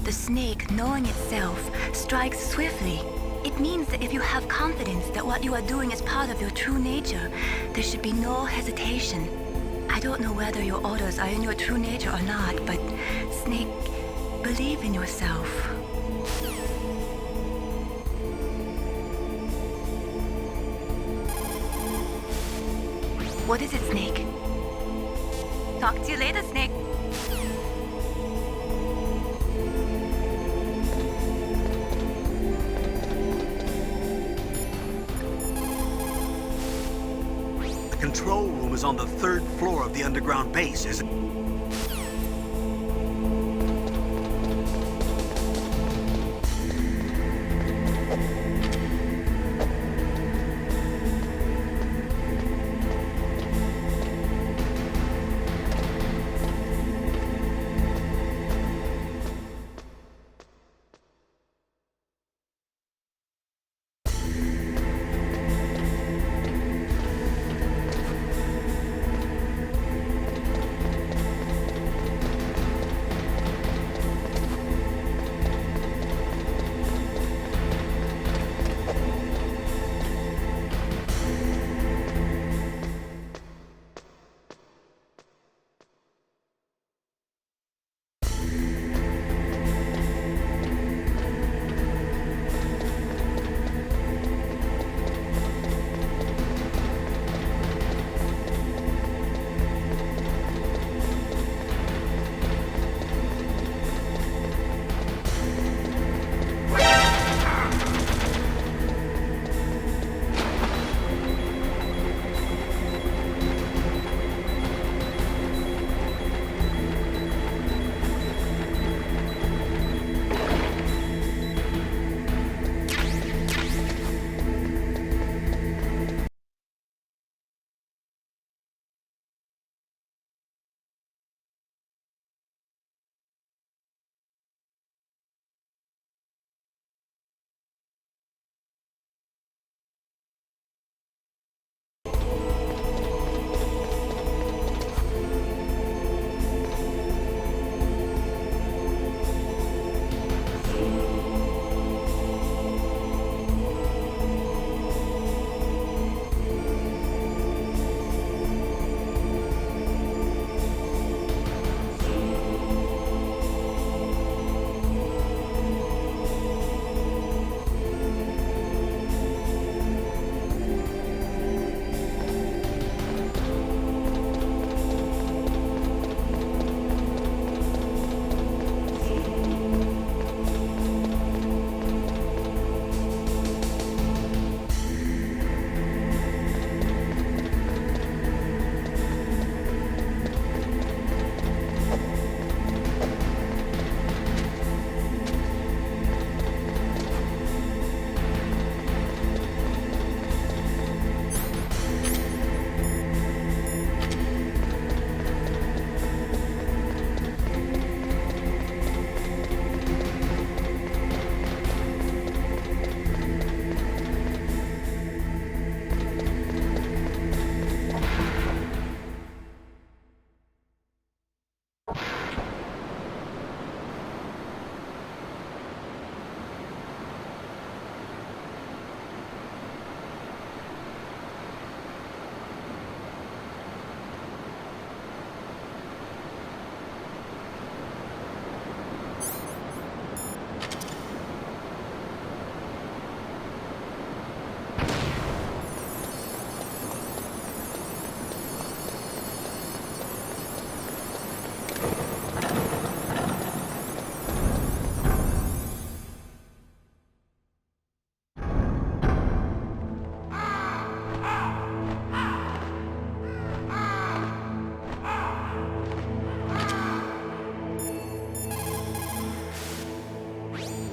The snake, knowing itself, strikes swiftly. It means that if you have confidence that what you are doing is part of your true nature, there should be no hesitation. I don't know whether your orders are in your true nature or not, but Snake, believe in yourself. What is it, Snake? Talk to you later, Snake. The control room is on the 3rd floor of the underground base, isn't it?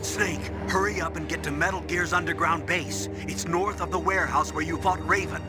Snake, hurry up and get to Metal Gear's underground base. It's north of the warehouse where you fought Raven.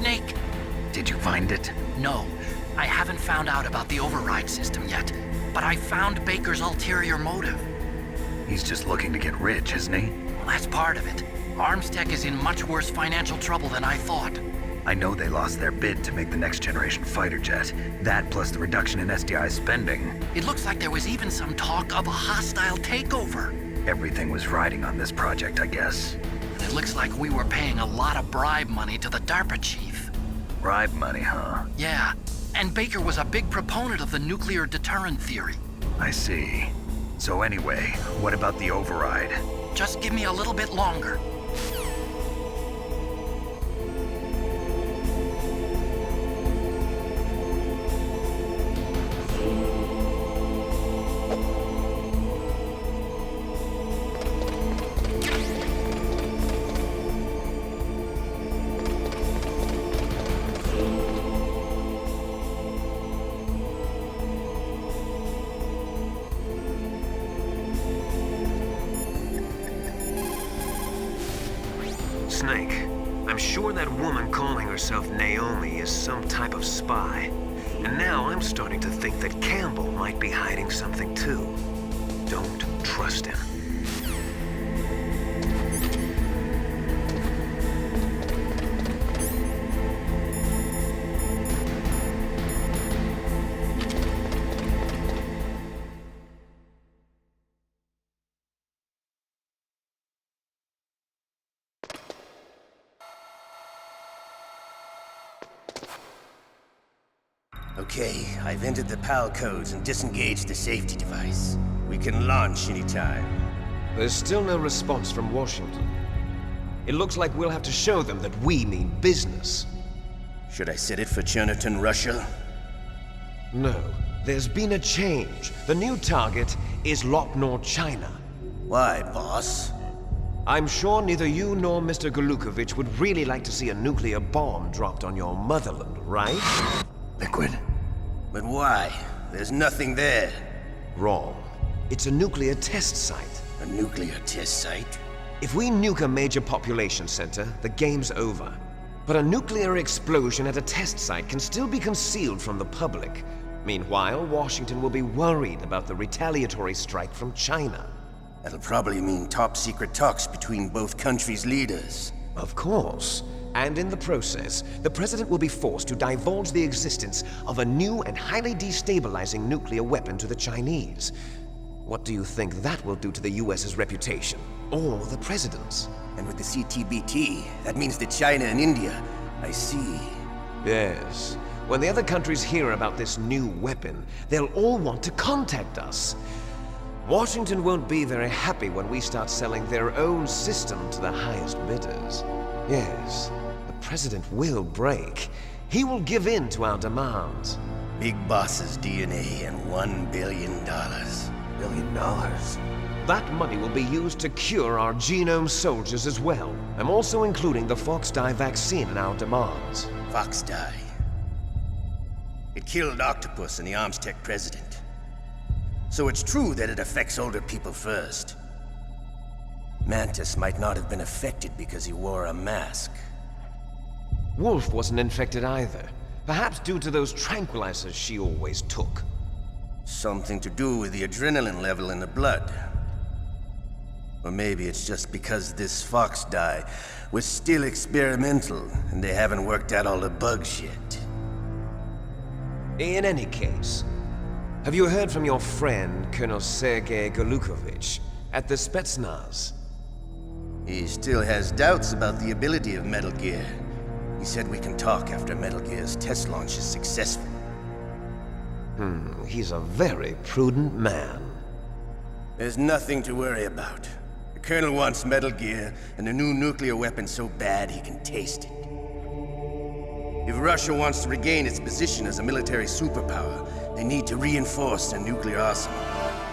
Snake! Did you find it? No, I haven't found out about the override system yet, but I found Baker's ulterior motive. He's just looking to get rich, isn't he? Well, that's part of it. Armstech is in much worse financial trouble than I thought. I know they lost their bid to make the next generation fighter jet. That plus the reduction in SDI spending. It looks like there was even some talk of a hostile takeover. Everything was riding on this project, I guess. And it looks like we were paying a lot of bribe money to the DARPA chief. Bribe money, huh? Yeah, and Baker was a big proponent of the nuclear deterrent theory. I see. So anyway, what about the override? Just give me a little bit longer. Snake, I'm sure that woman calling herself Naomi is some type of spy. And now I'm starting to think that Campbell might be hiding something too. Don't trust him. Okay, I've entered the PAL codes and disengaged the safety device. We can launch anytime. There's still no response from Washington. It looks like we'll have to show them that we mean business. Should I set it for Cherniton, Russia? No, there's been a change. The new target is Lop Nor China. Why, boss? I'm sure neither you nor Mr. Golukovich would really like to see a nuclear bomb dropped on your motherland, right? Liquid. But why? There's nothing there. Wrong. It's a nuclear test site. A nuclear test site? If we nuke a major population center, the game's over. But a nuclear explosion at a test site can still be concealed from the public. Meanwhile, Washington will be worried about the retaliatory strike from China. That'll probably mean top-secret talks between both countries' leaders. Of course. And in the process, the president will be forced to divulge the existence of a new and highly destabilizing nuclear weapon to the Chinese. What do you think that will do to the US's reputation? Or the president's? And with the CTBT, that means that China and India... I see. Yes. When the other countries hear about this new weapon, they'll all want to contact us. Washington won't be very happy when we start selling their own system to the highest bidders. Yes, the president will break. He will give in to our demands. Big Boss's DNA and $1 billion. $1 billion. That money will be used to cure our genome soldiers as well. I'm also including the Foxdie vaccine in our demands. Foxdie. It killed Octopus and the Armstech president. So it's true that it affects older people first. Mantis might not have been affected because he wore a mask. Wolf wasn't infected either. Perhaps due to those tranquilizers she always took. Something to do with the adrenaline level in the blood. Or maybe it's just because this Foxdie was still experimental and they haven't worked out all the bugs yet. In any case, have you heard from your friend, Colonel Sergei Golukovich, at the Spetsnaz? He still has doubts about the ability of Metal Gear. He said we can talk after Metal Gear's test launch is successful. He's a very prudent man. There's nothing to worry about. The Colonel wants Metal Gear and a new nuclear weapon so bad he can taste it. If Russia wants to regain its position as a military superpower, they need to reinforce their nuclear arsenal.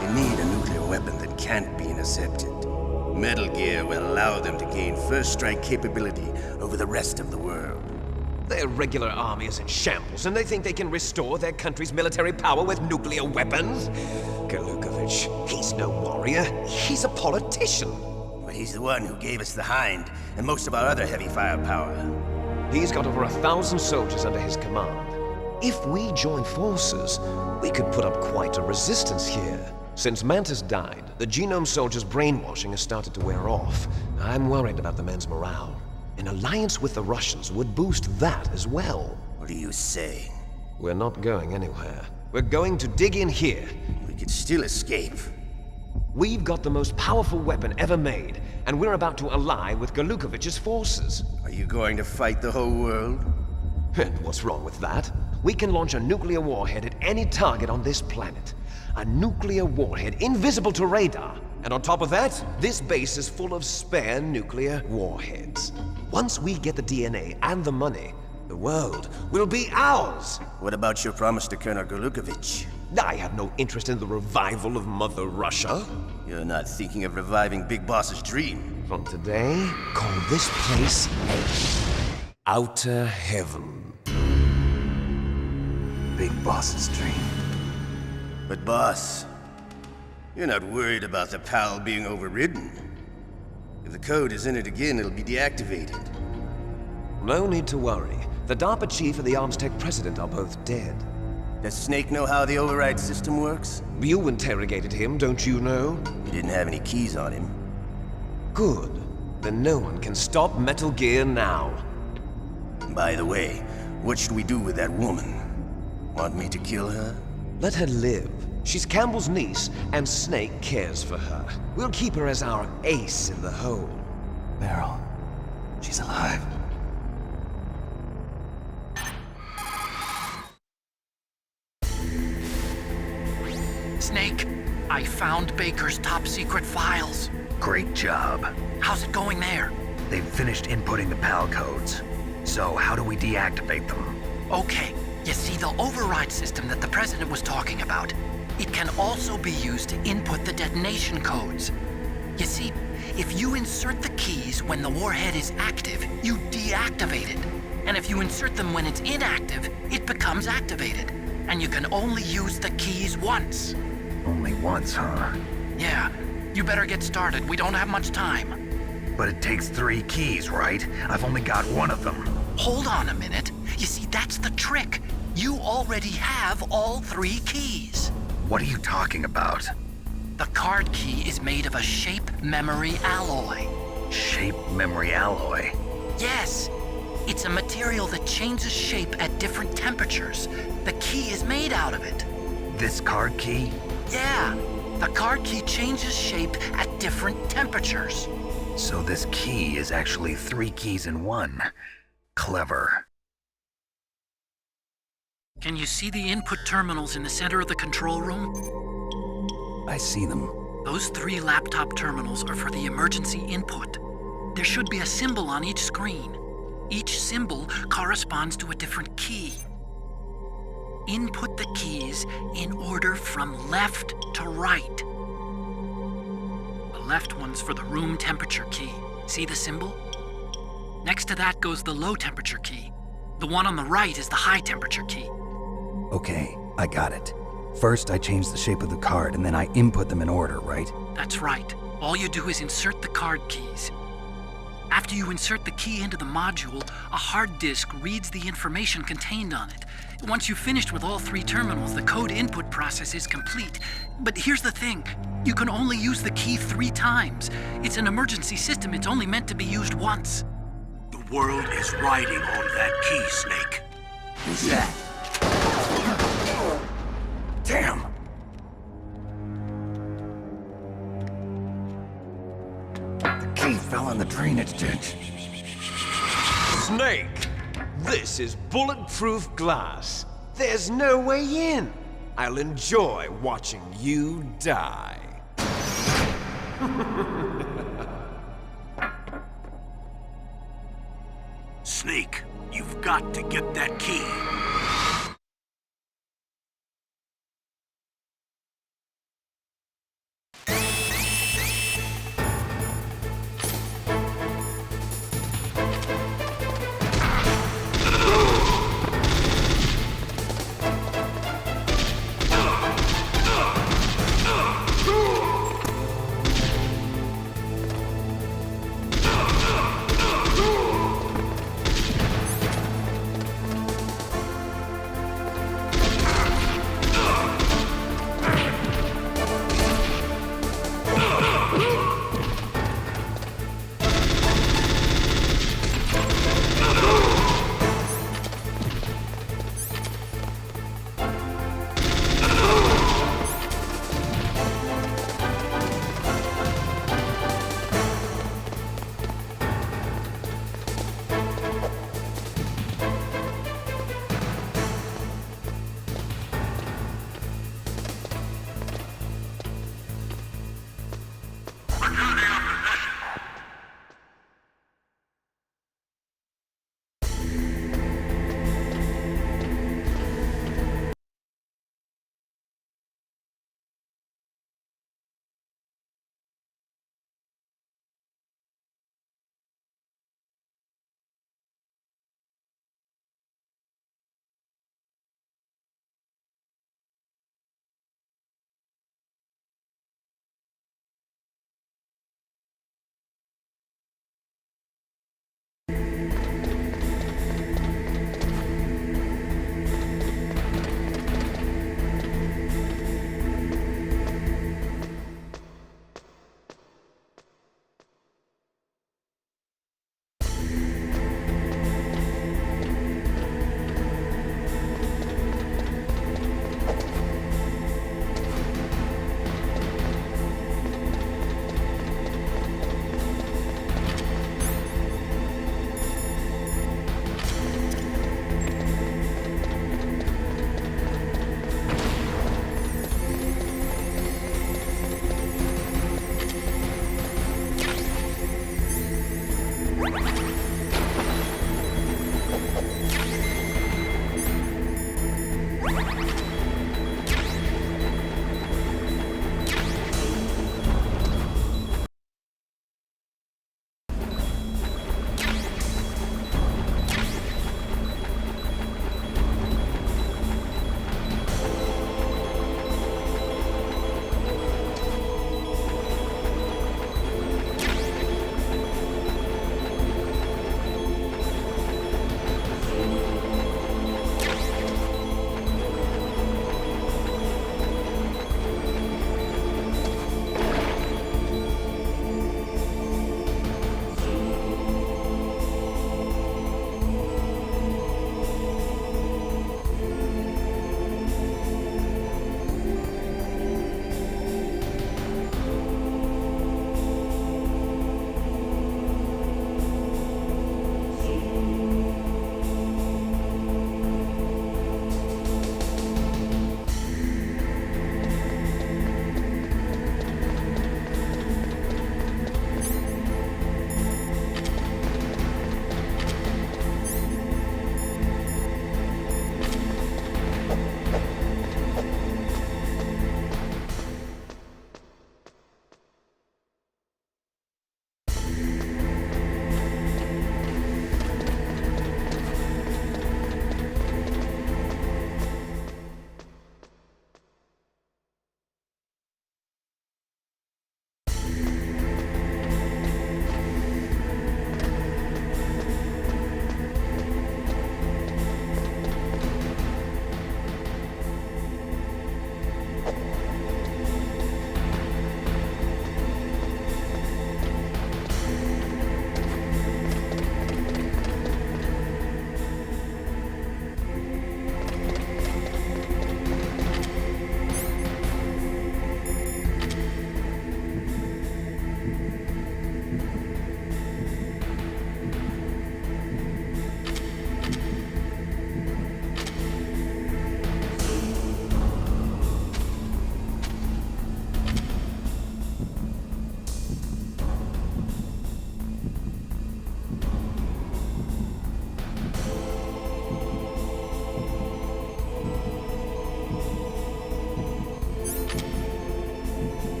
They need a nuclear weapon that can't be intercepted. Metal Gear will allow them to gain first strike capability over the rest of the world. Their regular army is in shambles, and they think they can restore their country's military power with nuclear weapons? Golukovich, he's no warrior. He's a politician. But he's the one who gave us the Hind and most of our other heavy firepower. He's got over 1,000 soldiers under his command. If we join forces, we could put up quite a resistance here. Since Mantis died, the genome soldiers' brainwashing has started to wear off. I'm worried about the men's morale. An alliance with the Russians would boost that as well. What are you saying? We're not going anywhere. We're going to dig in here. We could still escape. We've got the most powerful weapon ever made, and we're about to ally with Golukovich's forces. Are you going to fight the whole world? And what's wrong with that? We can launch a nuclear warhead at any target on this planet. A nuclear warhead invisible to radar. And on top of that, this base is full of spare nuclear warheads. Once we get the DNA and the money, the world will be ours! What about your promise to Colonel Golukovich? I have no interest in the revival of Mother Russia. You're not thinking of reviving Big Boss's dream. From today, call this place Outer Heaven. Big Boss's dream. But boss, you're not worried about the PAL being overridden. If the code is in it again, it'll be deactivated. No need to worry. The DARPA chief and the Armstech president are both dead. Does Snake know how the override system works? You interrogated him, don't you know? He didn't have any keys on him. Good. Then no one can stop Metal Gear now. By the way, what should we do with that woman? Want me to kill her? Let her live. She's Campbell's niece, and Snake cares for her. We'll keep her as our ace in the hole. Meryl, she's alive. Snake. I found Baker's top-secret files. Great job. How's it going there? They've finished inputting the PAL codes. So how do we deactivate them? Okay, you see the override system that the President was talking about. It can also be used to input the detonation codes. You see, if you insert the keys when the warhead is active, you deactivate it. And if you insert them when it's inactive, it becomes activated. And you can only use the keys once. Only once, huh? Yeah, you better get started. We don't have much time. But it takes 3 keys, right? I've only got 1 of them. Hold on a minute. You see, that's the trick. You already have all 3 keys. What are you talking about? The card key is made of a shape memory alloy. Shape memory alloy? Yes. It's a material that changes shape at different temperatures. The key is made out of it. This card key? Yeah. The card key changes shape at different temperatures. So this key is actually 3 keys in 1. Clever. Can you see the input terminals in the center of the control room? I see them. Those 3 laptop terminals are for the emergency input. There should be a symbol on each screen. Each symbol corresponds to a different key. Input the keys in order from left to right. The left one's for the room temperature key. See the symbol? Next to that goes the low temperature key. The one on the right is the high temperature key. Okay, I got it. First, I change the shape of the card, and then I input them in order, right? That's right. All you do is insert the card keys. After you insert the key into the module, a hard disk reads the information contained on it. Once you've finished with all 3 terminals, the code input process is complete. But here's the thing. You can only use the key 3 times. It's an emergency system. It's only meant to be used once. The world is riding on that key, Snake. Who's that? Damn! The key fell on the drainage ditch. Snake! This is bulletproof glass. There's no way in. I'll enjoy watching you die. Snake, you've got to get that key.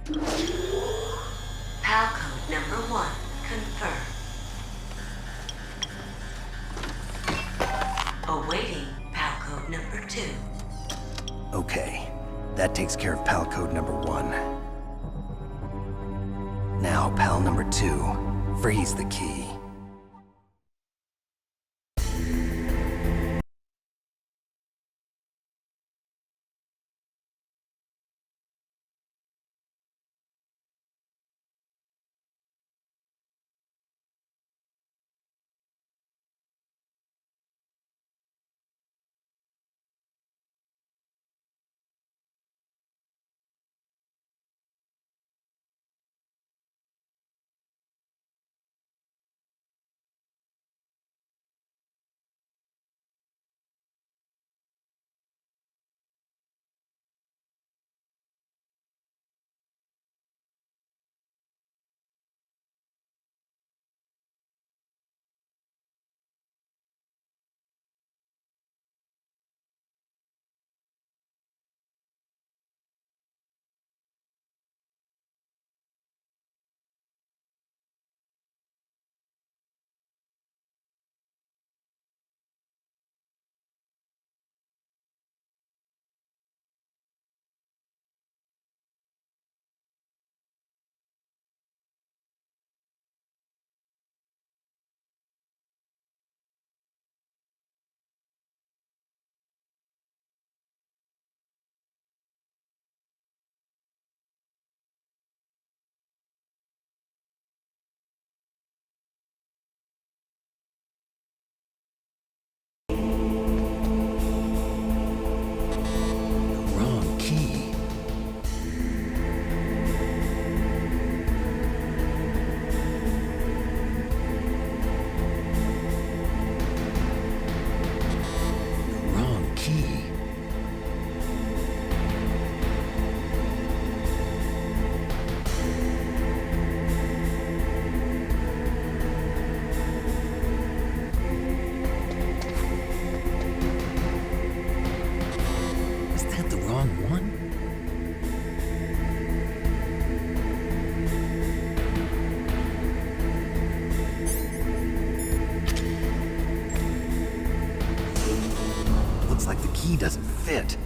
PAL code number 1 confirmed. Awaiting PAL code number 2. Okay, that takes care of PAL code number 1. Now, PAL number 2, freeze the key. Wrong key. Wrong key. Is that the wrong one? Looks like the key doesn't fit.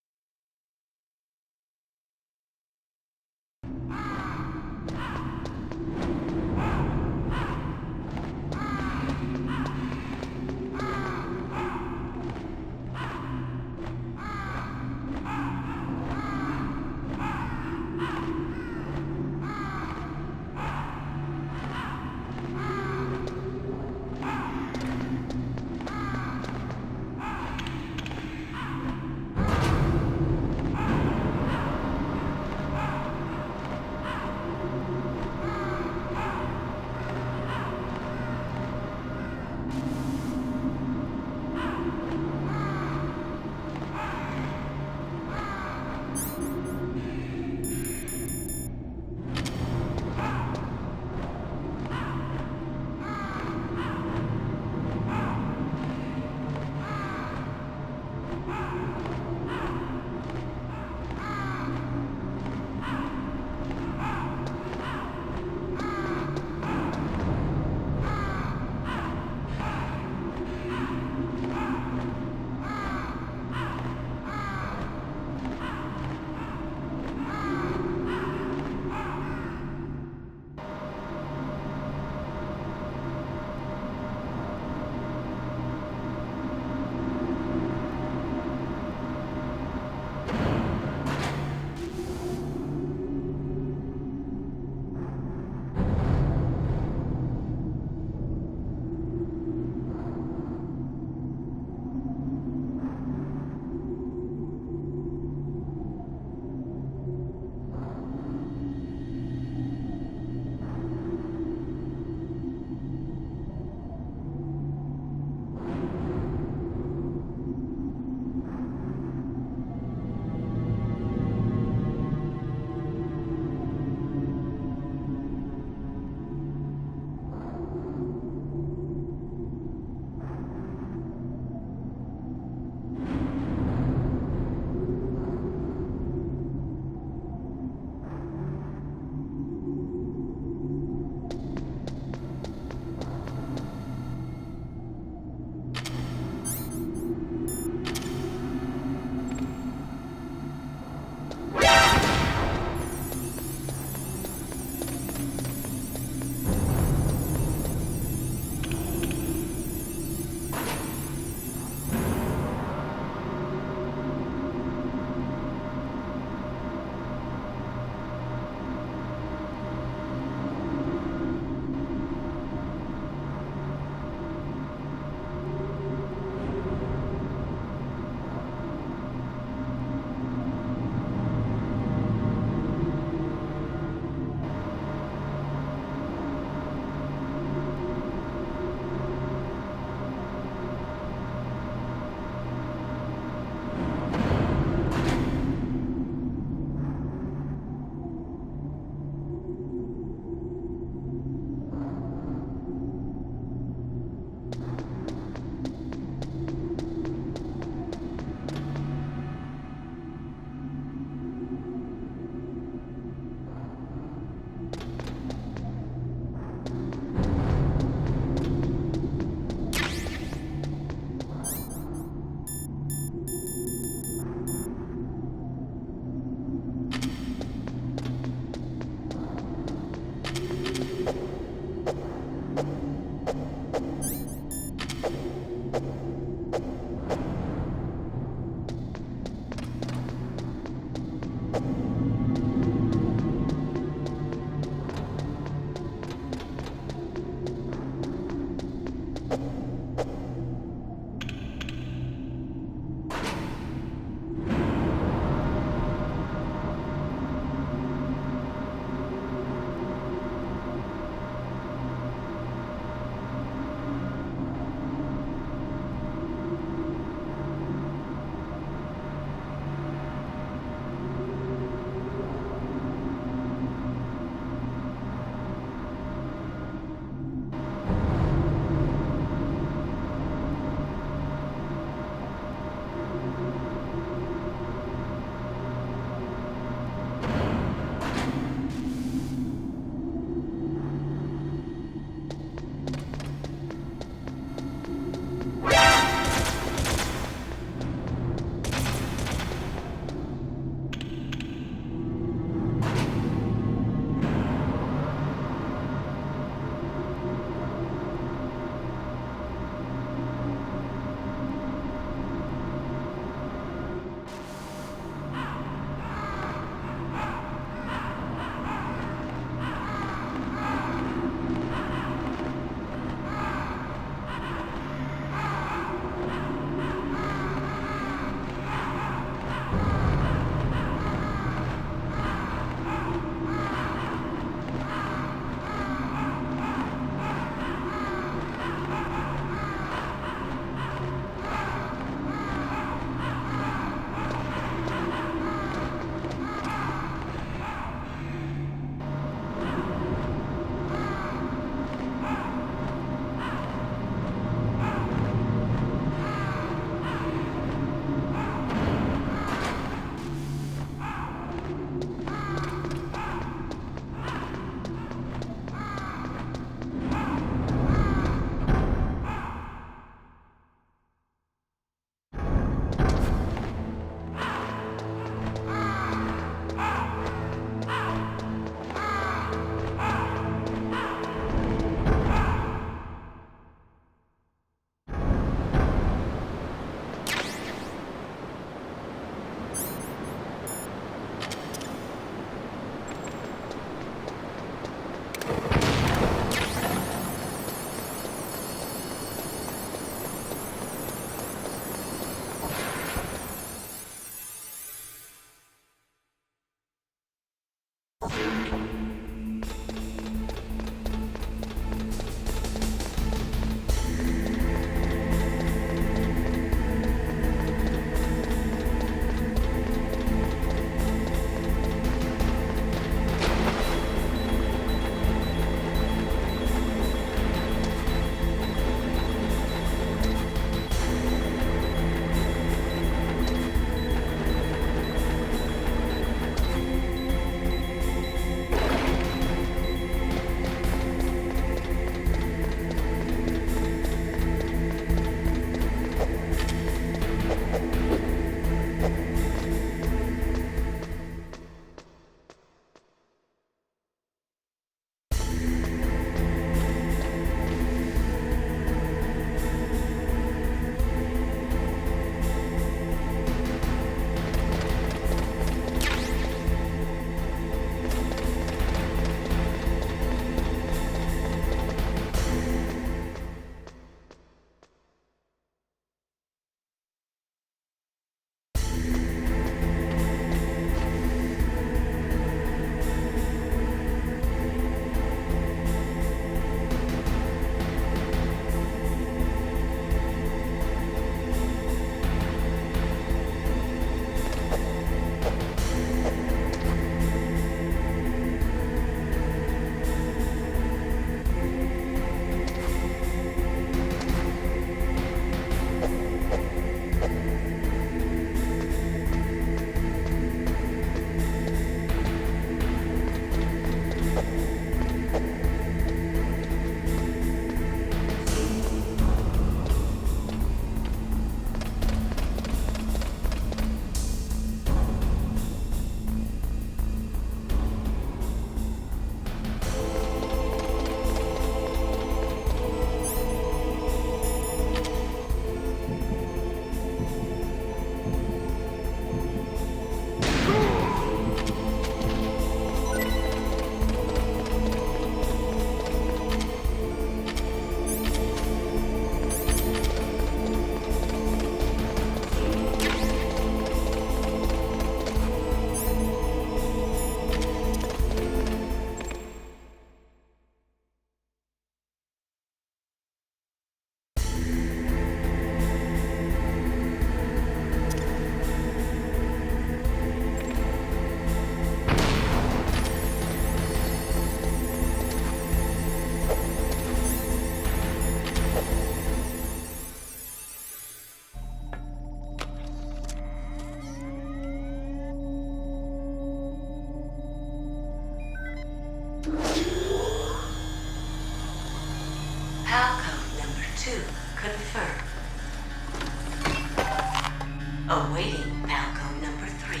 Awaiting Palcode number 3.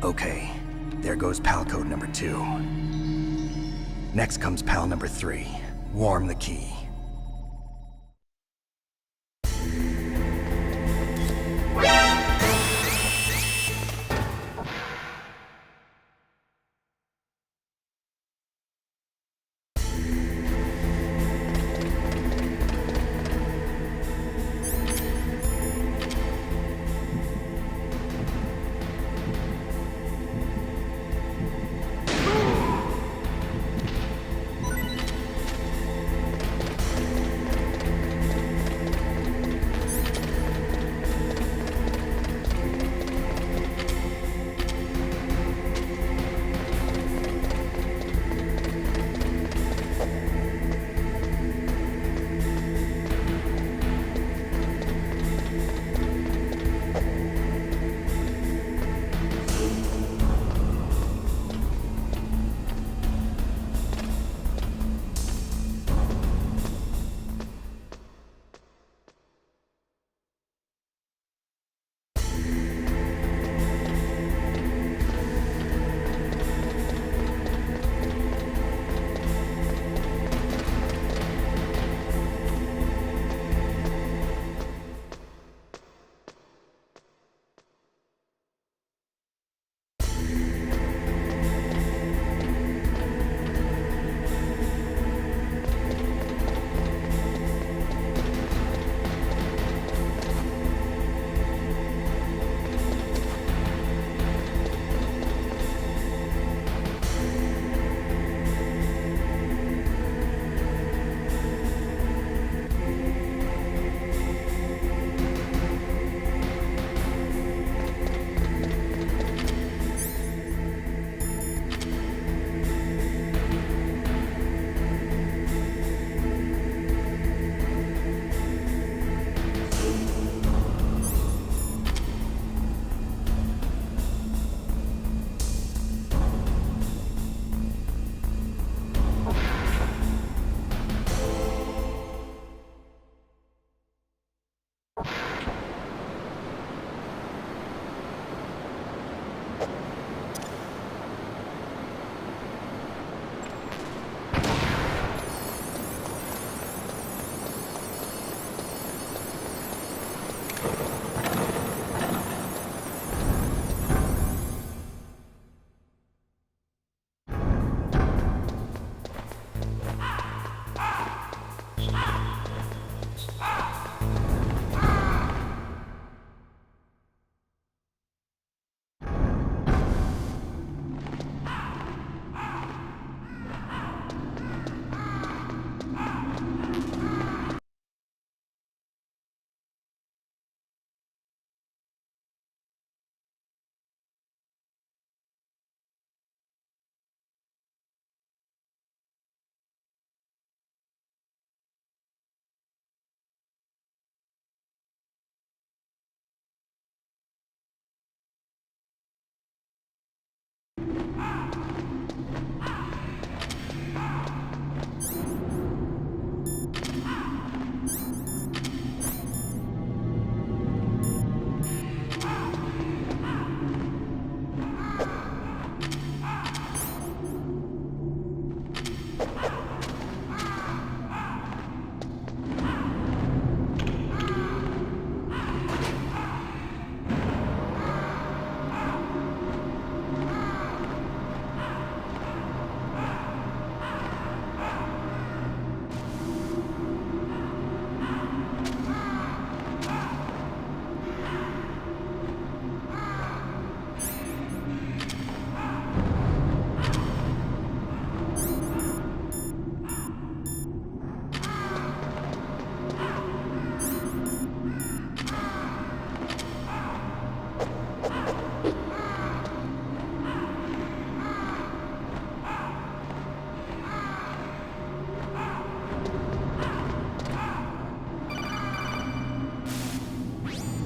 Okay, there goes pal code number 2. Next comes pal number 3. Warm the key.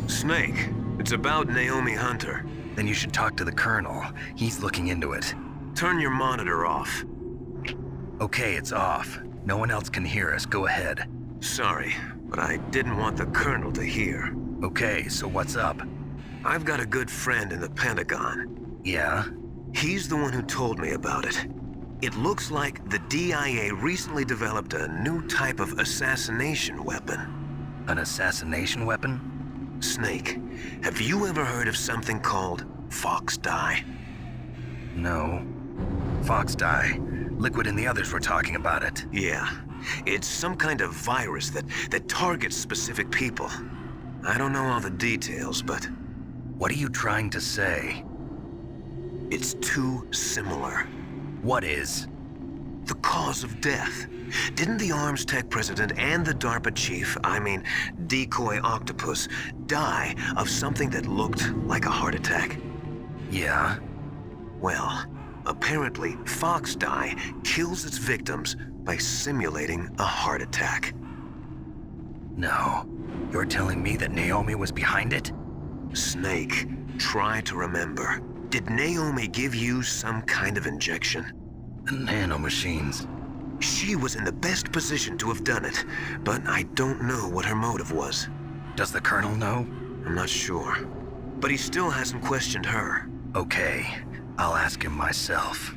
Snake, it's about Naomi Hunter. Then you should talk to the Colonel. He's looking into it. Turn your monitor off. Okay, it's off. No one else can hear us. Go ahead. Sorry, but I didn't want the Colonel to hear. Okay, so what's up? I've got a good friend in the Pentagon. Yeah? He's the one who told me about it. It looks like the DIA recently developed a new type of assassination weapon. An assassination weapon? Snake, have you ever heard of something called Fox Dye? No. Fox dye. Liquid and the others were talking about it. Yeah. It's some kind of virus that targets specific people. I don't know all the details, but What are you trying to say? it's too similar. What is? The cause of death. Didn't the Arms Tech president and the DARPA chief, Decoy Octopus, die of something that looked like a heart attack? Yeah? Well, apparently Fox Dye kills its victims by simulating a heart attack. No. You're telling me that Naomi was behind it? Snake, try to remember. Did Naomi give you some kind of injection? The nanomachines. She was in the best position to have done it, but I don't know what her motive was. Does the Colonel know? I'm not sure. But he still hasn't questioned her. Okay, I'll ask him myself.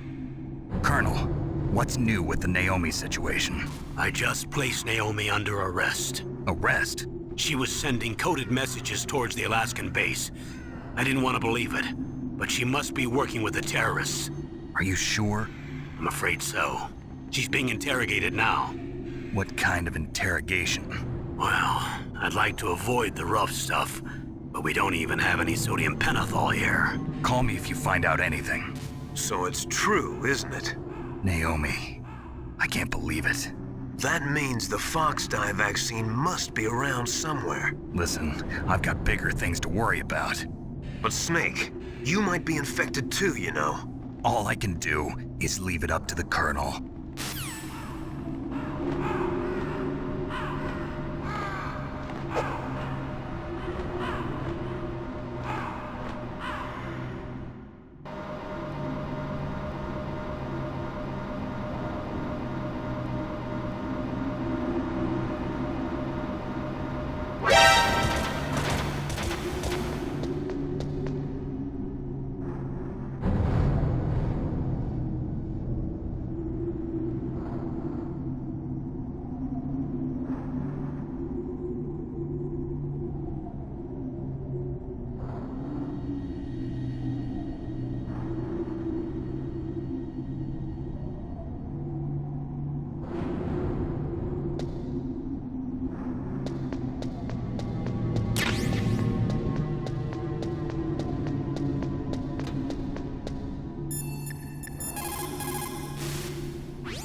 Colonel, what's new with the Naomi situation? I just placed Naomi under arrest. Arrest? She was sending coded messages towards the Alaskan base. I didn't want to believe it, but she must be working with the terrorists. Are you sure? I'm afraid so. She's being interrogated now. What kind of interrogation? Well, I'd like to avoid the rough stuff, but we don't even have any sodium pentothal here. Call me if you find out anything. So it's true, isn't it? Naomi, I can't believe it. That means the Fox Dye vaccine must be around somewhere. Listen, I've got bigger things to worry about. But Snake, you might be infected too, you know. All I can do is leave it up to the Colonel.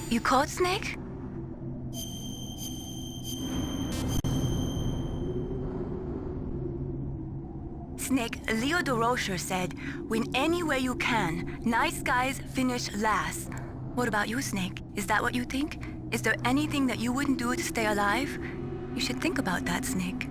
You caught Snake? Snake, Leo DeRocher said, win any way you can. Nice guys finish last. What about you, Snake? Is that what you think? Is there anything that you wouldn't do to stay alive? You should think about that, Snake.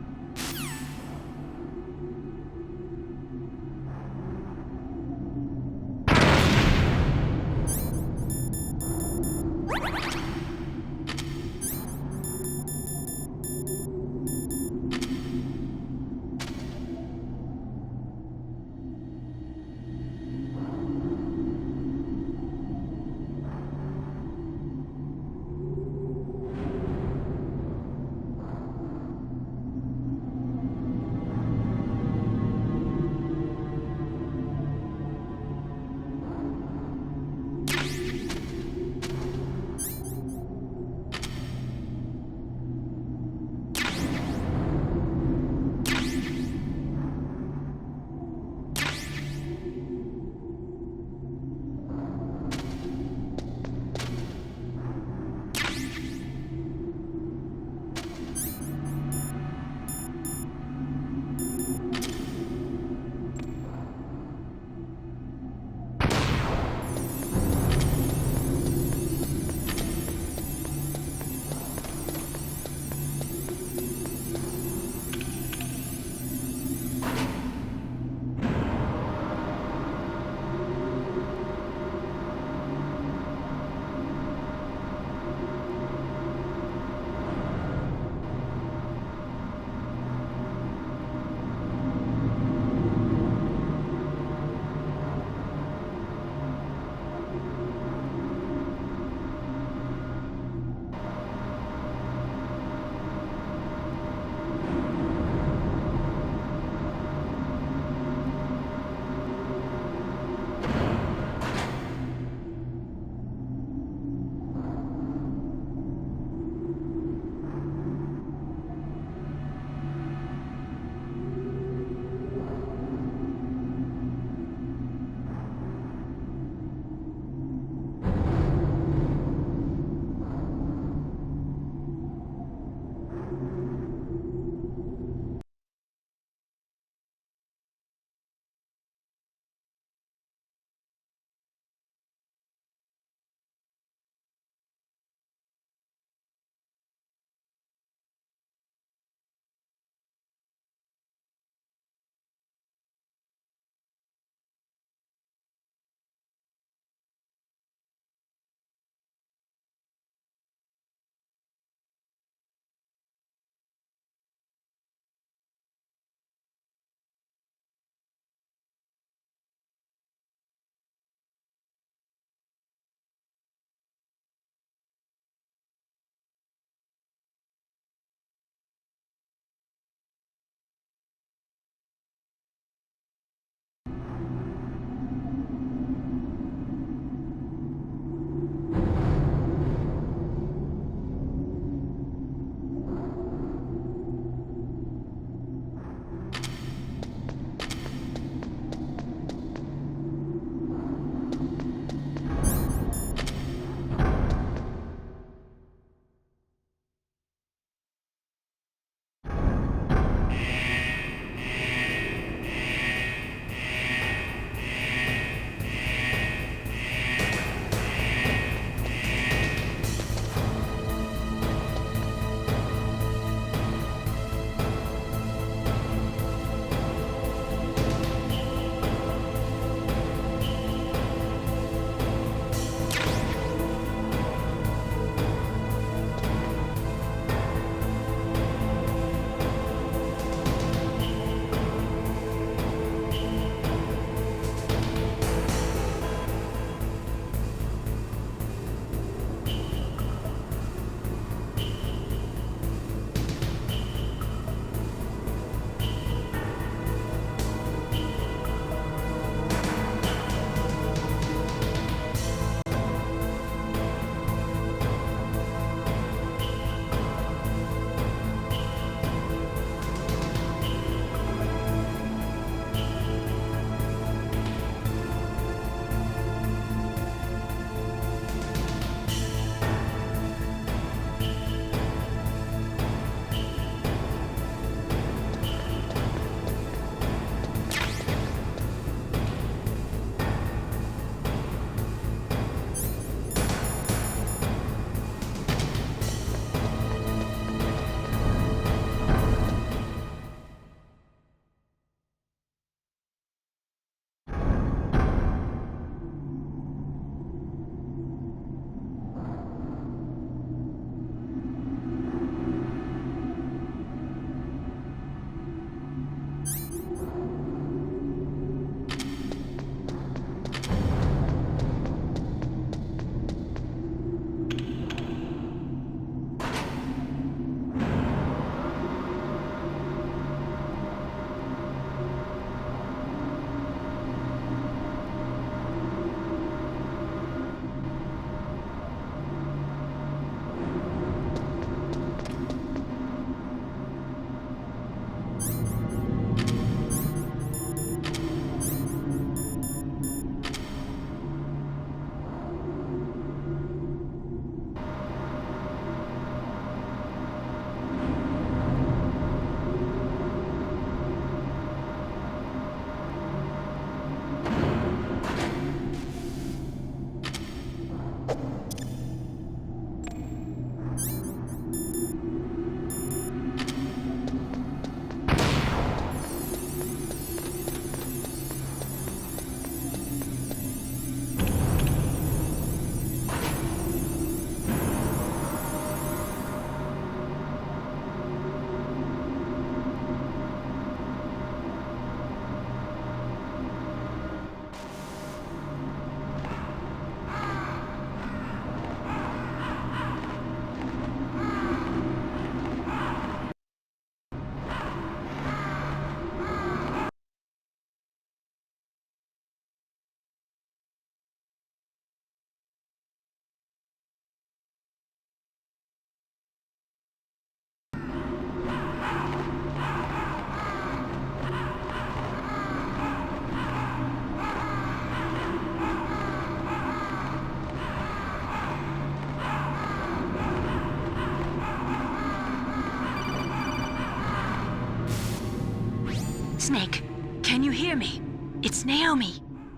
Snake, can you hear me? It's Naomi.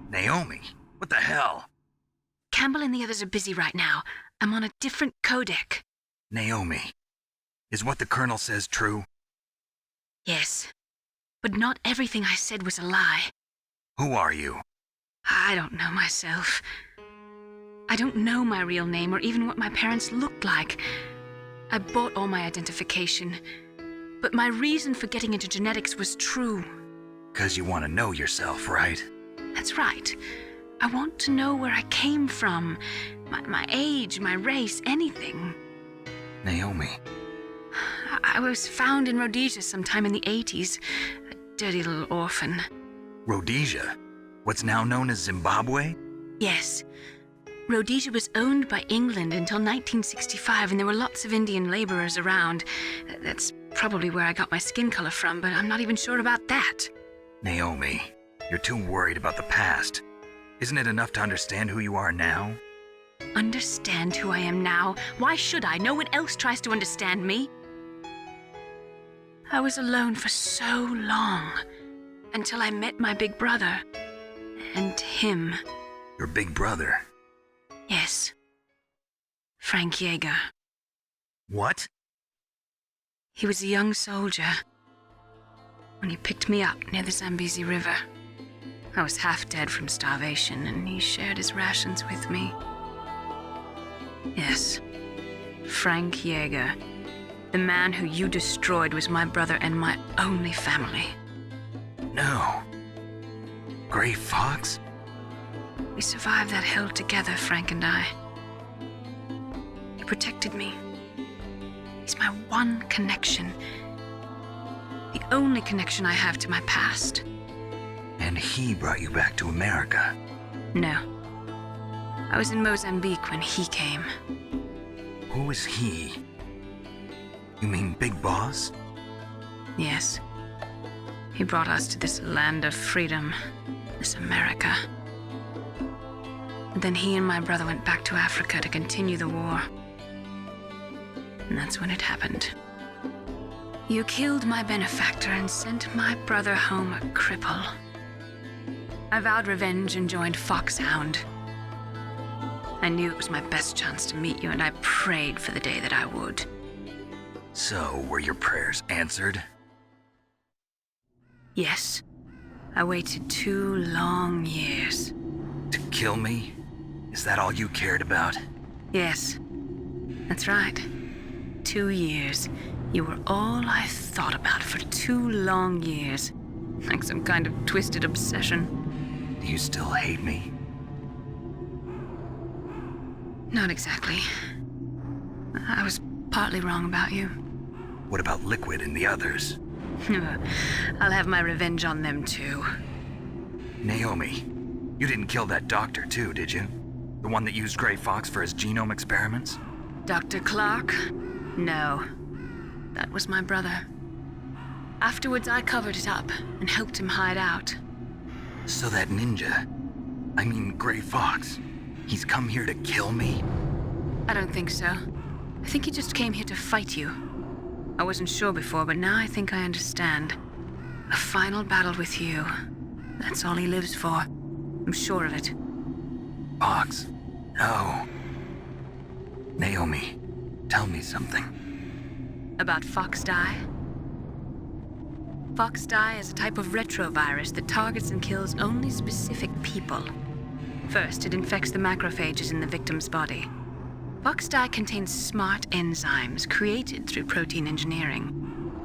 Naomi? What the hell? Campbell and the others are busy right now. I'm on a different codec. Naomi, is what the Colonel says true? Yes, but not everything I said was a lie. Who are you? I don't know myself. I don't know my real name or even what my parents looked like. I bought all my identification, but my reason for getting into genetics was true. 'Cause you want to know yourself, right? That's right. I want to know where I came from, my age, my race, anything. Naomi. I was found in Rhodesia sometime in the 80s, a dirty little orphan. Rhodesia? What's now known as Zimbabwe? Yes. Rhodesia was owned by England until 1965, and there were lots of Indian laborers around. That's probably where I got my skin color from, but I'm not even sure about that. Naomi, you're too worried about the past. Isn't it enough to understand who you are now? Understand who I am now? Why should I? No one else tries to understand me. I was alone for so long, until I met my big brother. And him. Your big brother? Yes. Frank Yeager. What? He was a young soldier when he picked me up near the Zambezi River. I was half dead from starvation, and he shared his rations with me. Yes, Frank Yeager. The man who you destroyed was my brother and my only family. No. Gray Fox? We survived that hell together, Frank and I. He protected me. He's my one connection. The only connection I have to my past. And he brought you back to America? No. I was in Mozambique when he came. Who is he? You mean Big Boss? Yes. He brought us to this land of freedom, this America. And then he and my brother went back to Africa to continue the war. And that's when it happened. You killed my benefactor and sent my brother home a cripple. I vowed revenge and joined Foxhound. I knew it was my best chance to meet you, and I prayed for the day that I would. So, were your prayers answered? Yes. I waited 2 long years. To kill me? Is that all you cared about? Yes. That's right. 2 years. You were all I thought about for 2 long years. Like some kind of twisted obsession. Do you still hate me? Not exactly. I was partly wrong about you. What about Liquid and the others? I'll have my revenge on them too. Naomi, you didn't kill that doctor too, did you? The one that used Gray Fox for his genome experiments? Dr. Clark? No. That was my brother. Afterwards, I covered it up and helped him hide out. So that ninja, I mean Gray Fox, he's come here to kill me? I don't think so. I think he just came here to fight you. I wasn't sure before, but now I think I understand. A final battle with you. That's all he lives for. I'm sure of it. Fox? No. Naomi, tell me something. About FoxDie? FoxDie is a type of retrovirus that targets and kills only specific people. First, it infects the macrophages in the victim's body. FoxDie contains smart enzymes created through protein engineering.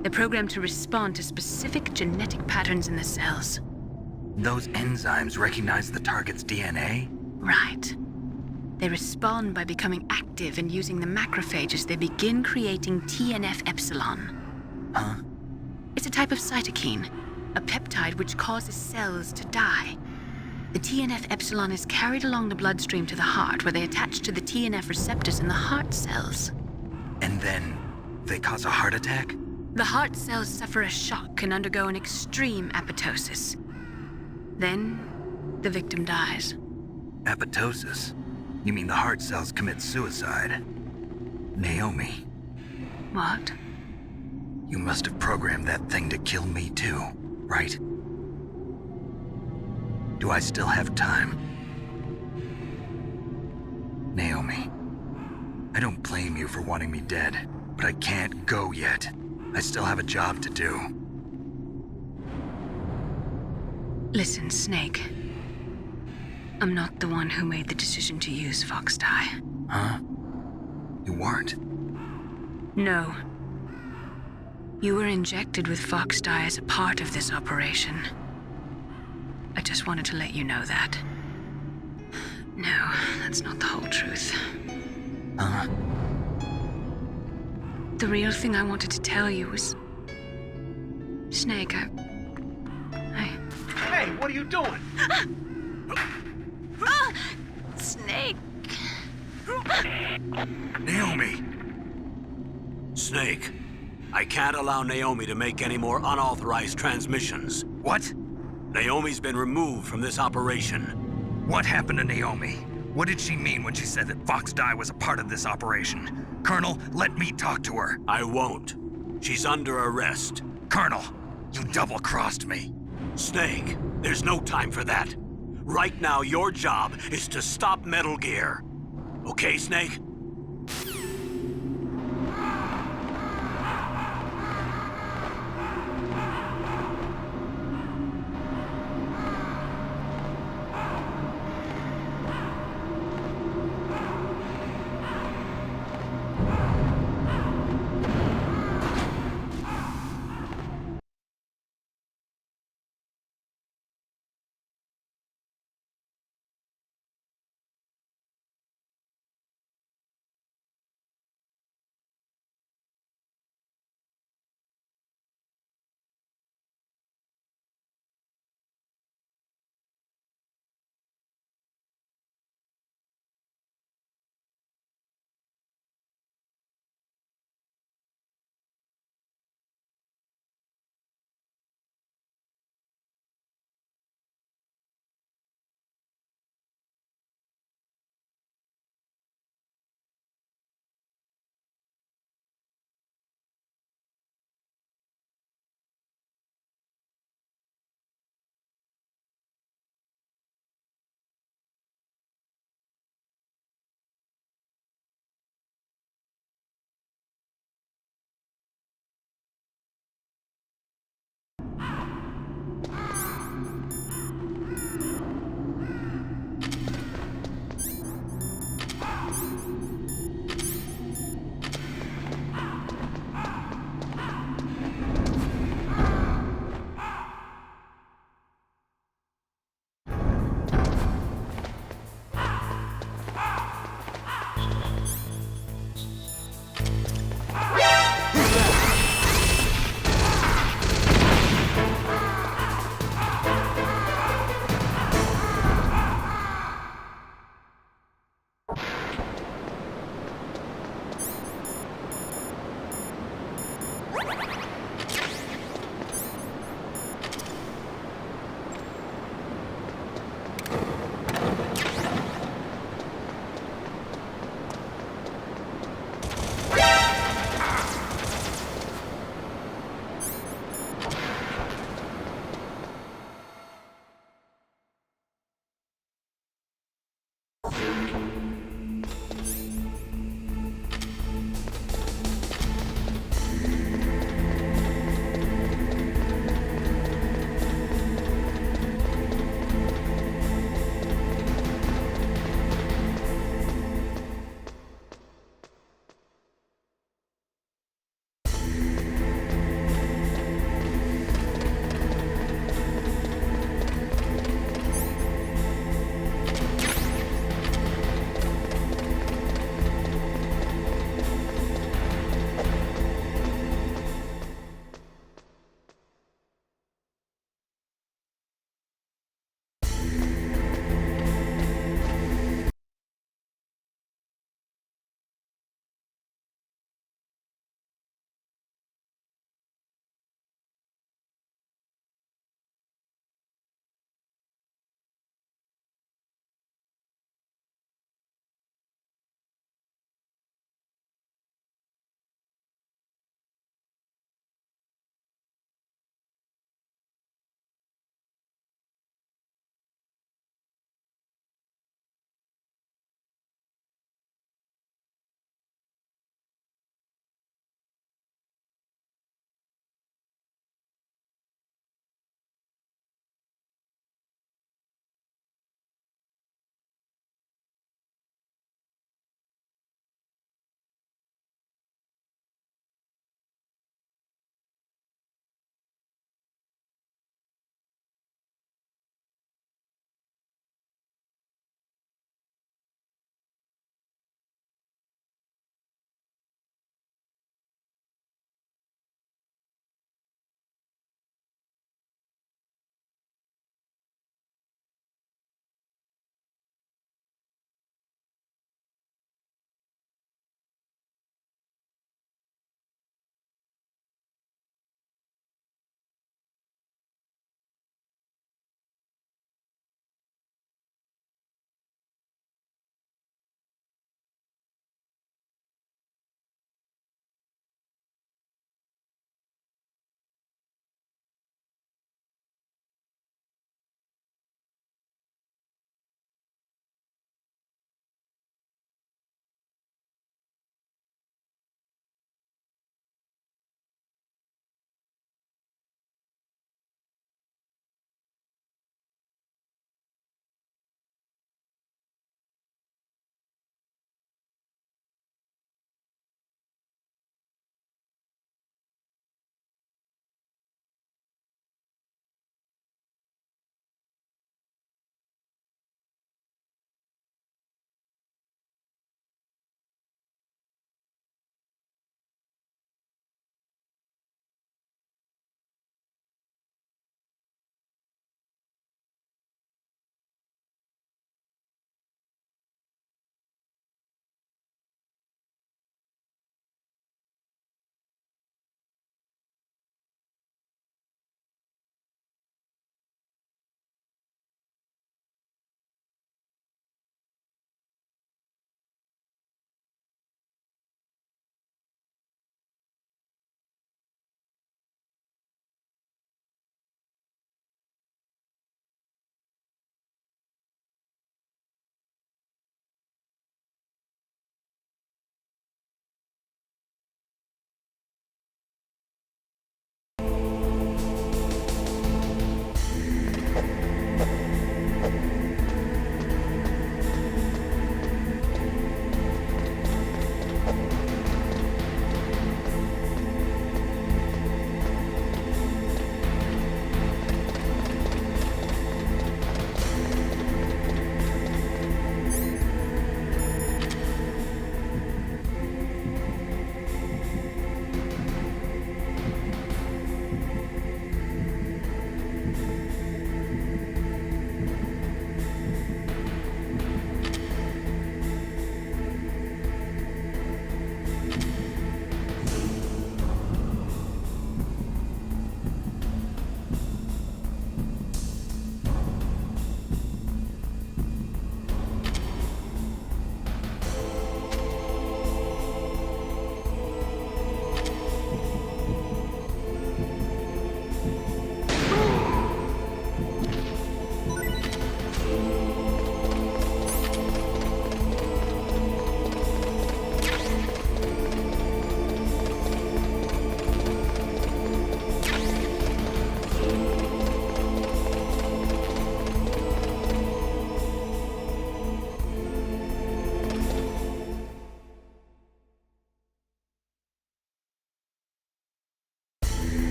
They're programmed to respond to specific genetic patterns in the cells. Those enzymes recognize the target's DNA? Right. They respond by becoming active and using the macrophages. They begin creating TNF-epsilon. Huh? It's a type of cytokine, a peptide which causes cells to die. The TNF-epsilon is carried along the bloodstream to the heart, where they attach to the TNF receptors in the heart cells. And then they cause a heart attack? The heart cells suffer a shock and undergo an extreme apoptosis. Then, the victim dies. Apoptosis? You mean the heart cells commit suicide? Naomi. What? You must have programmed that thing to kill me too. right? Do I still have time? Naomi, I don't blame you for wanting me dead, but I can't go yet. I still have a job to do. Listen, Snake. I'm not the one who made the decision to use Fox Dye. Huh? You weren't? No. You were injected with Fox Dye as a part of this operation. I just wanted to let you know that. No, that's not the whole truth. Huh? The real thing I wanted to tell you was... Snake, I... Hey, what are you doing? Snake! Naomi! Snake, I can't allow Naomi to make any more unauthorized transmissions. What? Naomi's been removed from this operation. What happened to Naomi? What did she mean when she said that Fox Dye was a part of this operation? Colonel, let me talk to her. I won't. She's under arrest. Colonel, you double-crossed me. Snake, there's no time for that. Right now, your job is to stop Metal Gear. Okay, Snake?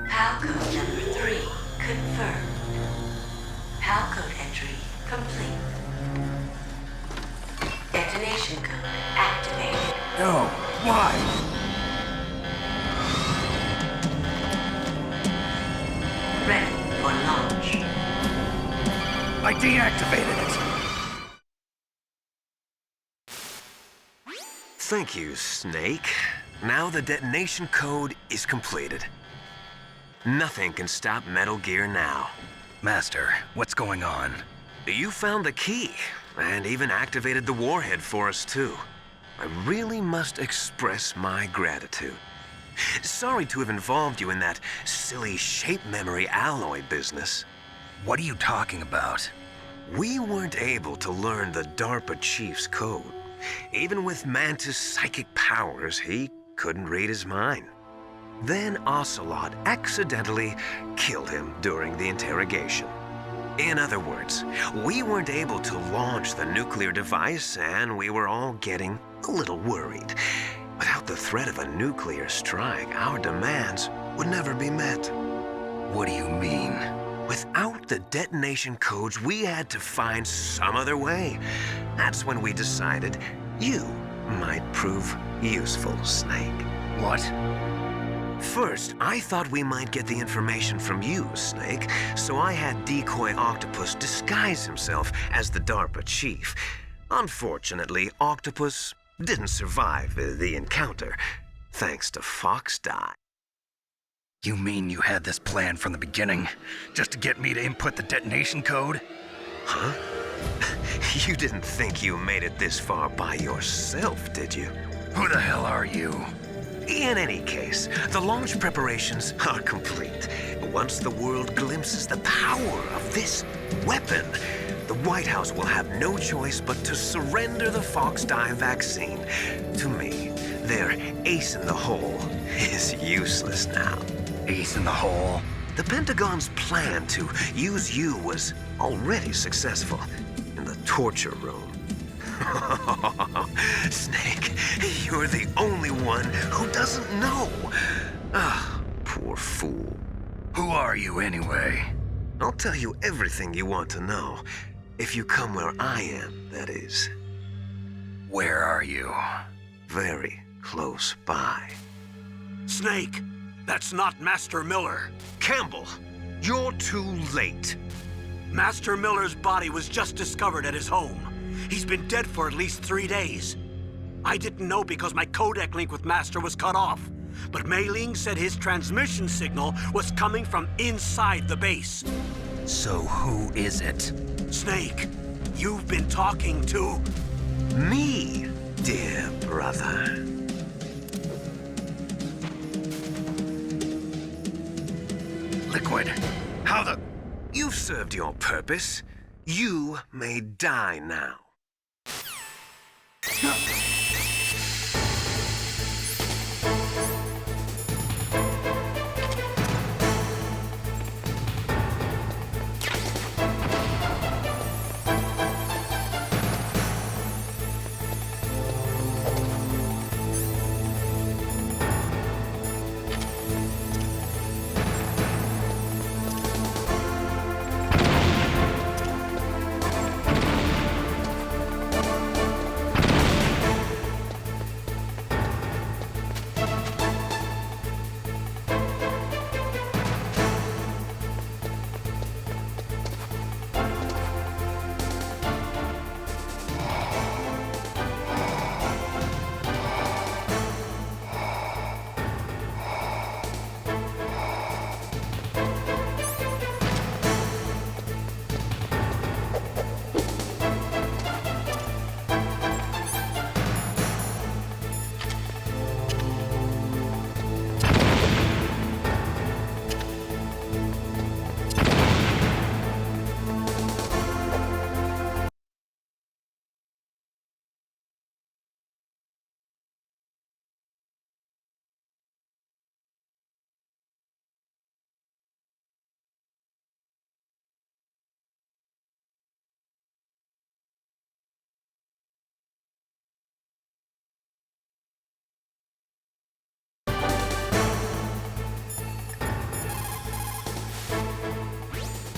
Palcode number 3 confirmed. Palcode entry complete. Detonation code activated. No, why? Ready for launch. I deactivated it. Thank you, Snake. Now the detonation code is completed. Nothing can stop Metal Gear now. Master, what's going on? You found the key, and even activated the warhead for us, too. I really must express my gratitude. Sorry to have involved you in that silly shape memory alloy business. What are you talking about? We weren't able to learn the DARPA chief's code. Even with Mantis' psychic powers, he couldn't read his mind. Then Ocelot accidentally killed him during the interrogation. In other words, we weren't able to launch the nuclear device, and we were all getting a little worried. Without the threat of a nuclear strike, our demands would never be met. What do you mean? Without the detonation codes, we had to find some other way. That's when we decided you might prove useful, Snake. What? First, I thought we might get the information from you, Snake, so I had Decoy Octopus disguise himself as the DARPA chief. Unfortunately, Octopus didn't survive the encounter, thanks to Fox Die. You mean you had this plan from the beginning, just to get me to input the detonation code? Huh? You didn't think you made it this far by yourself, did you? Who the hell are you? In any case, the launch preparations are complete. Once the world glimpses the power of this weapon, the White House will have no choice but to surrender the Fox Die vaccine to me. Their ace in the hole is useless now. Ace in the hole? The Pentagon's plan to use you was already successful in the torture room. Snake, you're the only one who doesn't know. Ah, poor fool. Who are you anyway? I'll tell you everything you want to know. If you come where I am, that is. Where are you? Very close by. Snake, that's not Master Miller. Campbell, you're too late. Master Miller's body was just discovered at his home. He's been dead for at least 3 days. I didn't know because my codec link with Master was cut off. But Mei Ling said his transmission signal was coming from inside the base. So who is it? Snake, you've been talking to... Me, dear brother. Liquid, how the... You've served your purpose. You may die now.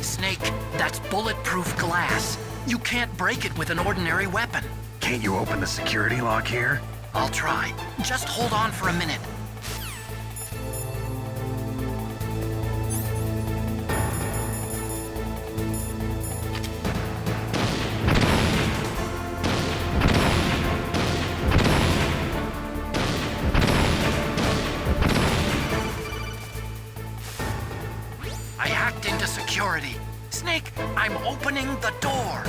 Snake, that's bulletproof glass. You can't break it with an ordinary weapon. Can't you open the security lock here? I'll try. Just hold on for a minute. I hacked into security. Snake, I'm opening the door.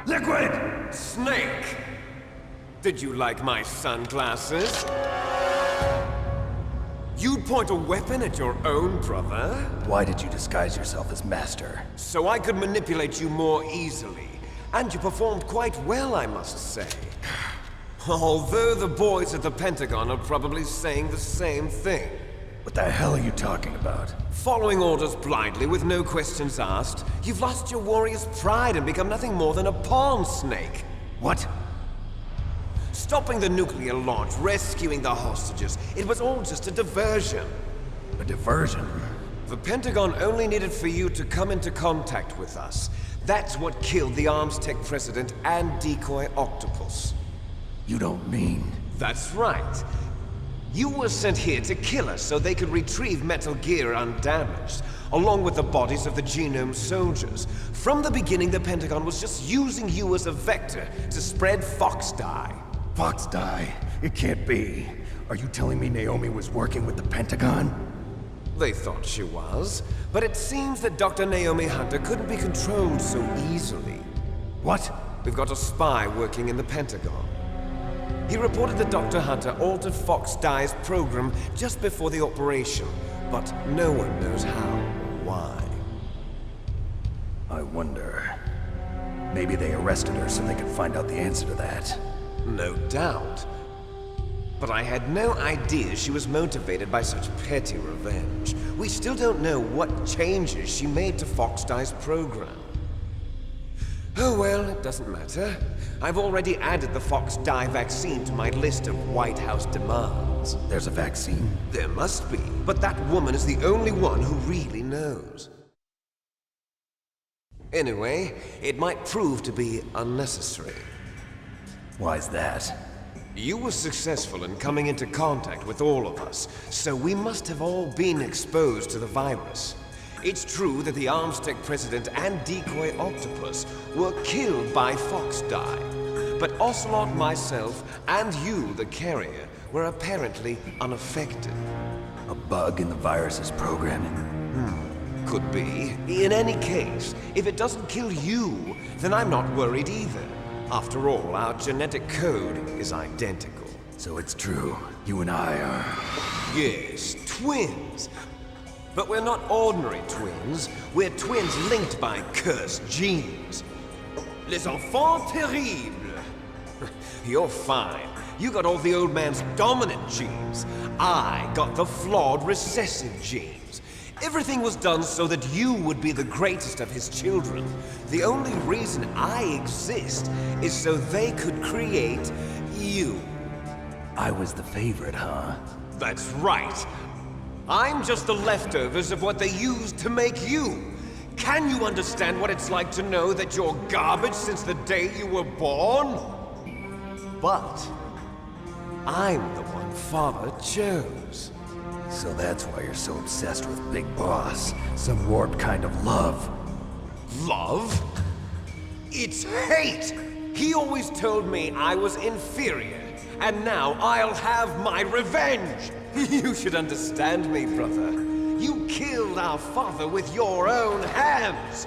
Liquid! Snake! Did you like my sunglasses? You'd point a weapon at your own brother? Why did you disguise yourself as Master? So I could manipulate you more easily. And you performed quite well, I must say. Although the boys at the Pentagon are probably saying the same thing. What the hell are you talking about? Following orders blindly with no questions asked, you've lost your warrior's pride and become nothing more than a pawn, Snake. What? Stopping the nuclear launch, rescuing the hostages, it was all just a diversion. A diversion? The Pentagon only needed for you to come into contact with us. That's what killed the Armstech president and decoy Octopus. You don't mean... That's right. You were sent here to kill us so they could retrieve Metal Gear undamaged, along with the bodies of the Genome soldiers. From the beginning, the Pentagon was just using you as a vector to spread Fox Die. Fox Die? It can't be. Are you telling me Naomi was working with the Pentagon? They thought she was, but it seems that Dr. Naomi Hunter couldn't be controlled so easily. What? We've got a spy working in the Pentagon. He reported that Dr. Hunter altered Fox Die's program just before the operation, but no one knows how or why. I wonder... Maybe they arrested her so they could find out the answer to that. No doubt. But I had no idea she was motivated by such petty revenge. We still don't know what changes she made to Fox Die's program. Oh well, it doesn't matter. I've already added the Fox Die vaccine to my list of White House demands. So there's a vaccine? There must be, but that woman is the only one who really knows. Anyway, it might prove to be unnecessary. Why's that? You were successful in coming into contact with all of us, so we must have all been exposed to the virus. It's true that the Armstech president and decoy octopus were killed by Fox dye, but Ocelot, myself, and you, the carrier, were apparently unaffected. A bug in the virus's programming? Could be. In any case, if it doesn't kill you, then I'm not worried either. After all, our genetic code is identical. So it's true. You and I are... Yes, twins. But we're not ordinary twins. We're twins linked by cursed genes. Les enfants terribles. You're fine. You got all the old man's dominant genes. I got the flawed recessive genes. Everything was done so that you would be the greatest of his children. The only reason I exist is so they could create you. I was the favorite, huh? That's right. I'm just the leftovers of what they used to make you. Can you understand what it's like to know that you're garbage since the day you were born? But I'm the one Father chose. So that's why you're so obsessed with Big Boss. Some warped kind of love. Love? It's hate! He always told me I was inferior, and now I'll have my revenge! You should understand me, brother. You killed our father with your own hands!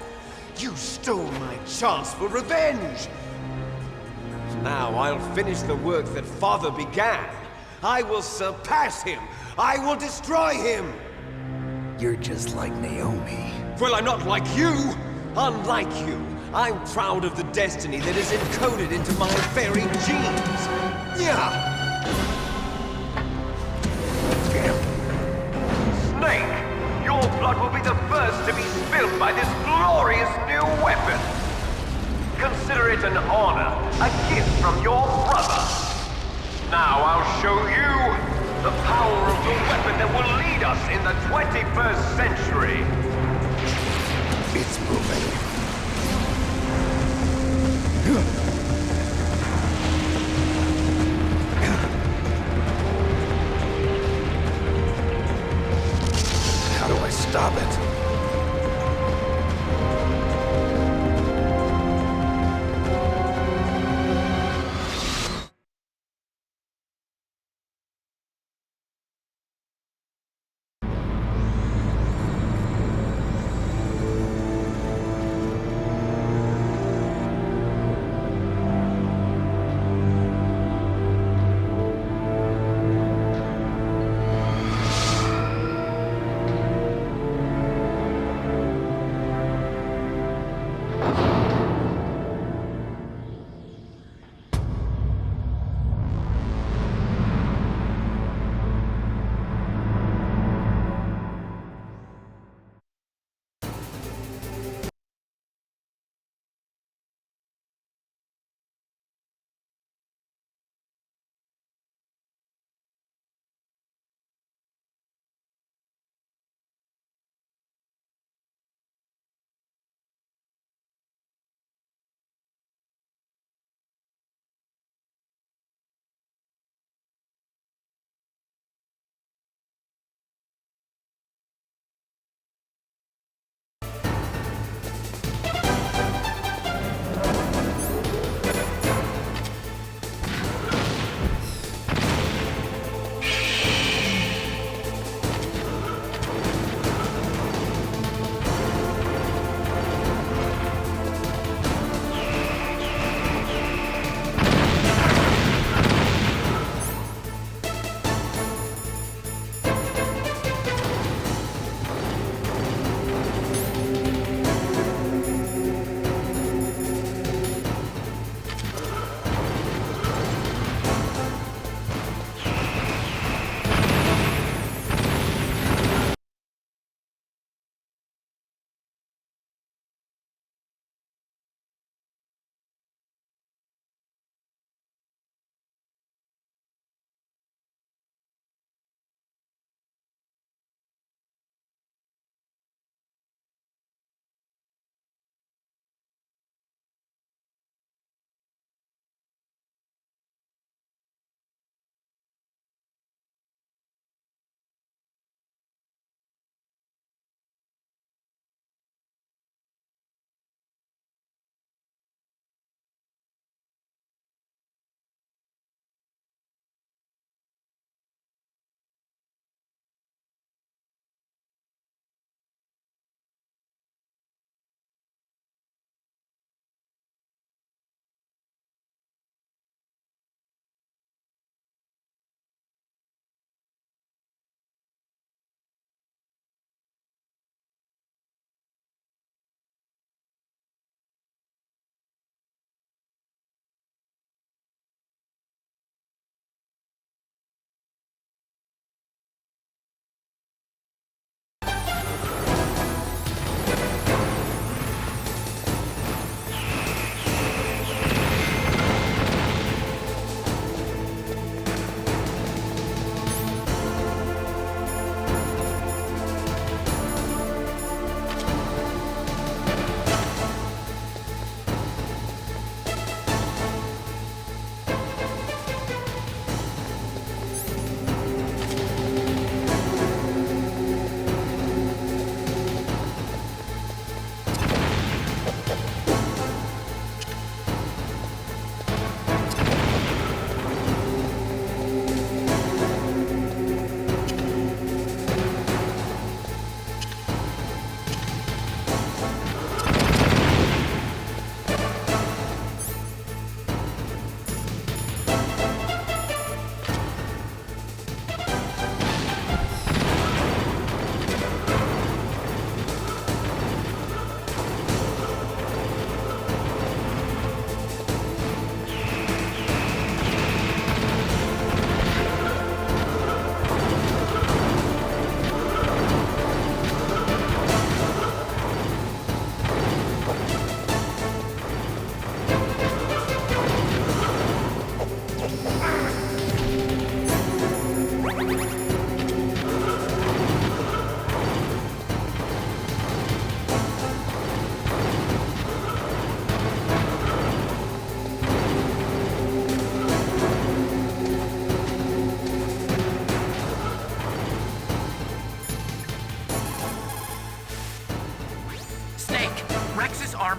You stole my chance for revenge! Now I'll finish the work that Father began. I will surpass him! I will destroy him! You're just like Naomi. Well, I'm not like you! Unlike you, I'm proud of the destiny that is encoded into my very genes! Yeah! Snake! Your blood will be the first to be spilled by this glorious new weapon! Consider it an honor, a gift from your brother! Now I'll show you the power of the weapon that will lead us in the 21st century! It's moving. How do I stop it?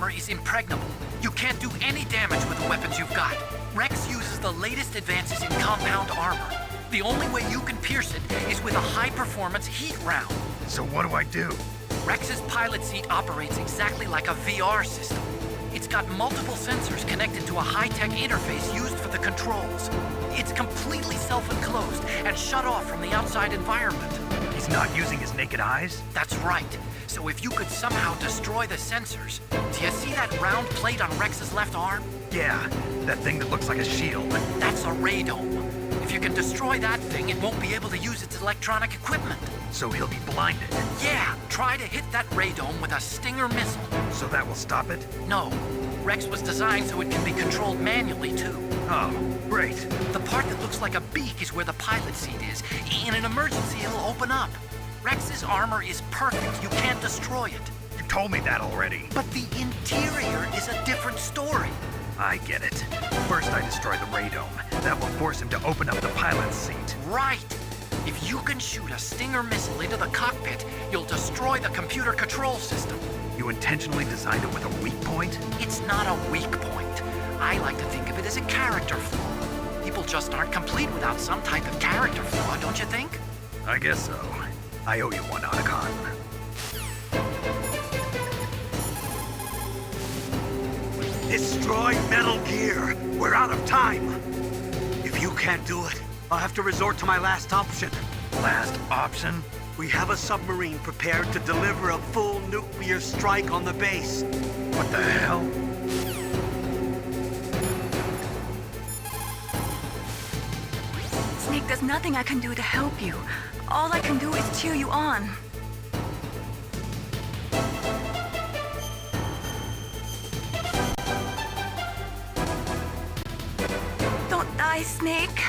armor is impregnable. You can't do any damage with the weapons you've got. Rex uses the latest advances in compound armor. The only way you can pierce it is with a high-performance heat round. So what do I do? Rex's pilot seat operates exactly like a VR system. It's got multiple sensors connected to a high-tech interface used for the controls. It's completely self-enclosed and shut off from the outside environment. He's not using his naked eyes? That's right. So if you could somehow destroy the sensors... Do you see that round plate on Rex's left arm? Yeah, that thing that looks like a shield. That's a radome. If you can destroy that thing, it won't be able to use its electronic equipment. So he'll be blinded. Yeah, try to hit that radome with a Stinger missile. So that will stop it? No. Rex was designed so it can be controlled manually, too. Oh, great. The part that looks like a beak is where the pilot seat is. In an emergency, it'll open up. Rex's armor is perfect. You can't destroy it. You told me that already. But the interior is a different story. I get it. First I destroy the radome. That will force him to open up the pilot's seat. Right. If you can shoot a Stinger missile into the cockpit, you'll destroy the computer control system. You intentionally designed it with a weak point? It's not a weak point. I like to think of it as a character flaw. People just aren't complete without some type of character flaw, don't you think? I guess so. I owe you one, Otacon. Destroy Metal Gear! We're out of time! If you can't do it, I'll have to resort to my last option. Last option? We have a submarine prepared to deliver a full nuclear strike on the base. What the hell? Snake, there's nothing I can do to help you. All I can do is cheer you on. Don't die, Snake.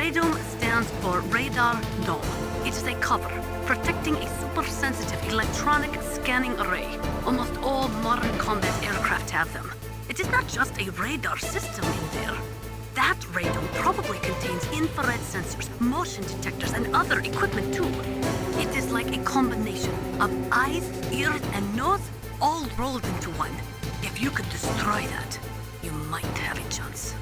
Radome stands for Radar Dome. It is a cover, protecting a super-sensitive electronic scanning array. Almost all modern combat aircraft have them. It is not just a radar system in there. That radome probably contains infrared sensors, motion detectors, and other equipment too. It is like a combination of eyes, ears, and nose all rolled into one. If you could destroy that, you might have a chance.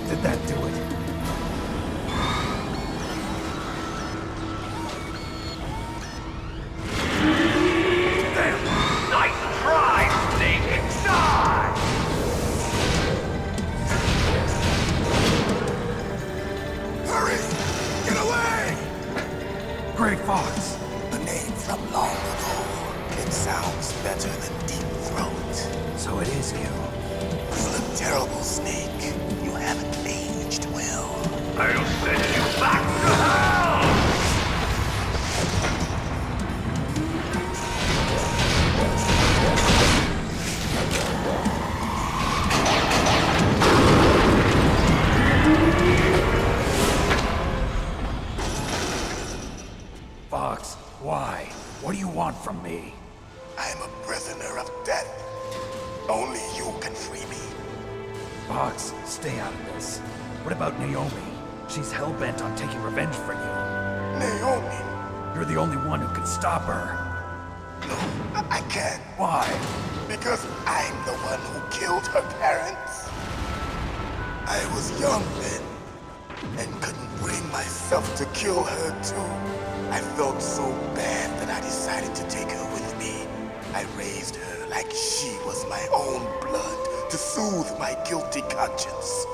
Did that do it? Nice try, Snake! Die! Hurry! Get away! Gray Fox! A name from long ago. It sounds better than Deep Throat. So it is you. You look terrible, Snake. You haven't aged well. I'll send you back to hell! Fox, why? What do you want from me? I'm a prisoner of death. Only you can free me. Fox, stay out of this. What about Naomi? She's hell-bent on taking revenge for you. Naomi? You're the only one who can stop her. No, I can't. Why? Because I'm the one who killed her parents. I was young then, and couldn't bring myself to kill her too. I felt so bad that I decided to take her with me. I raised her like she was my own blood to soothe my guilty conscience.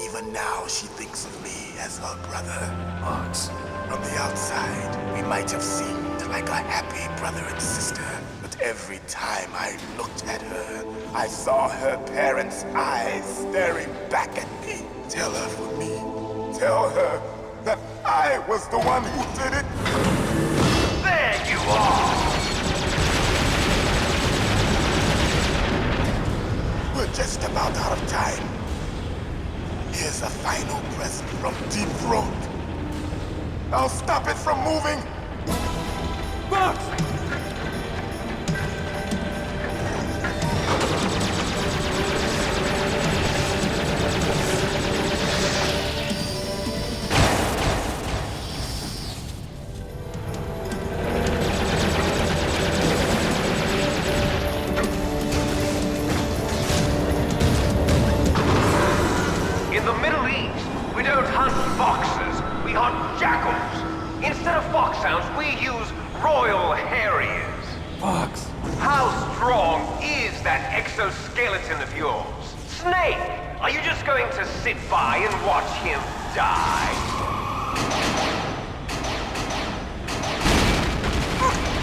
Even now, she thinks of me as her brother. Fox. From the outside, we might have seemed like a happy brother and sister, but every time I looked at her, I saw her parents' eyes staring back at me. Tell her for me. Tell her that I was the one who did it. There you are! We're just about out of time. Here's a final present from Deep Throat. I'll stop it from moving. Fox! In the Middle East, we don't hunt foxes, we hunt jackals. Instead of foxhounds, we use Royal Harriers. Fox! How strong is that exoskeleton of yours? Snake, are you just going to sit by and watch him die?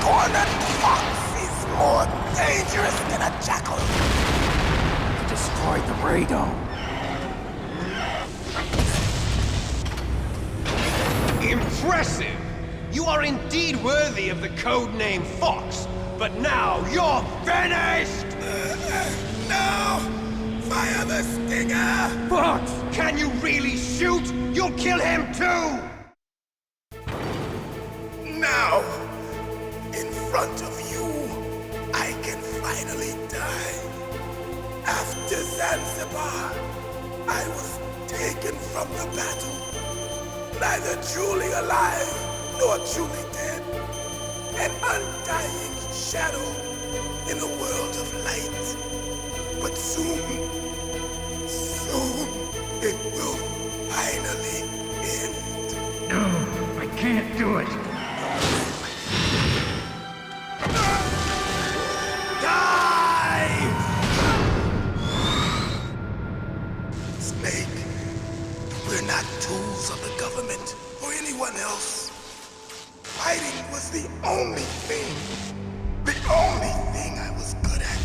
cornered fox is more dangerous than a jackal. You destroyed the radome. Impressive! You are indeed worthy of the codename Fox, but now you're finished! No! Fire the stinger! Fox! Can you really shoot? You'll kill him too! Now, in front of you, I can finally die. After Zanzibar, I was taken from the battle. Neither truly alive nor truly dead. An undying shadow in a world of light. But soon, it will finally end. No, I can't do it. Die! Snake, we're not tools of the government or anyone else. Fighting was the only thing I was good at.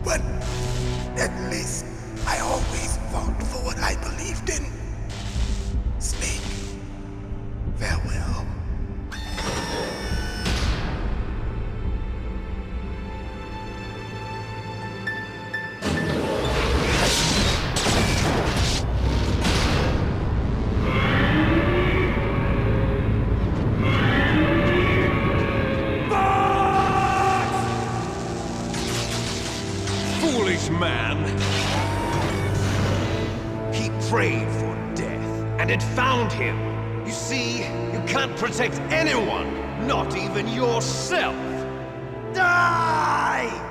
But at least I always fought for what I believed in. Snake, farewell. Foolish man! He prayed for death, and it found him. You see, you can't protect anyone, not even yourself. Die!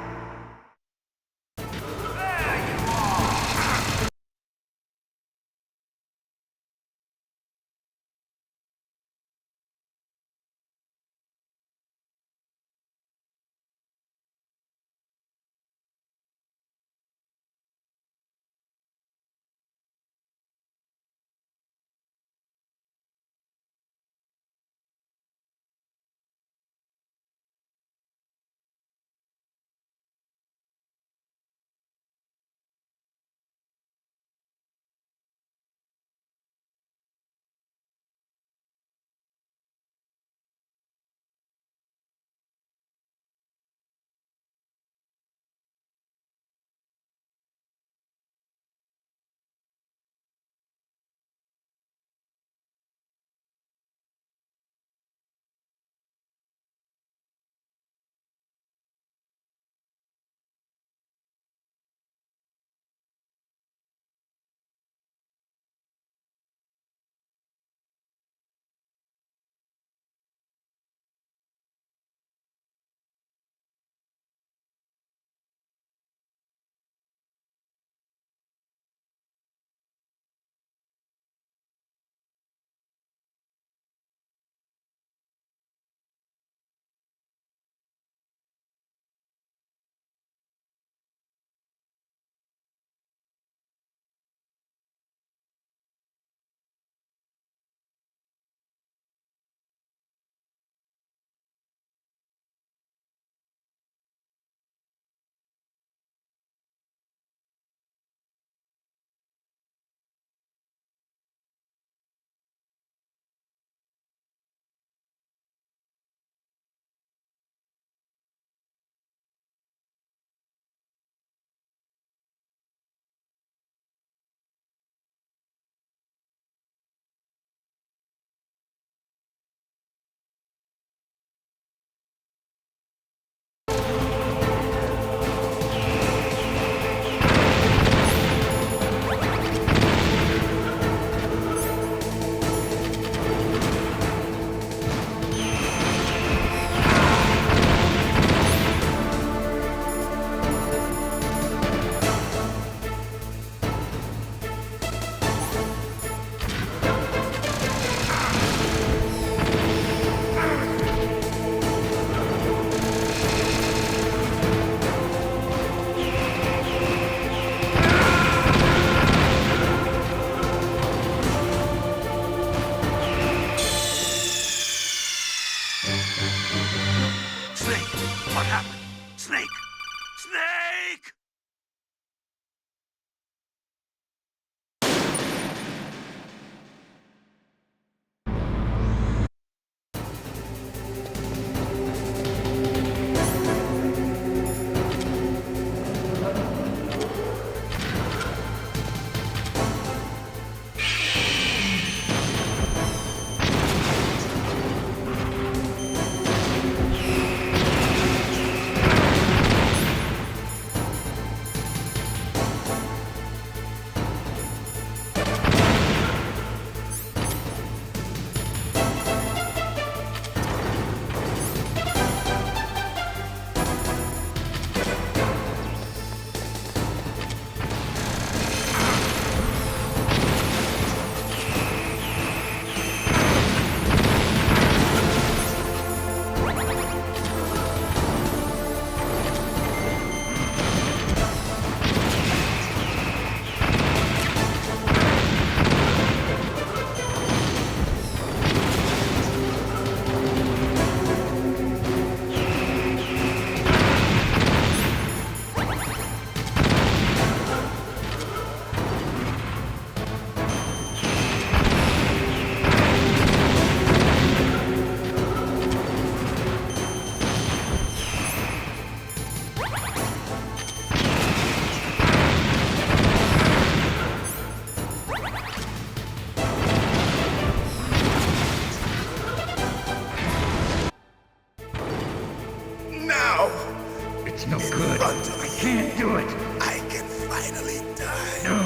no good. I can't do it. I can finally die. No,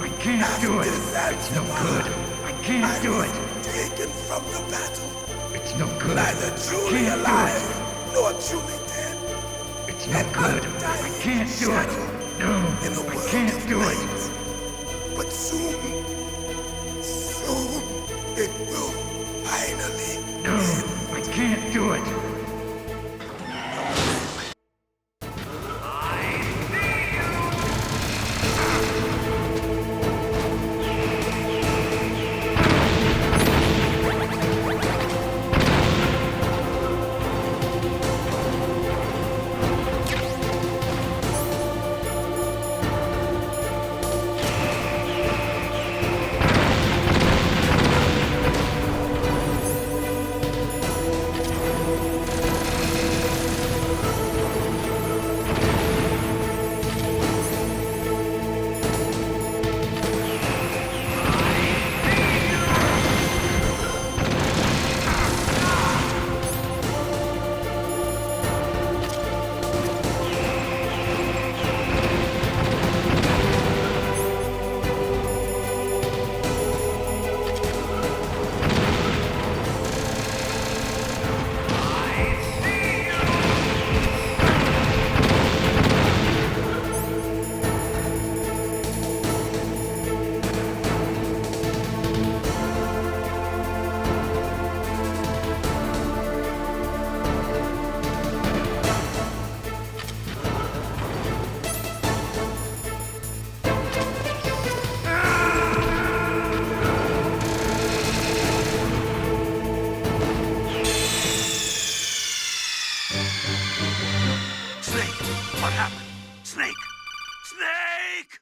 I can't do it. It's no good. I can't do it. Taken from the battle. It's no good. Neither truly alive nor truly dead. It's no good. I can't do it. No, I can't do it. But soon it will finally No, I can't do it. Snake! What happened? Snake! Snake!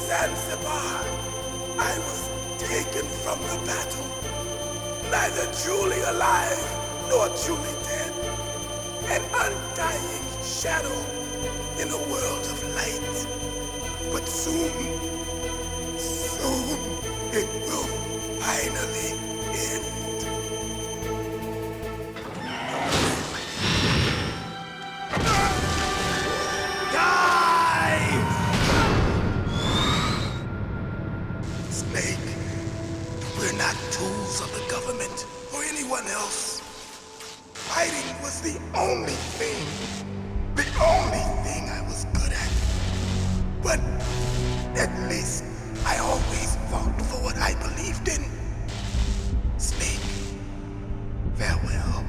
Zanzibar. I was taken from the battle, neither truly alive nor truly dead. An undying shadow in a world of light. But soon, it will finally end. Die! Snake, we're not tools of the government or anyone else. Fighting was the only thing I was good at. But at least I always fought for what I believed in. Snake, farewell.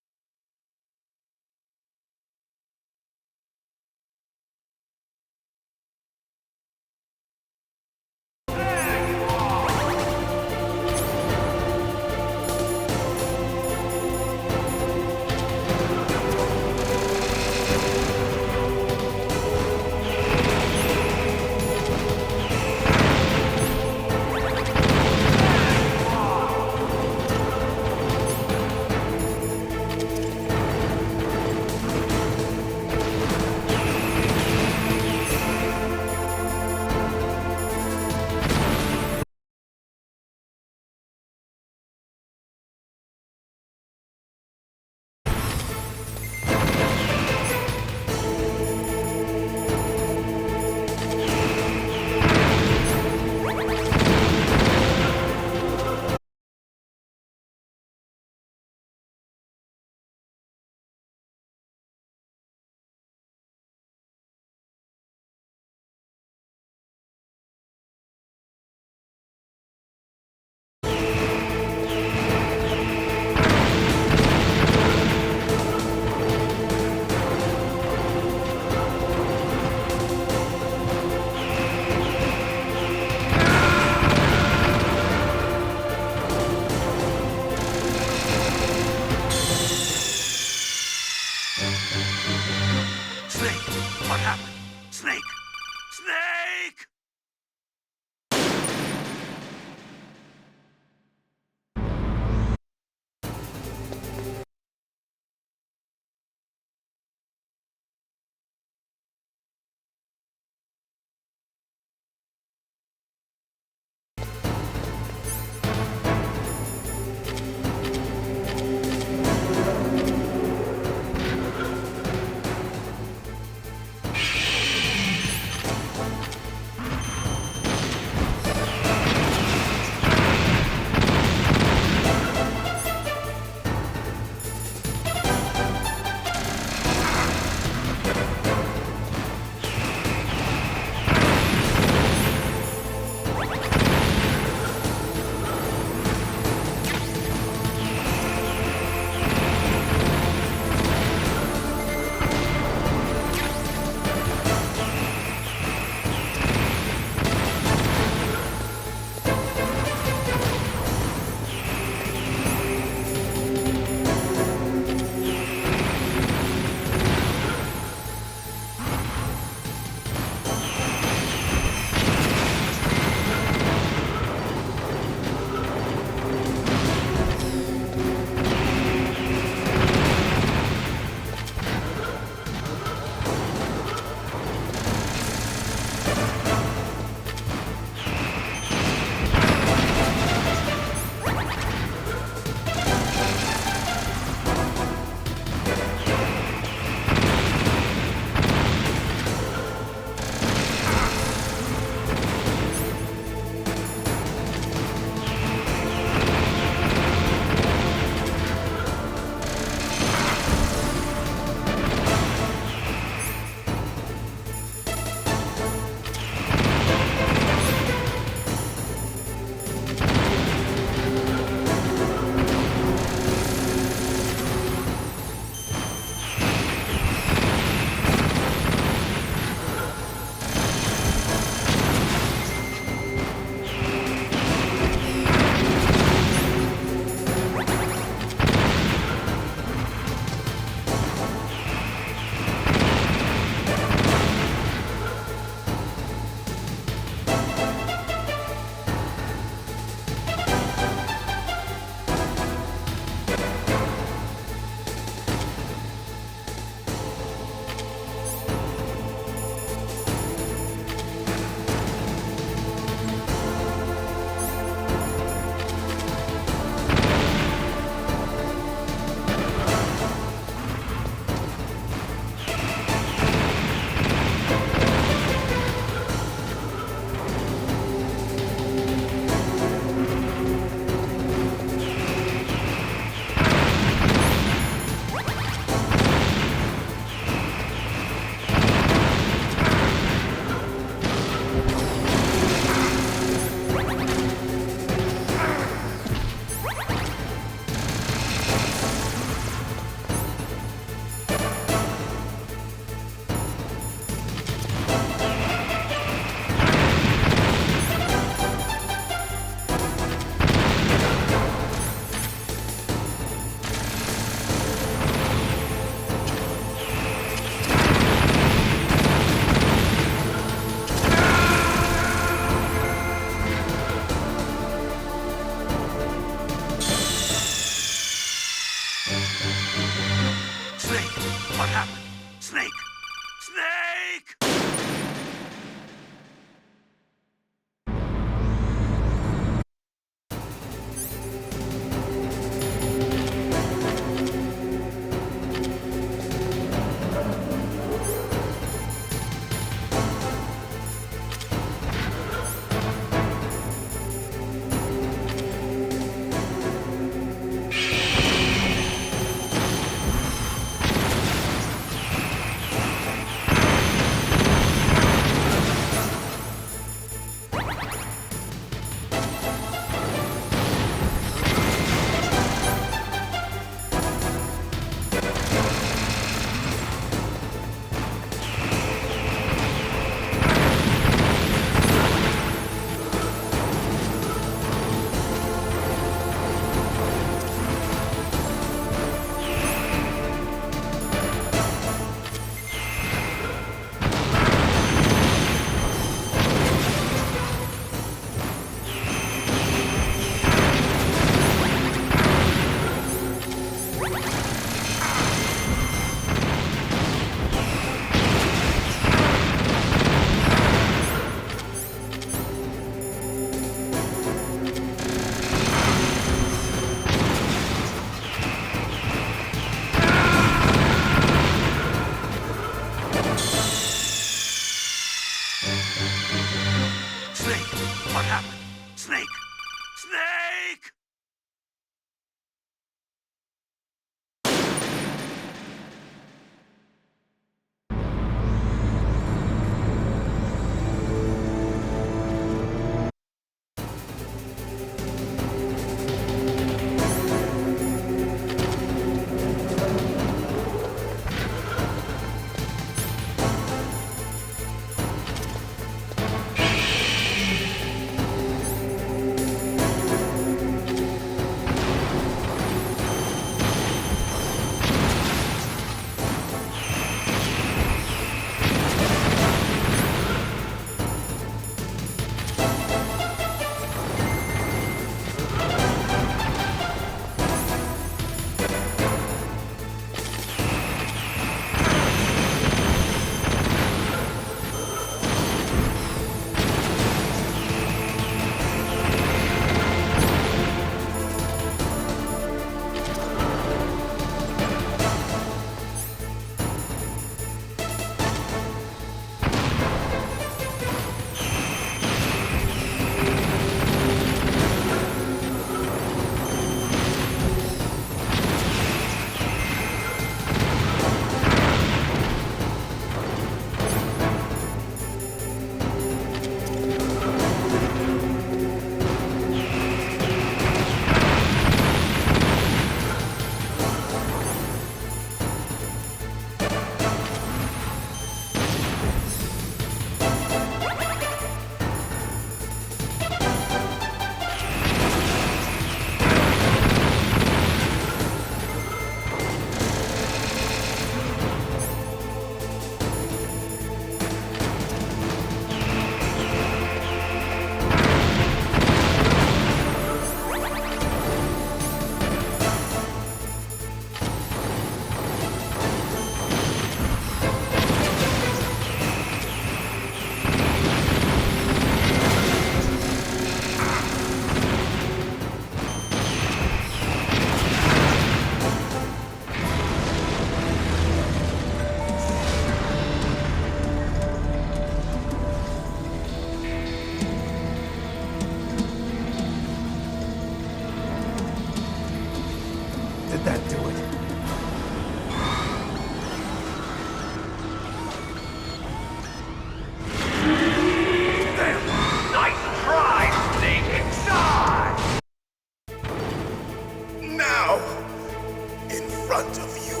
in front of you,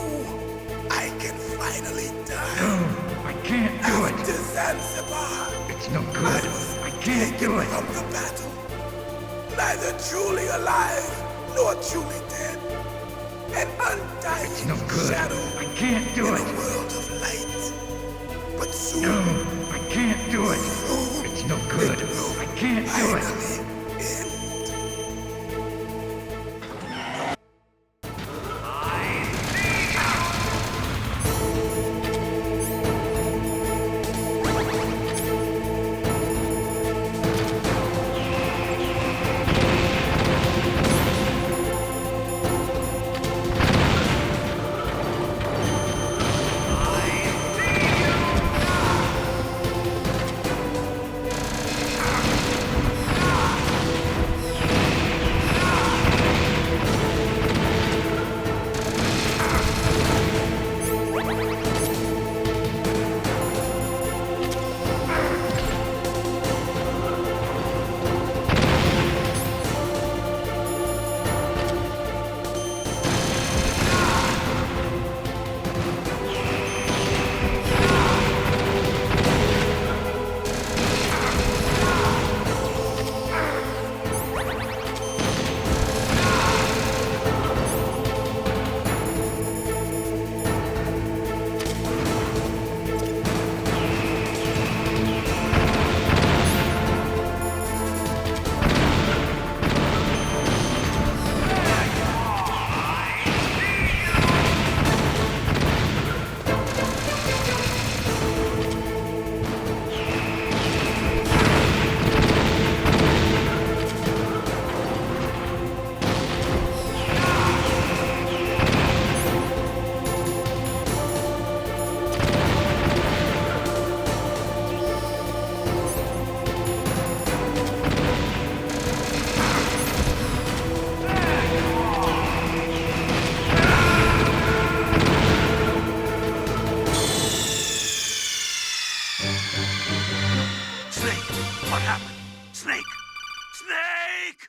I can finally die. No, I can't do it. After Zanzibar, It's no good. I can't do it. from the battle, neither truly alive nor truly dead. An undying It's no good. shadow I can't do in it. a world of light. But soon, No, I can't do it. It's no good. I can't do it. finally end. Snake! What happened? Snake! Snake!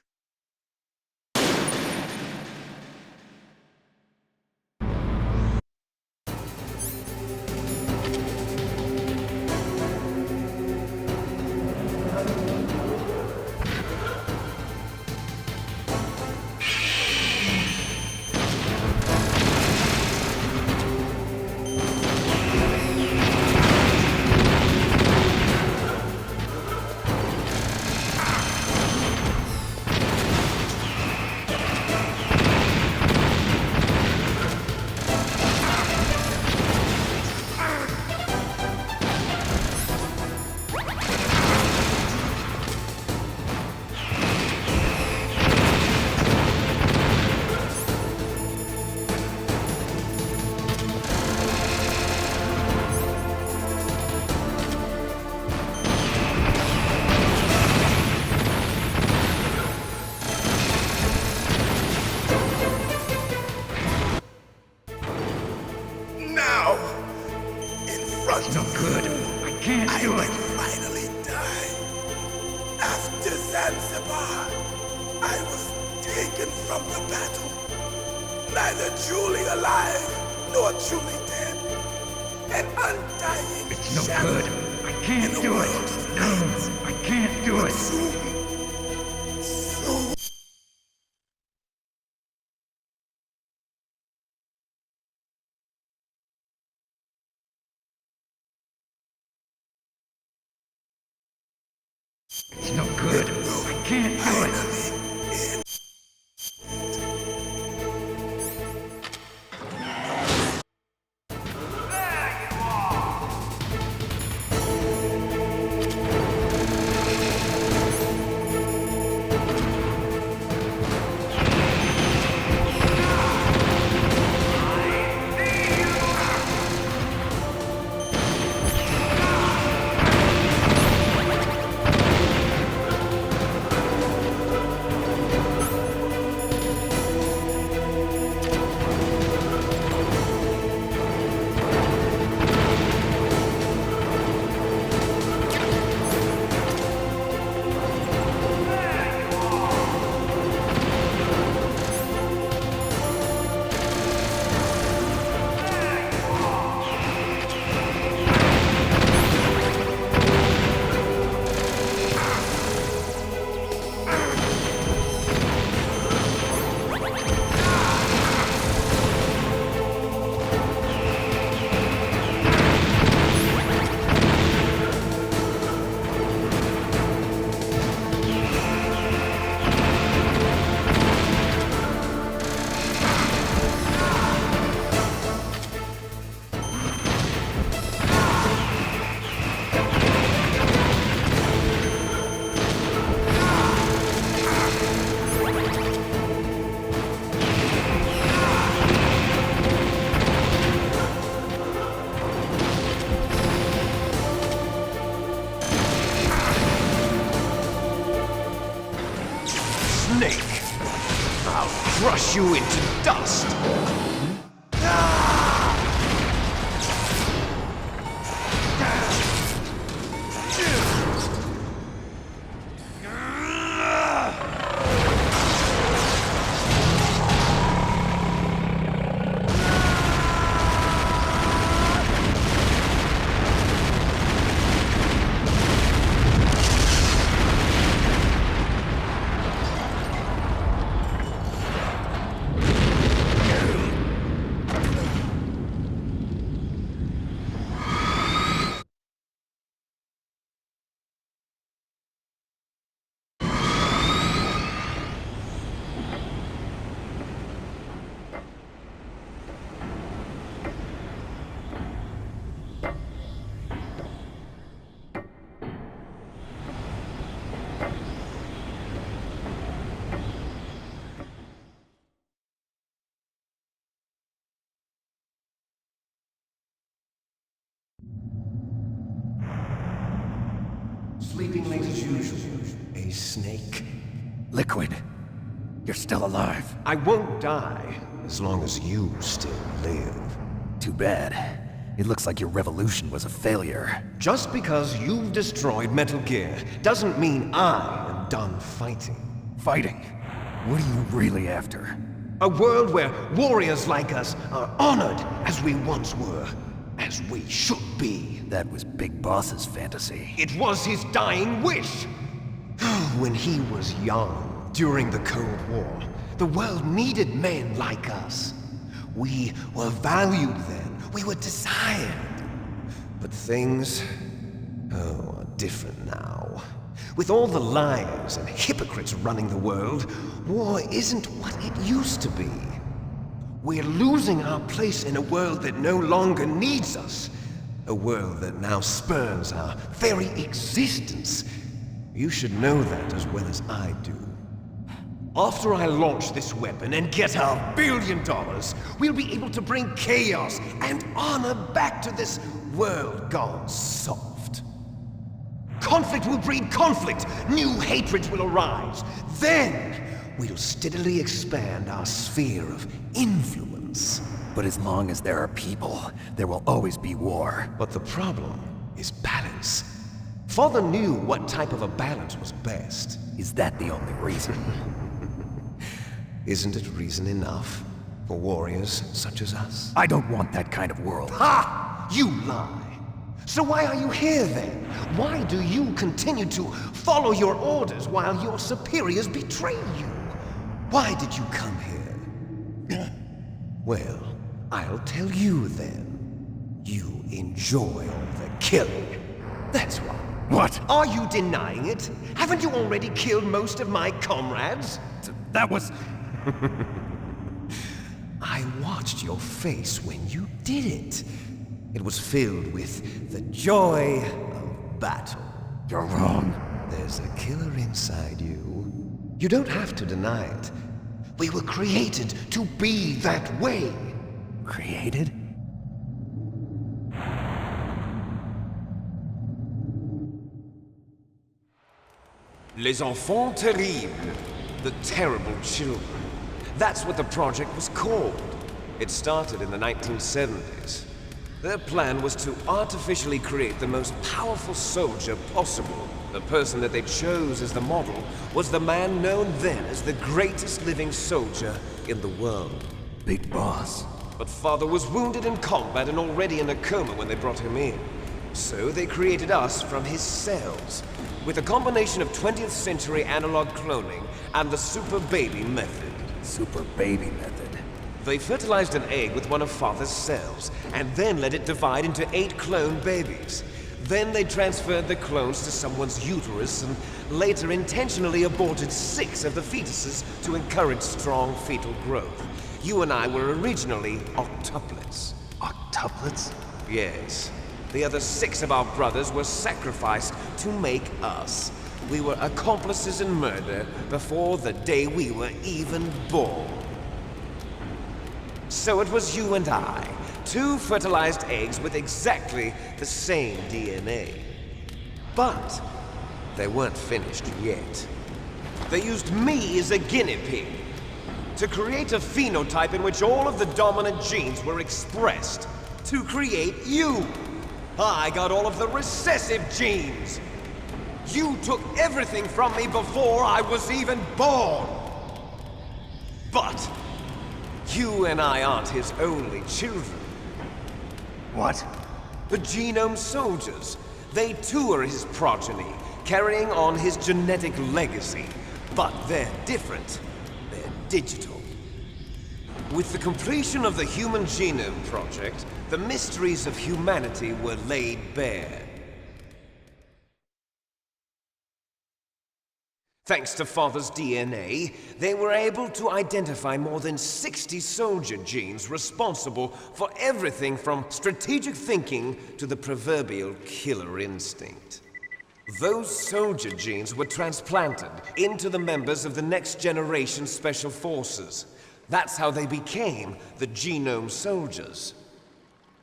Now, in front It's no of good. I can't I do can it. finally die. After Zanzibar, I was taken from the battle, neither truly alive nor truly dead. An undying It's no shadow good. I can't in a do it. world of No, light. I can't do But it. soon, It's no good. I can't do it. Sleeping late as usual, eh, Snake? Liquid, you're still alive. I won't die as long as you still live. Too bad. It looks like your revolution was a failure. Just because you've destroyed Metal Gear doesn't mean I am done fighting. Fighting? What are you really after? A world where warriors like us are honored as we once were, as we should be. That was Big Boss's fantasy. It was his dying wish. When he was young, during the Cold War, the world needed men like us. We were valued then. We were desired. But things, are different now. With all the liars and hypocrites running the world, war isn't what it used to be. We're losing our place in a world that no longer needs us. A world that now spurns our very existence. You should know that as well as I do. After I launch this weapon and get our $1 billion, we'll be able to bring chaos and honor back to this world gone soft. Conflict will breed conflict. New hatreds will arise. Then, we'll steadily expand our sphere of influence. But as long as there are people, there will always be war. But the problem is balance. Father knew what type of a balance was best. Is that the only reason? Isn't it reason enough for warriors such as us? I don't want that kind of world. Ha! You lie! So why are you here then? Why do you continue to follow your orders while your superiors betray you? Why did you come here? Well, I'll tell you then. You enjoy all the killing. That's why. What? Are you denying it? Haven't you already killed most of my comrades? That was... I watched your face when you did it. It was filled with the joy of battle. You're wrong. There's a killer inside you. You don't have to deny it. We were created to be that way. Created? Les enfants terribles. The terrible children. That's what the project was called. It started in the 1970s. Their plan was to artificially create the most powerful soldier possible. The person that they chose as the model was the man known then as the greatest living soldier in the world. Big Boss. But Father was wounded in combat and already in a coma when they brought him in. So they created us from his cells, with a combination of 20th century analog cloning and the Super Baby method. Super Baby method? They fertilized an egg with one of Father's cells, and then let it divide into 8 clone babies. Then they transferred the clones to someone's uterus and later intentionally aborted 6 of the fetuses to encourage strong fetal growth. You and I were originally octuplets. Octuplets? Yes. The other 6 of our brothers were sacrificed to make us. We were accomplices in murder before the day we were even born. So it was you and I, 2 fertilized eggs with exactly the same DNA. But they weren't finished yet. They used me as a guinea pig to create a phenotype in which all of the dominant genes were expressed to create you. I got all of the recessive genes. You took everything from me before I was even born. But you and I aren't his only children. What? The Genome Soldiers. They too are his progeny, carrying on his genetic legacy. But they're different. They're digital. With the completion of the Human Genome Project, the mysteries of humanity were laid bare. Thanks to Father's DNA, they were able to identify more than 60 soldier genes responsible for everything from strategic thinking to the proverbial killer instinct. Those soldier genes were transplanted into the members of the next generation Special Forces. That's how they became the Genome Soldiers.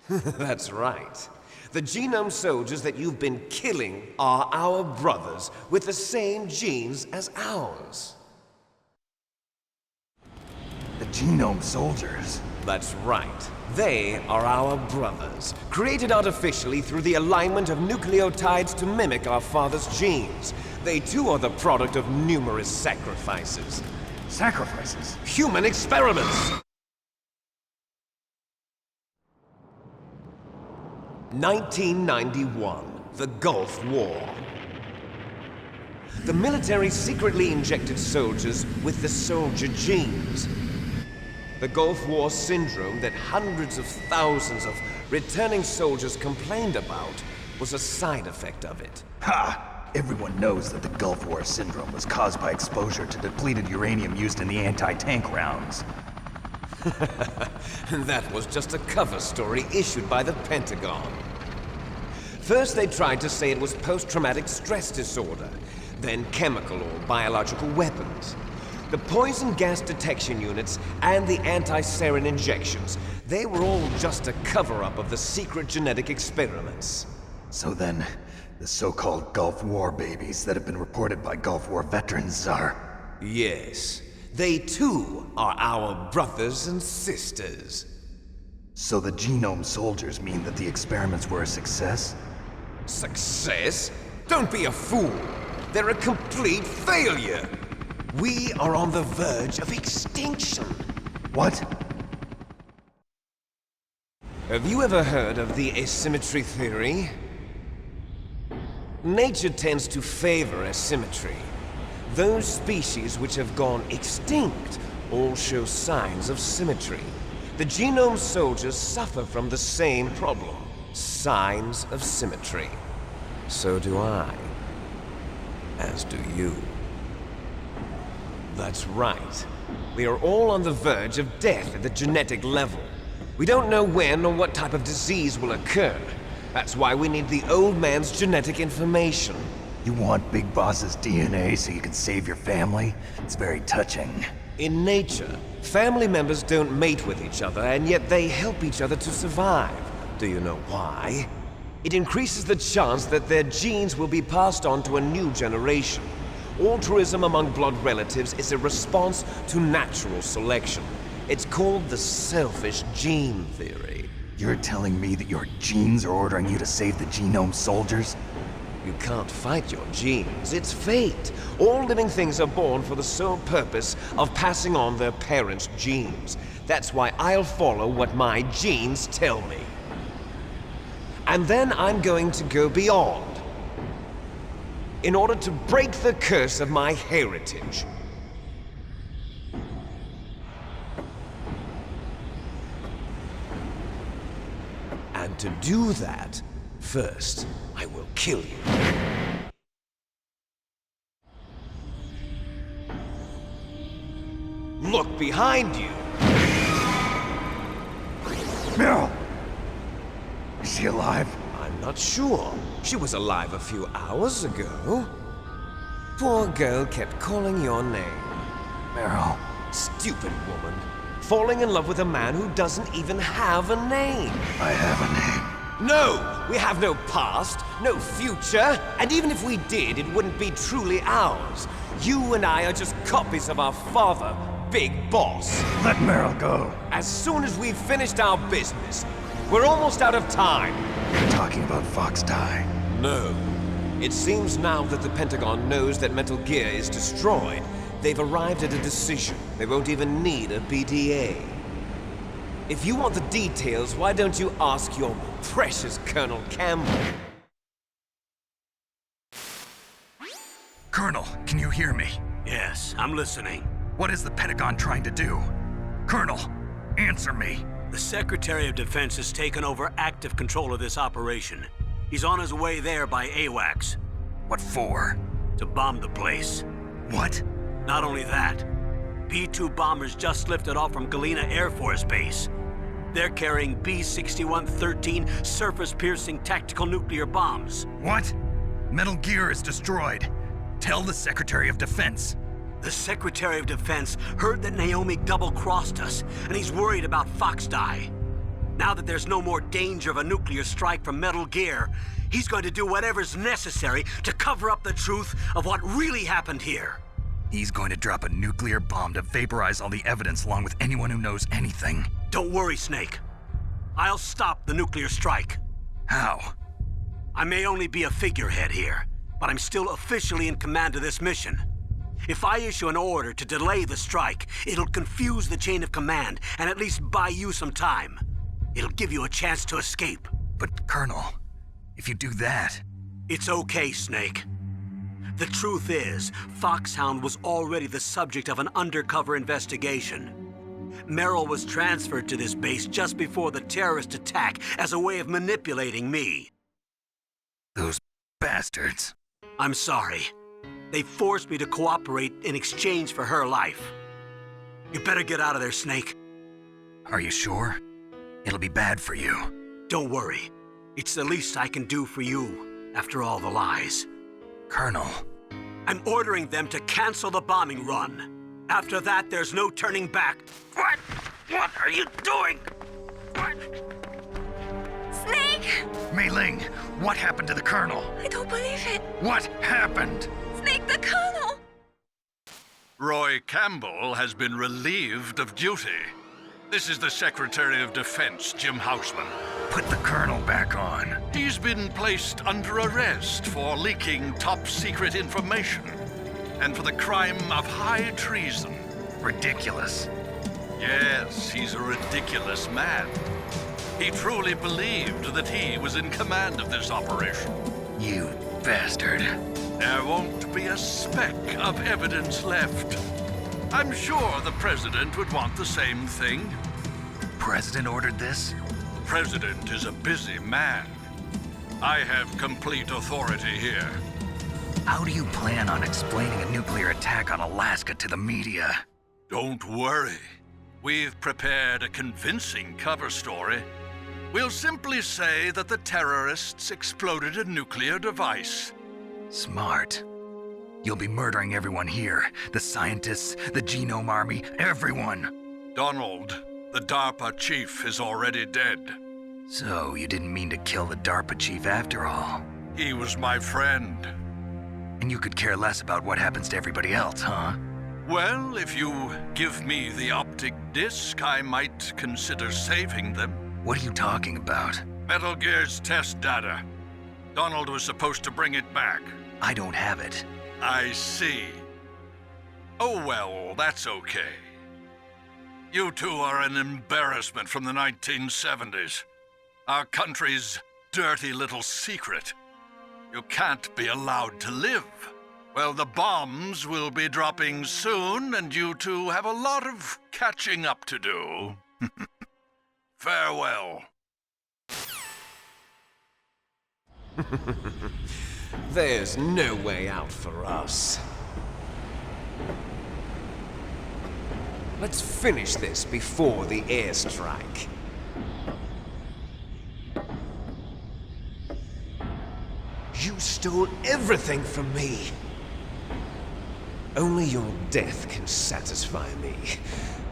That's right. The genome soldiers that you've been killing are our brothers with the same genes as ours. The genome soldiers? That's right. They are our brothers, created artificially through the alignment of nucleotides to mimic our father's genes. They too are the product of numerous sacrifices. Sacrifices? Human experiments! 1991, the Gulf War. The military secretly injected soldiers with the soldier genes. The Gulf War syndrome that hundreds of thousands of returning soldiers complained about was a side effect of it. Ha! Everyone knows that the Gulf War syndrome was caused by exposure to depleted uranium used in the anti-tank rounds. That was just a cover story issued by the Pentagon. First they tried to say it was post-traumatic stress disorder, then chemical or biological weapons. The poison gas detection units and the anti-sarin injections, they were all just a cover-up of the secret genetic experiments. So then, the so-called Gulf War babies that have been reported by Gulf War veterans are... Yes. They too are our brothers and sisters. So the genome soldiers mean that the experiments were a success? Success? Don't be a fool. They're a complete failure. We are on the verge of extinction. What? Have you ever heard of the asymmetry theory? Nature tends to favor asymmetry. Those species which have gone extinct all show signs of symmetry. The genome soldiers suffer from the same problem. Signs of symmetry. So do I. As do you. That's right. We are all on the verge of death at the genetic level. We don't know when or what type of disease will occur. That's why we need the old man's genetic information. You want Big Boss's DNA so you can save your family? It's very touching. In nature, family members don't mate with each other, and yet they help each other to survive. Do you know why? It increases the chance that their genes will be passed on to a new generation. Altruism among blood relatives is a response to natural selection. It's called the selfish gene theory. You're telling me that your genes are ordering you to save the genome soldiers? You can't fight your genes. It's fate. All living things are born for the sole purpose of passing on their parents' genes. That's why I'll follow what my genes tell me. And then I'm going to go beyond. In order to break the curse of my heritage. And to do that, first, I will kill you. Look behind you! Meryl! Is she alive? I'm not sure. She was alive a few hours ago. Poor girl kept calling your name. Meryl. Stupid woman. Falling in love with a man who doesn't even have a name. I have a name. No! We have no past, no future, and even if we did, it wouldn't be truly ours. You and I are just copies of our father, Big Boss. Let Meryl go. As soon as we've finished our business, we're almost out of time. You're talking about Fox Die. No. It seems now that the Pentagon knows that Metal Gear is destroyed. They've arrived at a decision. They won't even need a BDA. If you want the details, why don't you ask your precious Colonel Campbell? Colonel, can you hear me? Yes, I'm listening. What is the Pentagon trying to do? Colonel, answer me. The Secretary of Defense has taken over active control of this operation. He's on his way there by AWACS. What for? To bomb the place. What? Not only that, B-2 bombers just lifted off from Galena Air Force Base. They're carrying B-6113 surface-piercing tactical nuclear bombs. What? Metal Gear is destroyed. Tell the Secretary of Defense. The Secretary of Defense heard that Naomi double-crossed us, and he's worried about Fox Die. Now that there's no more danger of a nuclear strike from Metal Gear, he's going to do whatever's necessary to cover up the truth of what really happened here. He's going to drop a nuclear bomb to vaporize all the evidence along with anyone who knows anything. Don't worry, Snake. I'll stop the nuclear strike. How? I may only be a figurehead here, but I'm still officially in command of this mission. If I issue an order to delay the strike, it'll confuse the chain of command and at least buy you some time. It'll give you a chance to escape. But, Colonel, if you do that... It's okay, Snake. The truth is, Foxhound was already the subject of an undercover investigation. Merrill was transferred to this base just before the terrorist attack as a way of manipulating me. Those bastards. I'm sorry. They forced me to cooperate in exchange for her life. You better get out of there, Snake. Are you sure? It'll be bad for you. Don't worry. It's the least I can do for you, after all the lies. Colonel. I'm ordering them to cancel the bombing run. After that, there's no turning back. What? What are you doing? What? Snake! Mei Ling, what happened to the Colonel? I don't believe it. What happened? Snake, the Colonel! Roy Campbell has been relieved of duty. This is the Secretary of Defense, Jim Houseman. Put the Colonel back on. He's been placed under arrest for leaking top-secret information and for the crime of high treason. Ridiculous. Yes, he's a ridiculous man. He truly believed that he was in command of this operation. You bastard. There won't be a speck of evidence left. I'm sure the President would want the same thing. President ordered this? The President is a busy man. I have complete authority here. How do you plan on explaining a nuclear attack on Alaska to the media? Don't worry. We've prepared a convincing cover story. We'll simply say that the terrorists exploded a nuclear device. Smart. You'll be murdering everyone here. The scientists, the Genome Army, everyone. Donald, the DARPA chief, is already dead. So, you didn't mean to kill the DARPA chief after all? He was my friend. And you could care less about what happens to everybody else, huh? Well, if you give me the optic disc, I might consider saving them. What are you talking about? Metal Gear's test data. Donald was supposed to bring it back. I don't have it. I see. Oh well, that's okay. You two are an embarrassment from the 1970s. Our country's dirty little secret. You can't be allowed to live. Well, the bombs will be dropping soon, and you two have a lot of catching up to do. Farewell. There's no way out for us. Let's finish this before the airstrike. You stole everything from me. Only your death can satisfy me.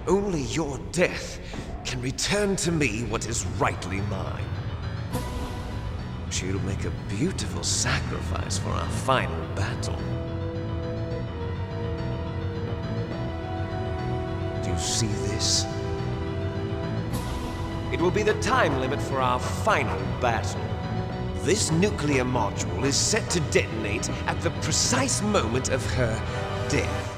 Only your death can return to me what is rightly mine. She'll make a beautiful sacrifice for our final battle. Do you see this? It will be the time limit for our final battle. This nuclear module is set to detonate at the precise moment of her death.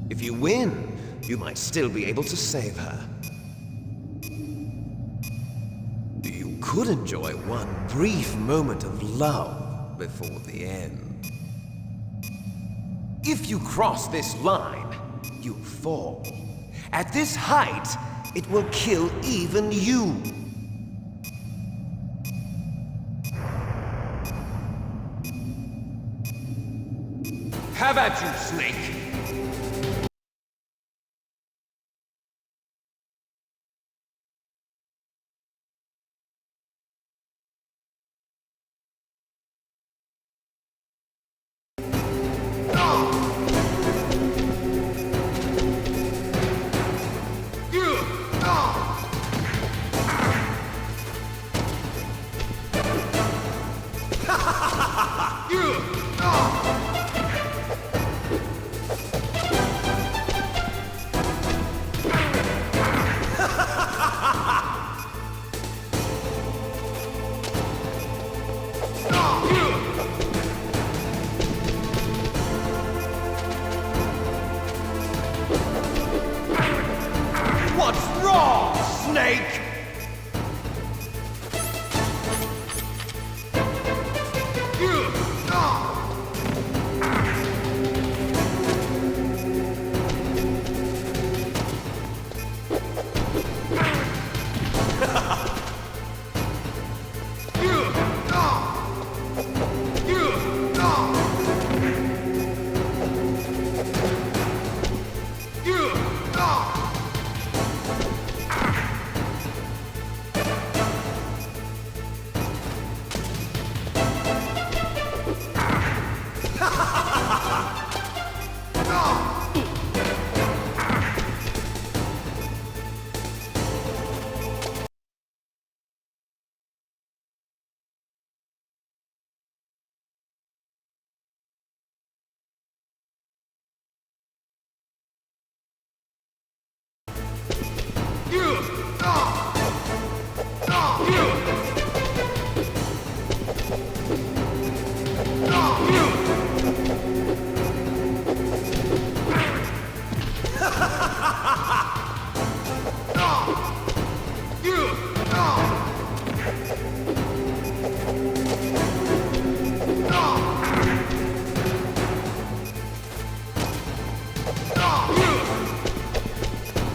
If you win, you might still be able to save her. You could enjoy one brief moment of love before the end. If you cross this line, you fall. At this height, it will kill even you. Have at you, Snake!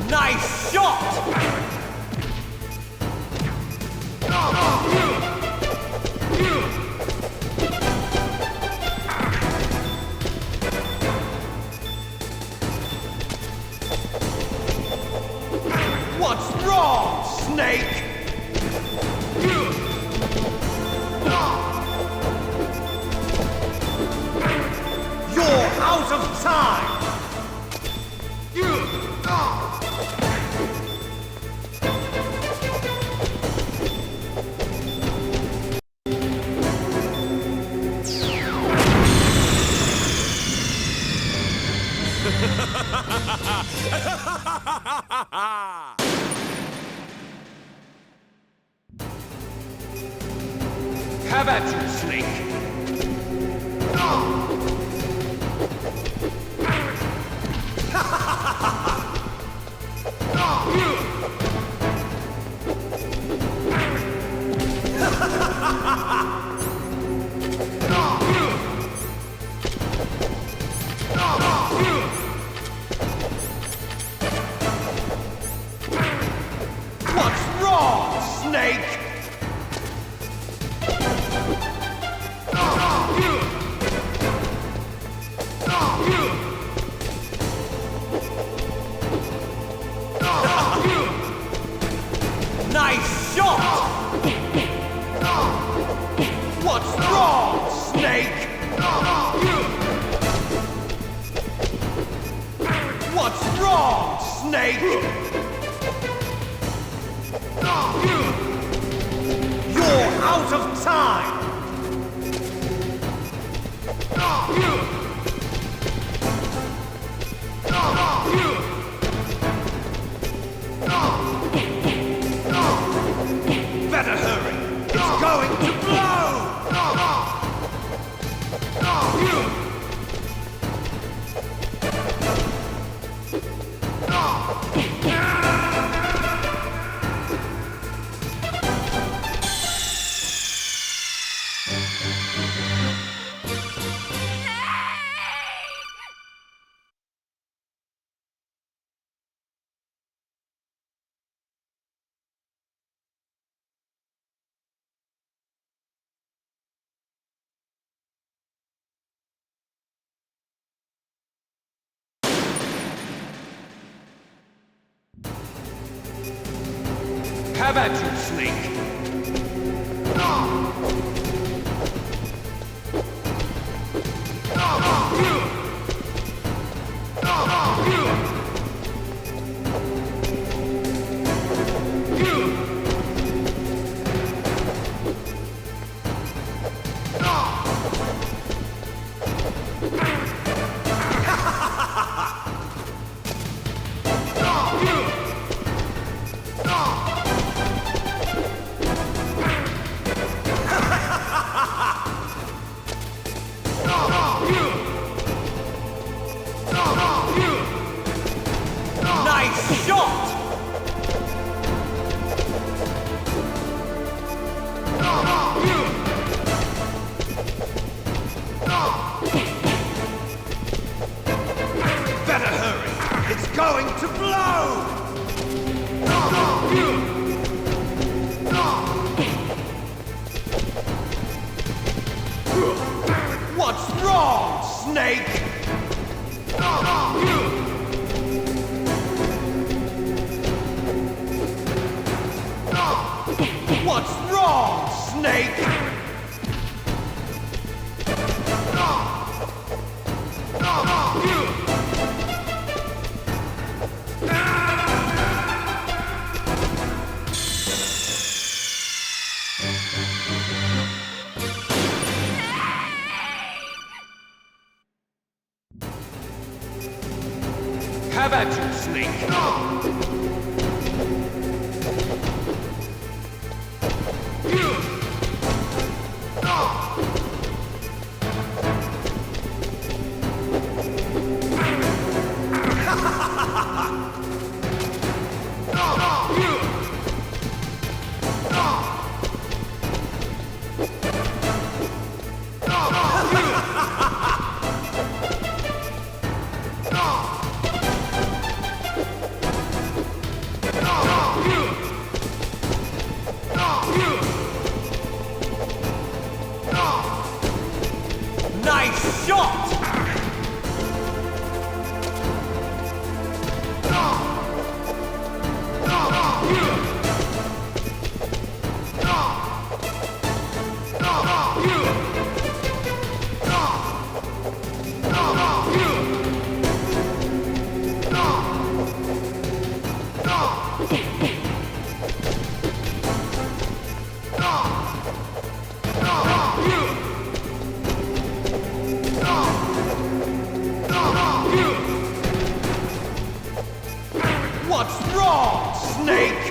Nice shot! What's wrong, Snake? You're out of time! Have at you, Snake! What's wrong, Snake? Nice shot! What's wrong, Snake? What's wrong, Snake? You're out of time! Better hurry! It's going to blow! Have at you, Snake! Nice shot! Snake? What's wrong, Snake? Have at you, Snake. Nice shot! What's wrong, Snake?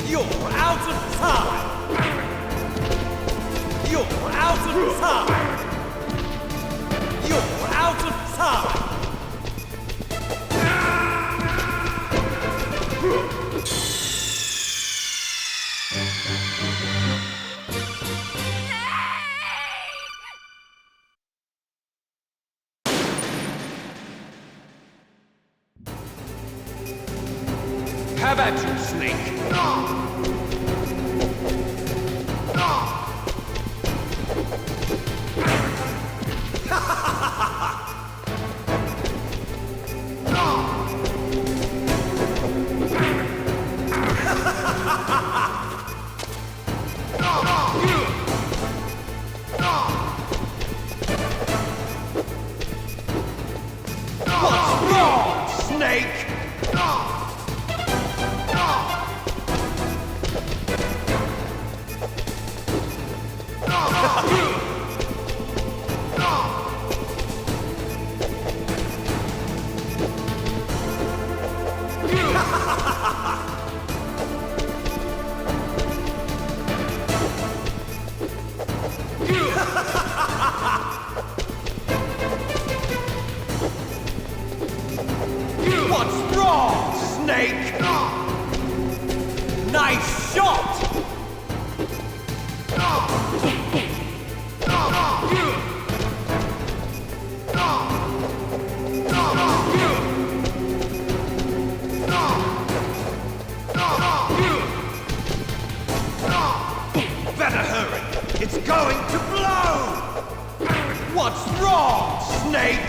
You're out of time! You're out of time! You're out of time! Have at you, Snake! What's wrong, Snake? What's wrong, Snake? Nice shot! Better hurry! It's going to blow! What's wrong, Snake?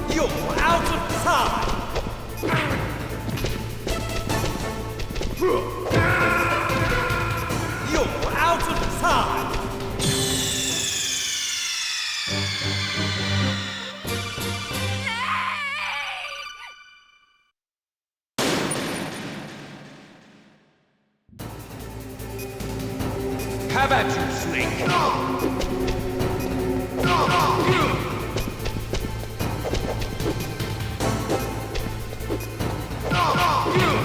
You're out of time! You're out of time! Have at you, Snake! You!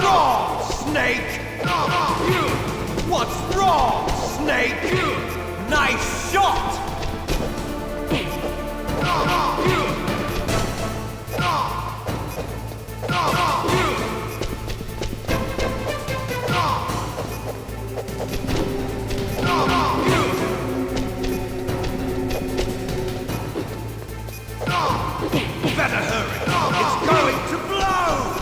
wrong, Snake? What's wrong, Snake? Nice shot! Better hurry! It's going to blow!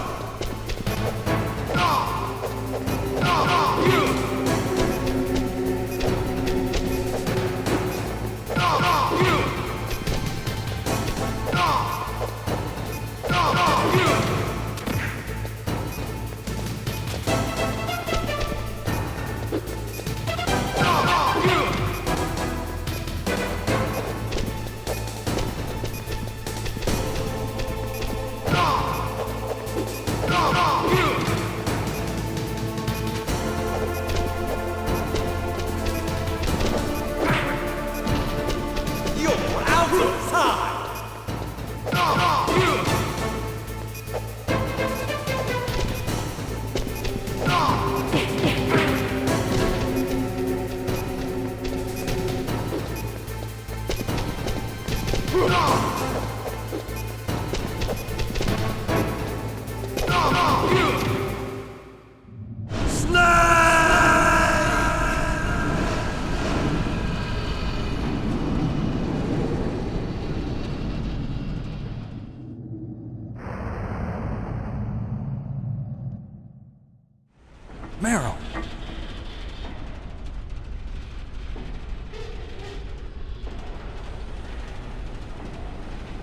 Meryl!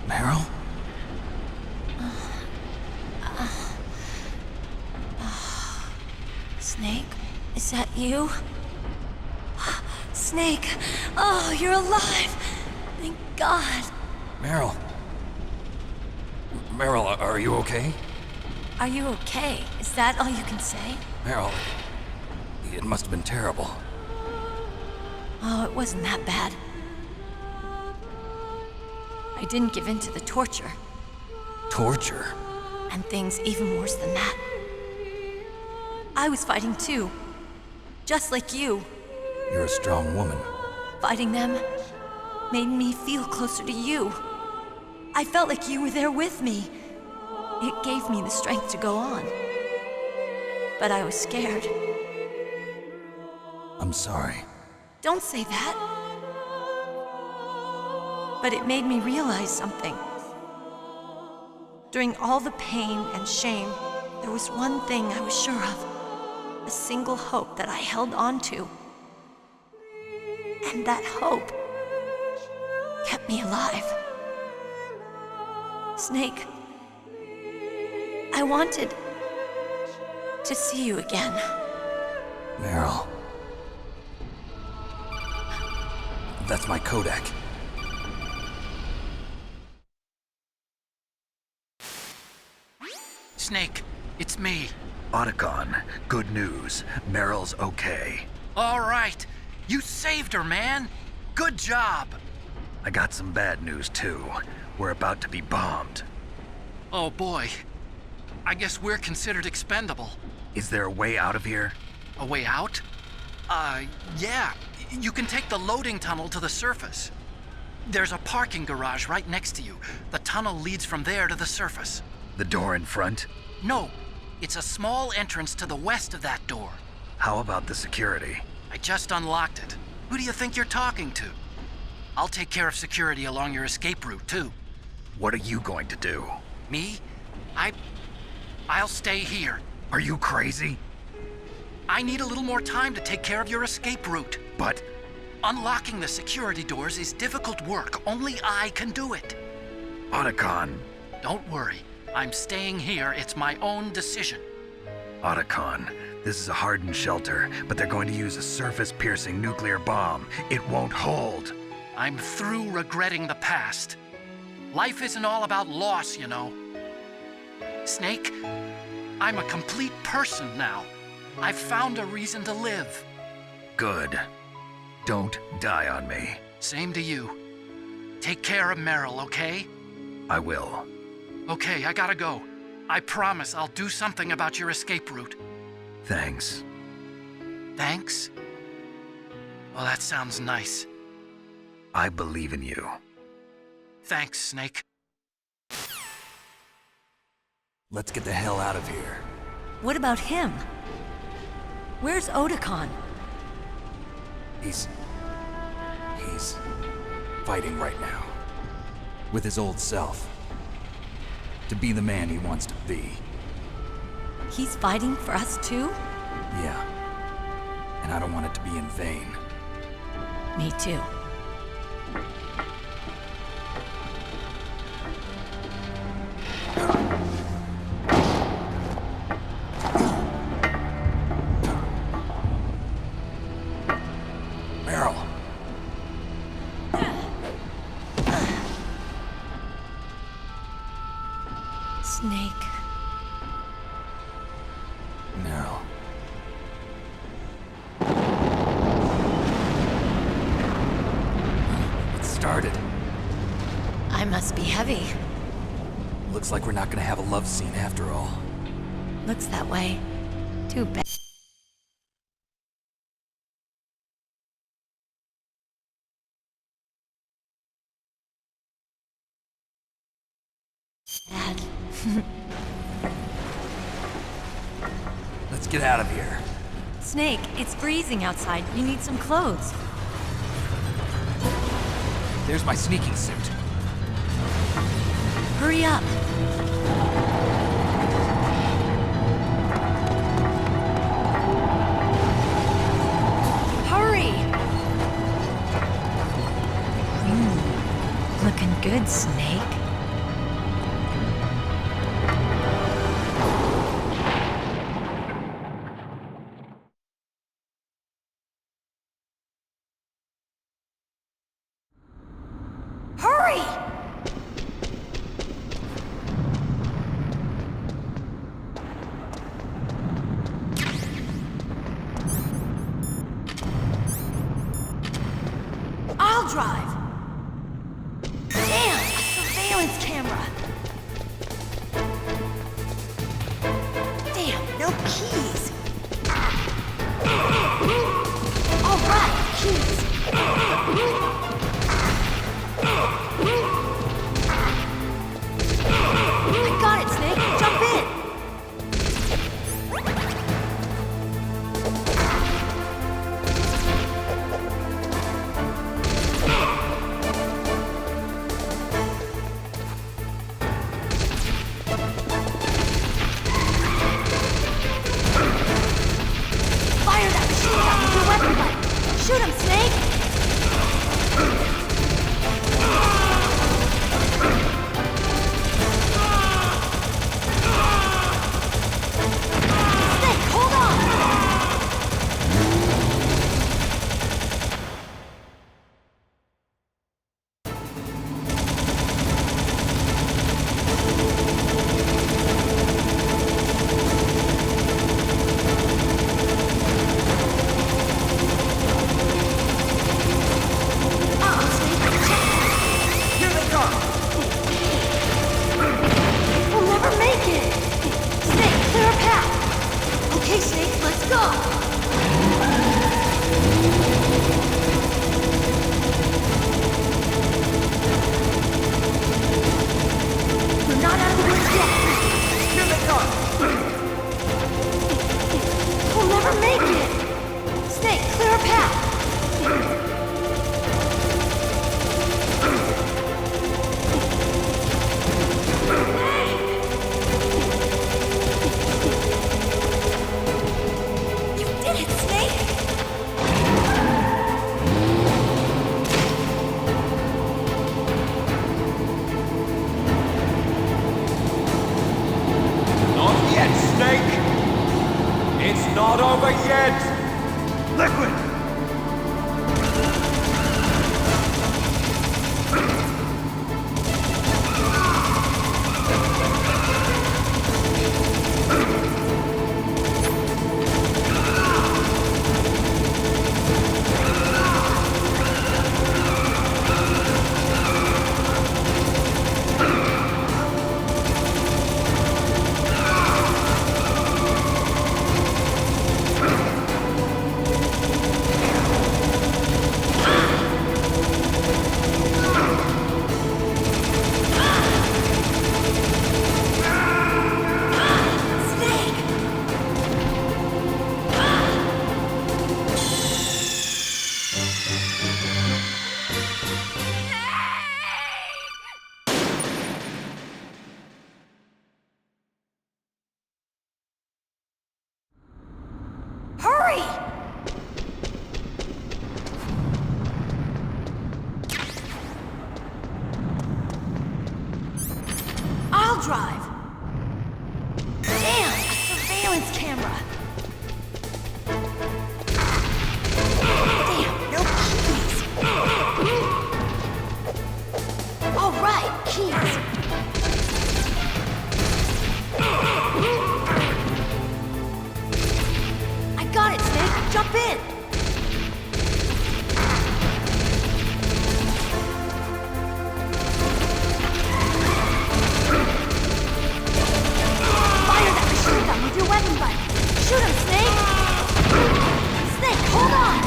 Meryl? Snake? Is that you? Snake! Oh, you're alive! Thank God! Meryl? Meryl, are you okay? Are you okay? Is that all you can say? Meryl, it must have been terrible. Oh, it wasn't that bad. I didn't give in to the torture. Torture? And things even worse than that. I was fighting too. Just like you. You're a strong woman. Fighting them made me feel closer to you. I felt like you were there with me. It gave me the strength to go on. But I was scared. I'm sorry. Don't say that. But it made me realize something. During all the pain and shame, there was one thing I was sure of. A single hope that I held on to. And that hope kept me alive. Snake, I wanted to see you again. Meryl. That's my Kodak. Snake, it's me. Otacon, good news. Meryl's okay. All right. You saved her, man. Good job. I got some bad news, too. We're about to be bombed. Oh, boy. I guess we're considered expendable. Is there a way out of here? A way out? Yeah. You can take the loading tunnel to the surface. There's a parking garage right next to you. The tunnel leads from there to the surface. The door in front? No. It's a small entrance to the west of that door. How about the security? I just unlocked it. Who do you think you're talking to? I'll take care of security along your escape route, too. What are you going to do? Me? I'll stay here. Are you crazy? I need a little more time to take care of your escape route. But... unlocking the security doors is difficult work. Only I can do it. Otacon. Don't worry. I'm staying here. It's my own decision. Otacon, this is a hardened shelter, but they're going to use a surface-piercing nuclear bomb. It won't hold. I'm through regretting the past. Life isn't all about loss, you know. Snake, I'm a complete person now. I've found a reason to live. Good. Don't die on me. Same to you. Take care of Meryl, okay? I will. Okay, I gotta go. I promise I'll do something about your escape route. Thanks. Thanks? Well, that sounds nice. I believe in you. Thanks, Snake. Let's get the hell out of here. What about him? Where's Otakon? He's fighting right now. With his old self. To be the man he wants to be. He's fighting for us too? Yeah. And I don't want it to be in vain. Me too. Meryl. Snake. Meryl. It started. I must be heavy. Looks like we're not gonna have a love scene after all. Looks that way. Too bad. Let's get out of here. Snake, it's freezing outside. You need some clothes. There's my sneaking suit. Hurry up. Hurry! Looking good, Snake. Hurry! I'll drive. Damn, a surveillance camera. Damn, no keys. All right, keys. I got it, Snake. Jump in. Fire that machine gun with your weapon butt. Shoot him, Snake. Not over yet! Liquid! drive! Damn! A surveillance camera! Damn, no keys! Alright, keys! I got it, Snake! Jump in! Fire that machine gun with your weapon button! Shoot him, Snake! Snake, hold on!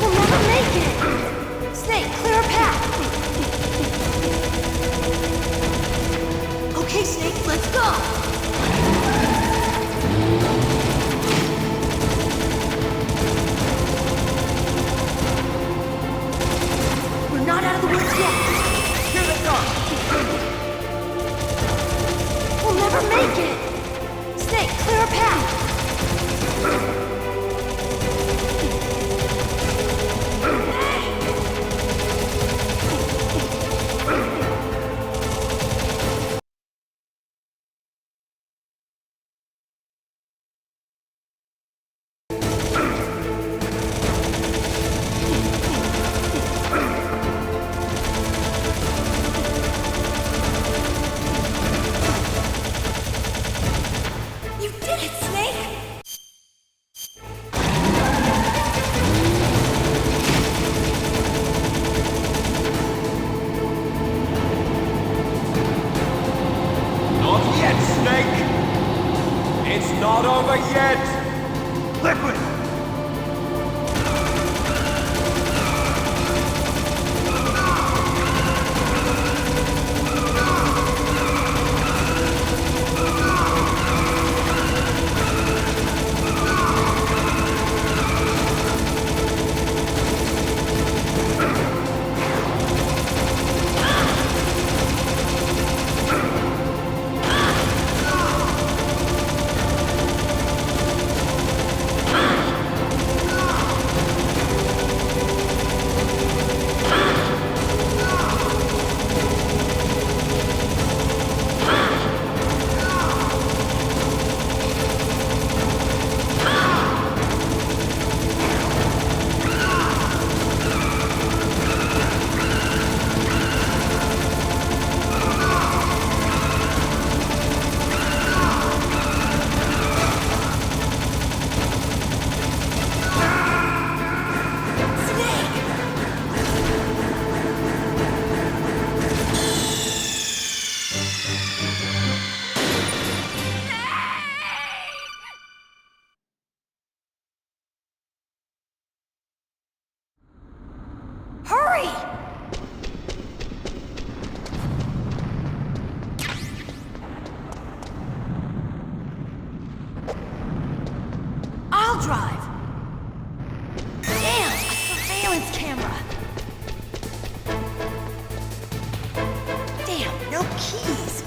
We'll never make it! Snake, clear a path! Okay, Snake, let's go! We're not out of the woods yet! Here they come! We'll never make it! Snake, clear a path! You did it, Snake! Not yet, Snake! It's not over yet! Liquid! Hurry! I'll drive! Damn! A surveillance camera! Damn, no keys!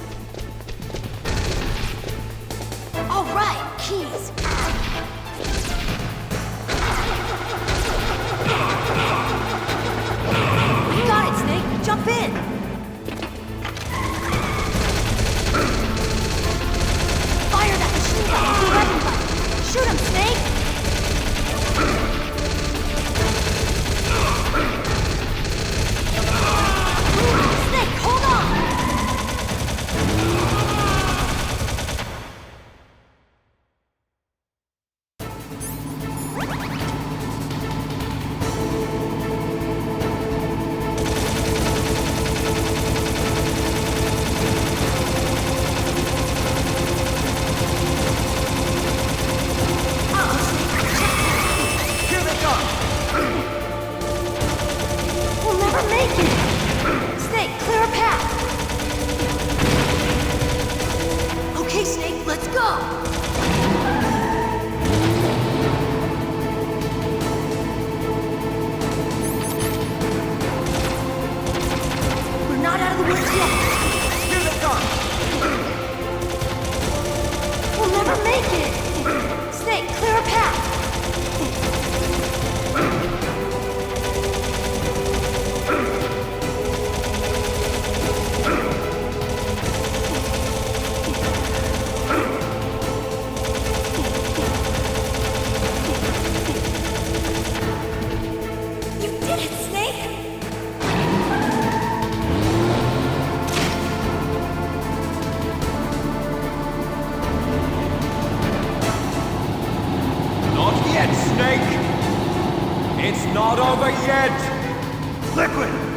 Alright, keys! You got it, Snake! Jump in! Fire that machine gun with your weapon button! Shoot him, Snake! It's not over yet! Liquid!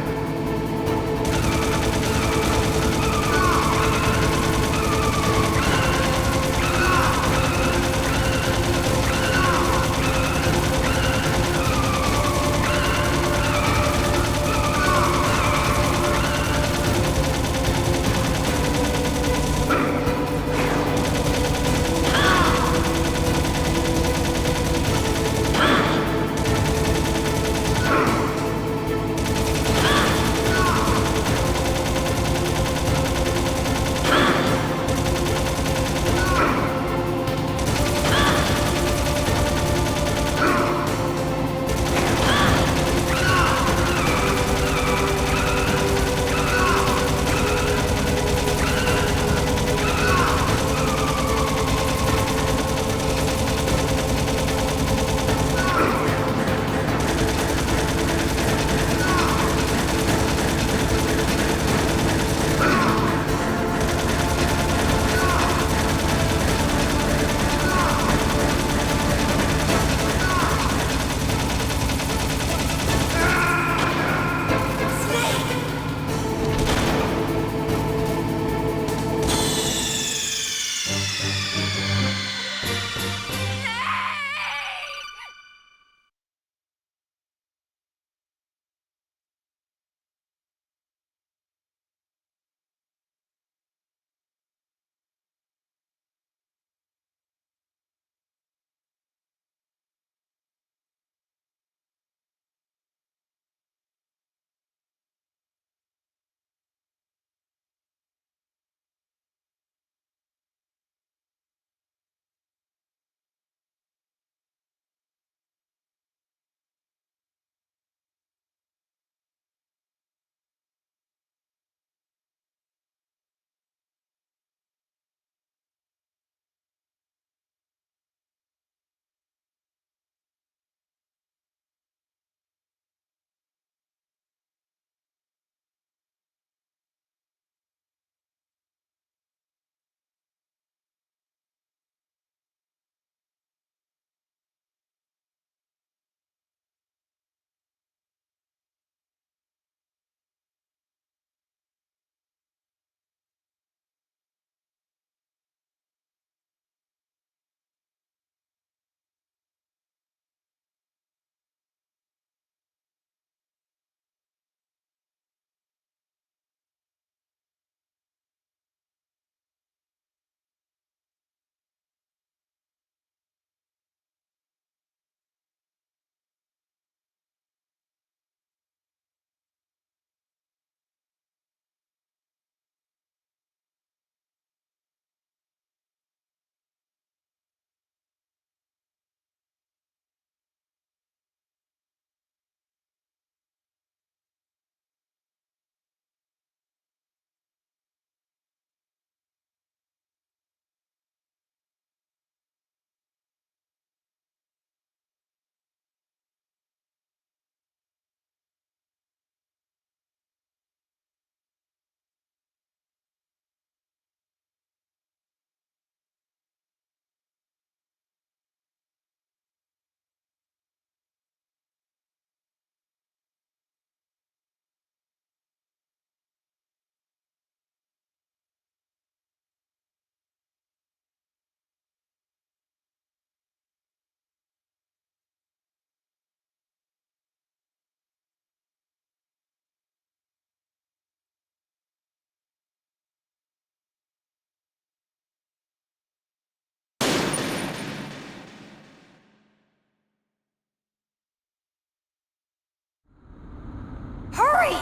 Hurry!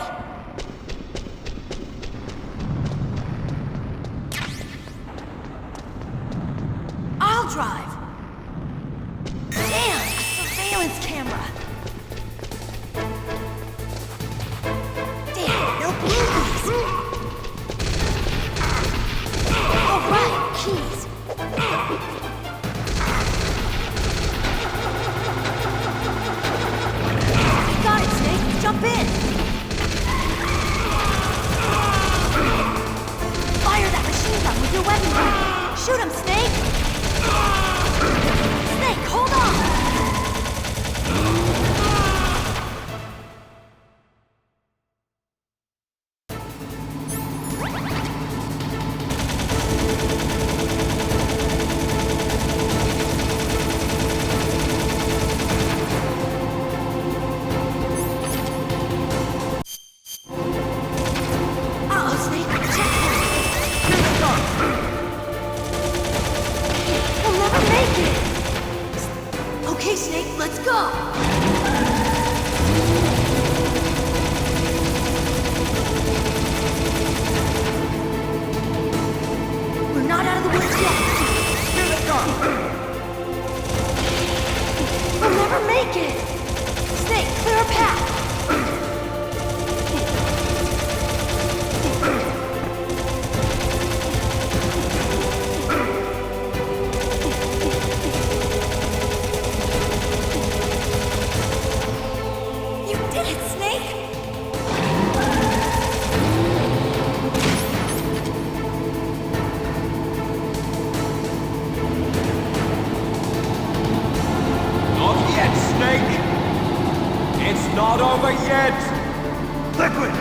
I'll drive. Damn, a surveillance camera. Damn, no boobies. All right, keys. You got it, Snake. Jump in. Fire that machine gun with your weapon gun. Shoot him, Snake! did it, Snake! Not yet, Snake! It's not over yet! Liquid!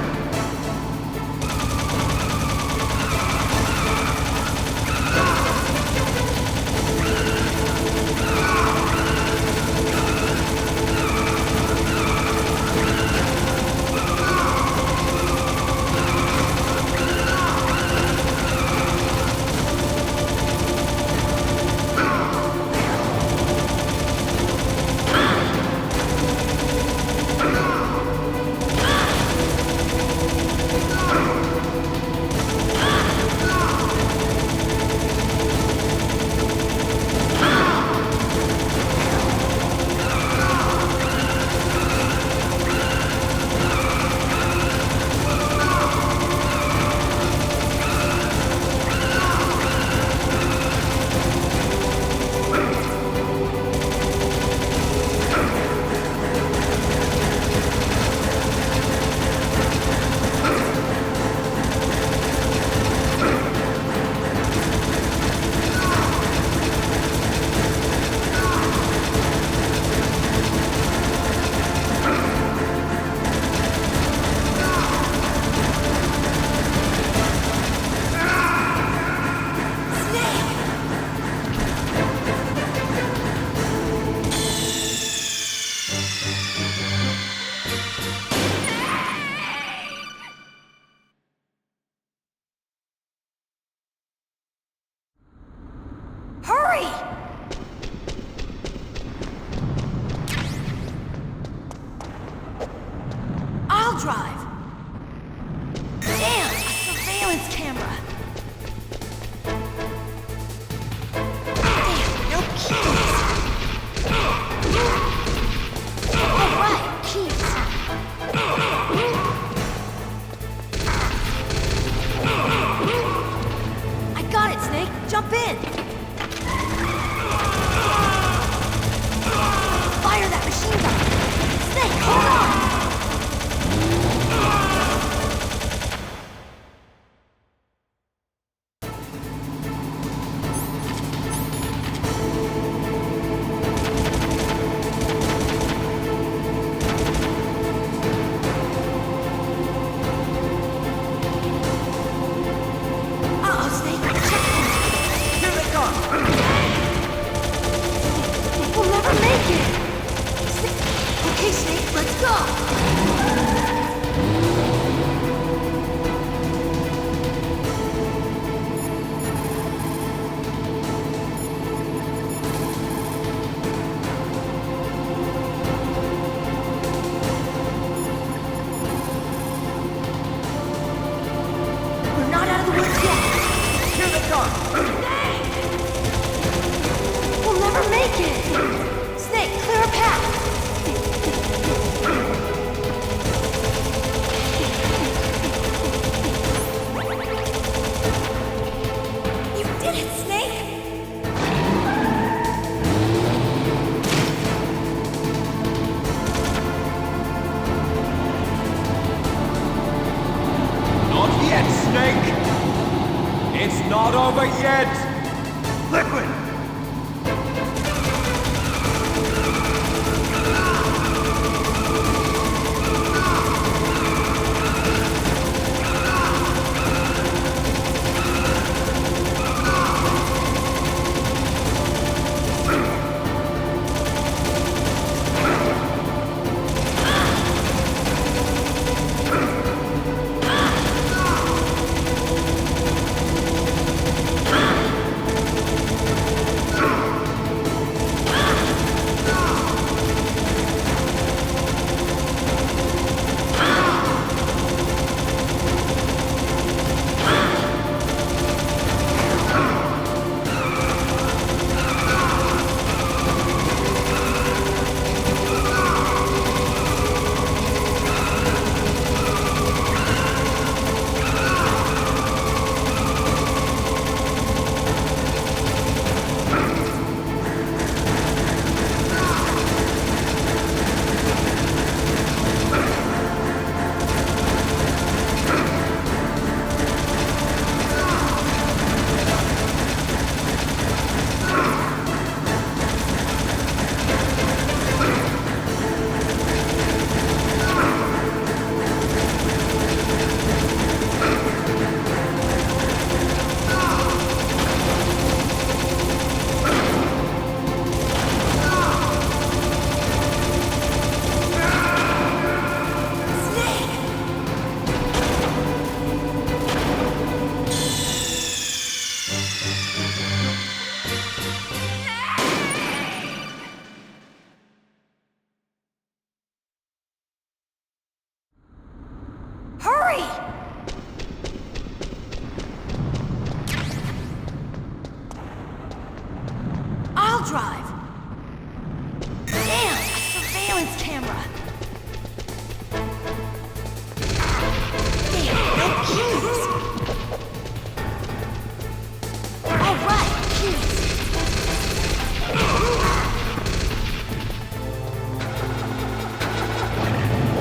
Hurry! I'll drive. Damn, a surveillance camera. Damn, no keys. Oh, right, keys. I got it, Snake. Jump in. Fire that machine gun! Snake, hold on! Uh-oh, Snake! Checkpoint! Here they come! We'll never make it! Okay, Snake, let's go! We're not out of the woods yet! Here they come! We'll never make it! Snake, clear a path! You did it, Snake! Not yet, Snake! It's not over yet! Liquid! Hurry! I'll drive. Damn, a surveillance camera. Damn, no keys. All right, keys.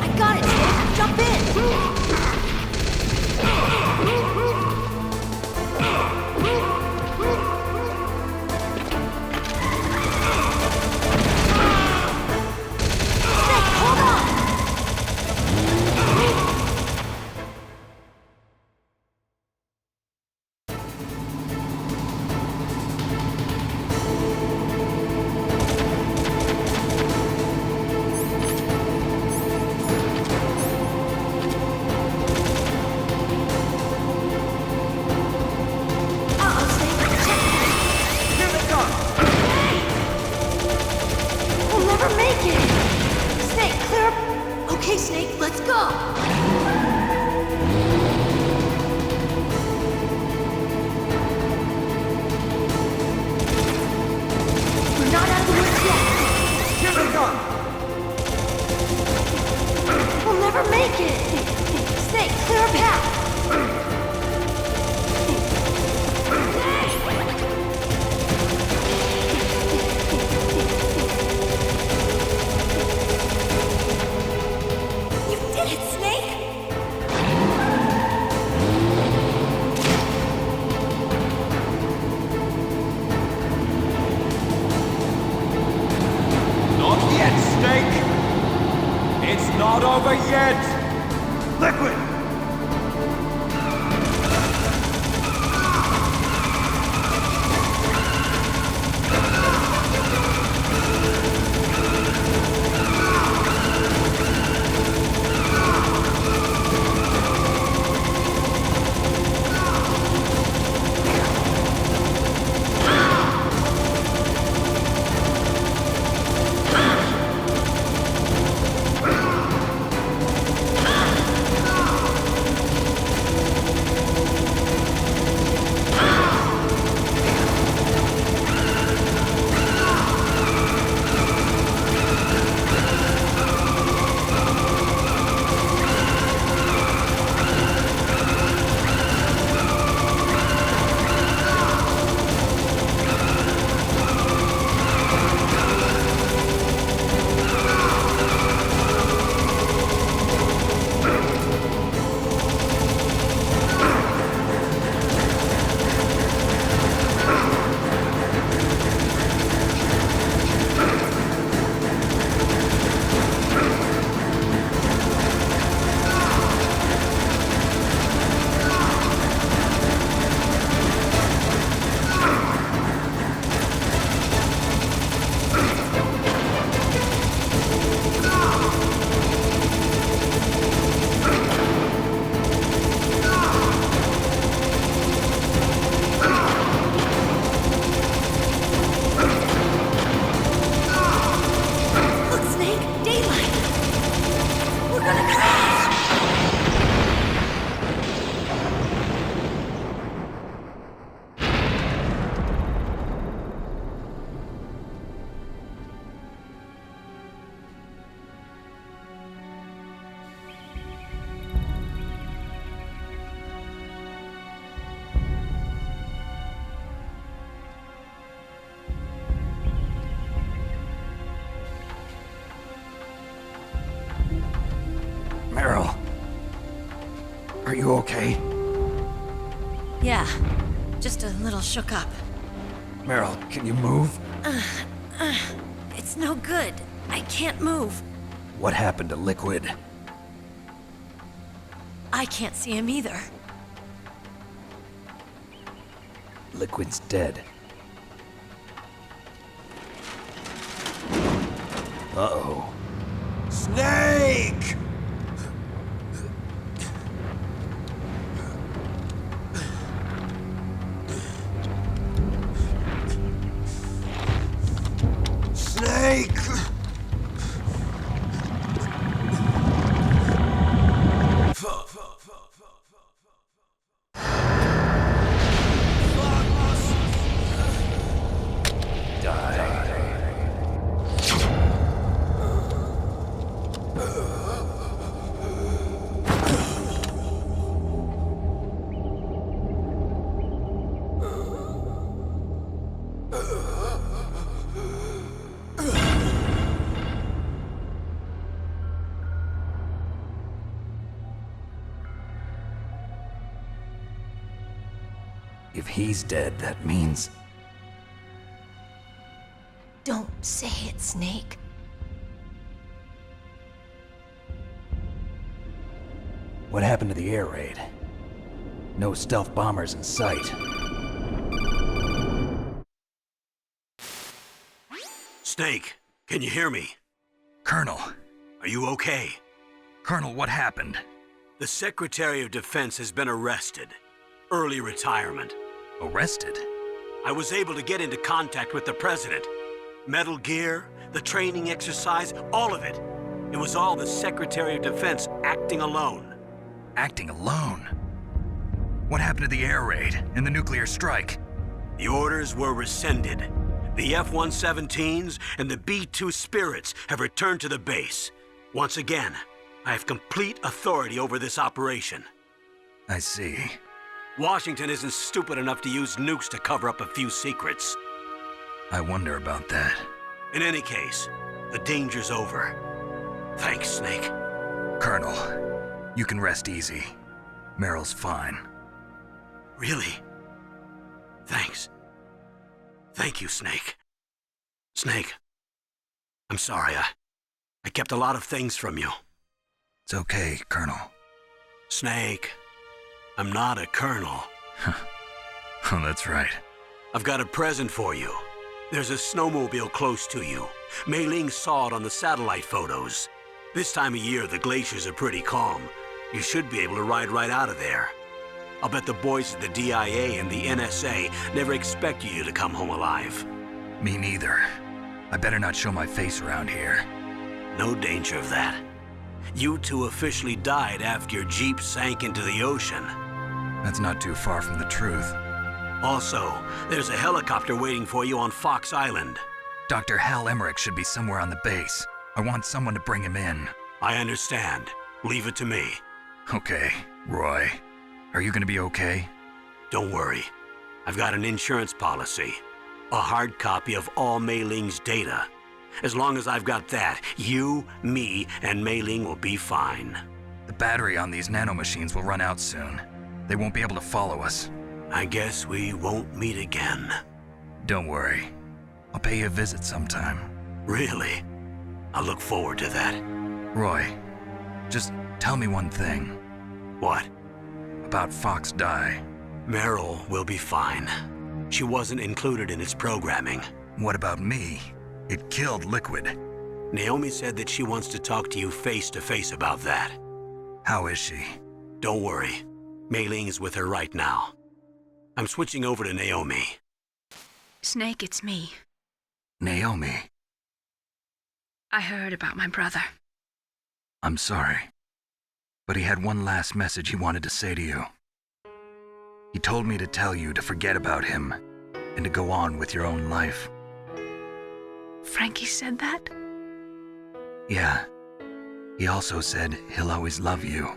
I got it, Snake. Jump in. Okay, Snake, let's go! We're not out of the woods yet! Here they come! We'll never make it! Snake, clear a path! Not over yet! Liquid! Meryl. Are you okay? Yeah, just a little shook up. Meryl, can you move? It's no good. I can't move. What happened to Liquid? I can't see him either. Liquid's dead. Uh-oh. Snake! Snake! If he's dead, that means... Don't say it, Snake. What happened to the air raid? No stealth bombers in sight. Snake, can you hear me? Colonel. Are you okay? Colonel, what happened? The Secretary of Defense has been arrested. Early retirement. Arrested? I was able to get into contact with the President. Metal Gear, the training exercise, all of it. It was all the Secretary of Defense acting alone. Acting alone? What happened to the air raid and the nuclear strike? The orders were rescinded. The F-117s and the B-2 Spirits have returned to the base. Once again, I have complete authority over this operation. I see. Washington isn't stupid enough to use nukes to cover up a few secrets. I wonder about that. In any case, the danger's over. Thanks, Snake. Colonel, you can rest easy. Meryl's fine. Really? Thanks. Thank you, Snake. Snake, I'm sorry. I kept a lot of things from you. It's okay, Colonel. Snake, I'm not a colonel. Oh, that's right. I've got a present for you. There's a snowmobile close to you. Mei Ling saw it on the satellite photos. This time of year, the glaciers are pretty calm. You should be able to ride right out of there. I'll bet the boys at the DIA and the NSA never expected you to come home alive. Me neither. I better not show my face around here. No danger of that. You two officially died after your Jeep sank into the ocean. That's not too far from the truth. Also, there's a helicopter waiting for you on Fox Island. Dr. Hal Emmerich should be somewhere on the base. I want someone to bring him in. I understand. Leave it to me. Okay, Roy. Are you gonna be okay? Don't worry. I've got an insurance policy. A hard copy of all Mei Ling's data. As long as I've got that, you, me, and Mei Ling will be fine. The battery on these nanomachines will run out soon. They won't be able to follow us. I guess we won't meet again. Don't worry. I'll pay you a visit sometime. Really? I look forward to that. Roy, just tell me one thing. What? About Fox Die. Meryl will be fine. She wasn't included in its programming. What about me? It killed Liquid. Naomi said that she wants to talk to you face to face about that. How is she? Don't worry. Mei Ling is with her right now. I'm switching over to Naomi. Snake, it's me. Naomi. I heard about my brother. I'm sorry. But he had one last message he wanted to say to you. He told me to tell you to forget about him and to go on with your own life. Frankie said that? Yeah. He also said he'll always love you.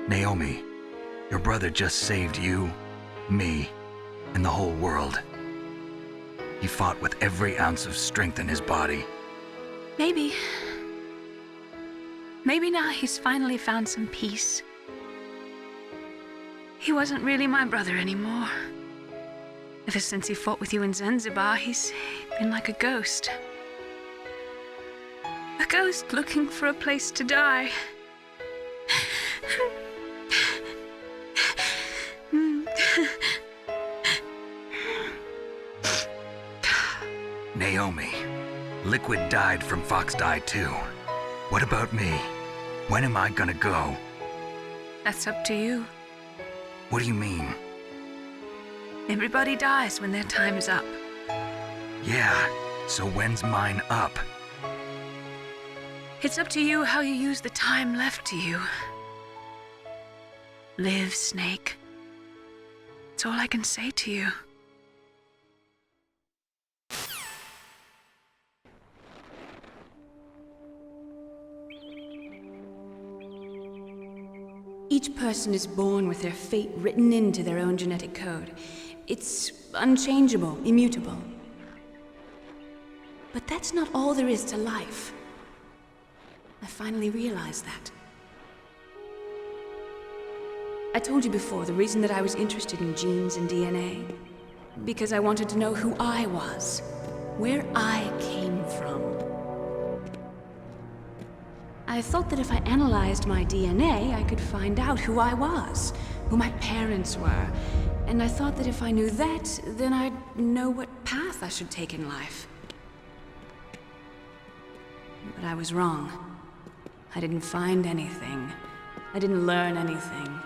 Naomi, your brother just saved you, me, and the whole world. He fought with every ounce of strength in his body. Maybe. Maybe now he's finally found some peace. He wasn't really my brother anymore. Ever since he fought with you in Zanzibar, he's been like a ghost. A ghost looking for a place to die. Naomi, Liquid died from Fox Die too. What about me? When am I gonna go? That's up to you. What do you mean? Everybody dies when their time is up. Yeah, so when's mine up? It's up to you how you use the time left to you. Live, Snake. That's all I can say to you. Each person is born with their fate written into their own genetic code. It's unchangeable, immutable. But that's not all there is to life. I finally realized that. I told you before, the reason that I was interested in genes and DNA. Because I wanted to know who I was. Where I came from. I thought that if I analyzed my DNA, I could find out who I was, who my parents were. And I thought that if I knew that, then I'd know what path I should take in life. But I was wrong. I didn't find anything. I didn't learn anything.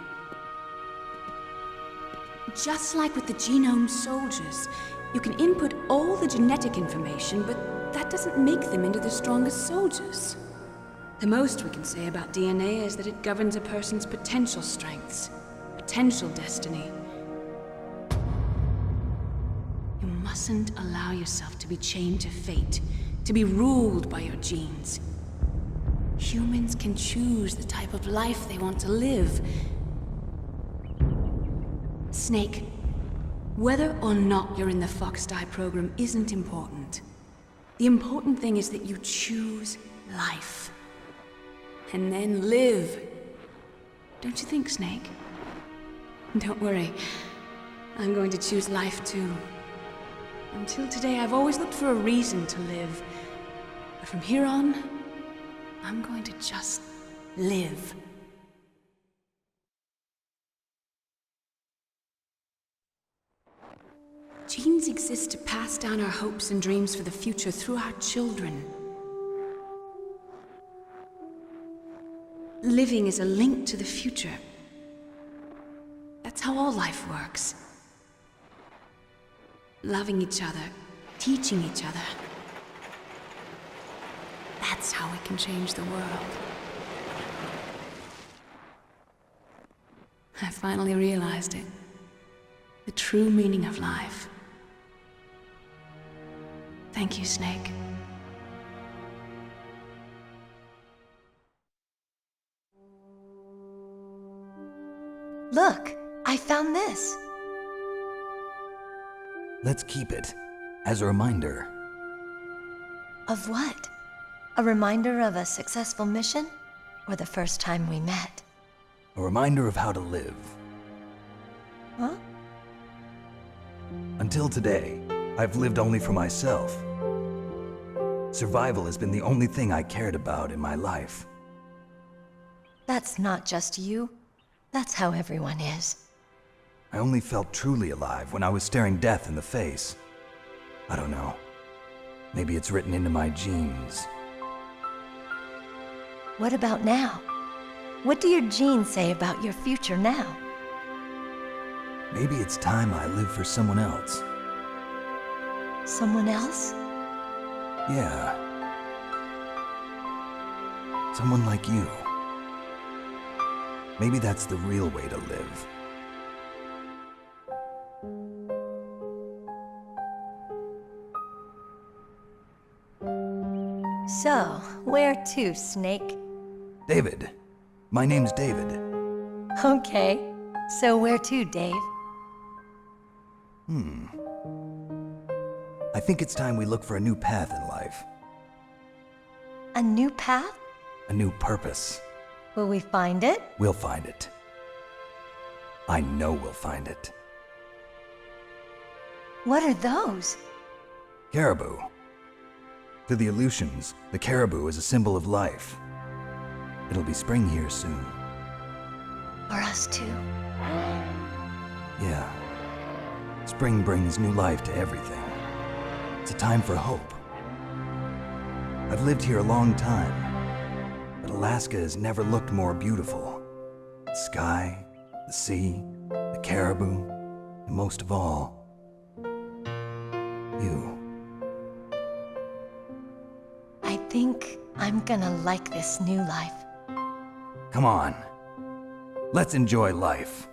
Just like with the genome soldiers, you can input all the genetic information, but that doesn't make them into the strongest soldiers. The most we can say about DNA is that it governs a person's potential strengths, potential destiny. You mustn't allow yourself to be chained to fate, to be ruled by your genes. Humans can choose the type of life they want to live. Snake, whether or not you're in the Fox-Die program isn't important. The important thing is that you choose life. And then live. Don't you think, Snake? Don't worry. I'm going to choose life too. Until today, I've always looked for a reason to live. But from here on, I'm going to just live. Genes exist to pass down our hopes and dreams for the future through our children. Living is a link to the future. That's how all life works. Loving each other, teaching each other. That's how we can change the world. I finally realized it. The true meaning of life. Thank you, Snake. Look, I found this. Let's keep it as a reminder. Of what? A reminder of a successful mission? Or the first time we met? A reminder of how to live. Huh? Until today, I've lived only for myself. Survival has been the only thing I cared about in my life. That's not just you. That's how everyone is. I only felt truly alive when I was staring death in the face. I don't know. Maybe it's written into my genes. What about now? What do your genes say about your future now? Maybe it's time I live for someone else. Someone else? Yeah. Someone like you. Maybe that's the real way to live. So, where to, Snake? David. My name's David. Okay. So where to, Dave? I think it's time we look for a new path in life. A new path? A new purpose. Will we find it? We'll find it. I know we'll find it. What are those? Caribou. To the Aleutians, the caribou is a symbol of life. It'll be spring here soon. For us too. Yeah. Spring brings new life to everything. It's a time for hope. I've lived here a long time, but Alaska has never looked more beautiful. The sky, the sea, the caribou, and most of all, you. I think I'm gonna like this new life. Come on. Let's enjoy life.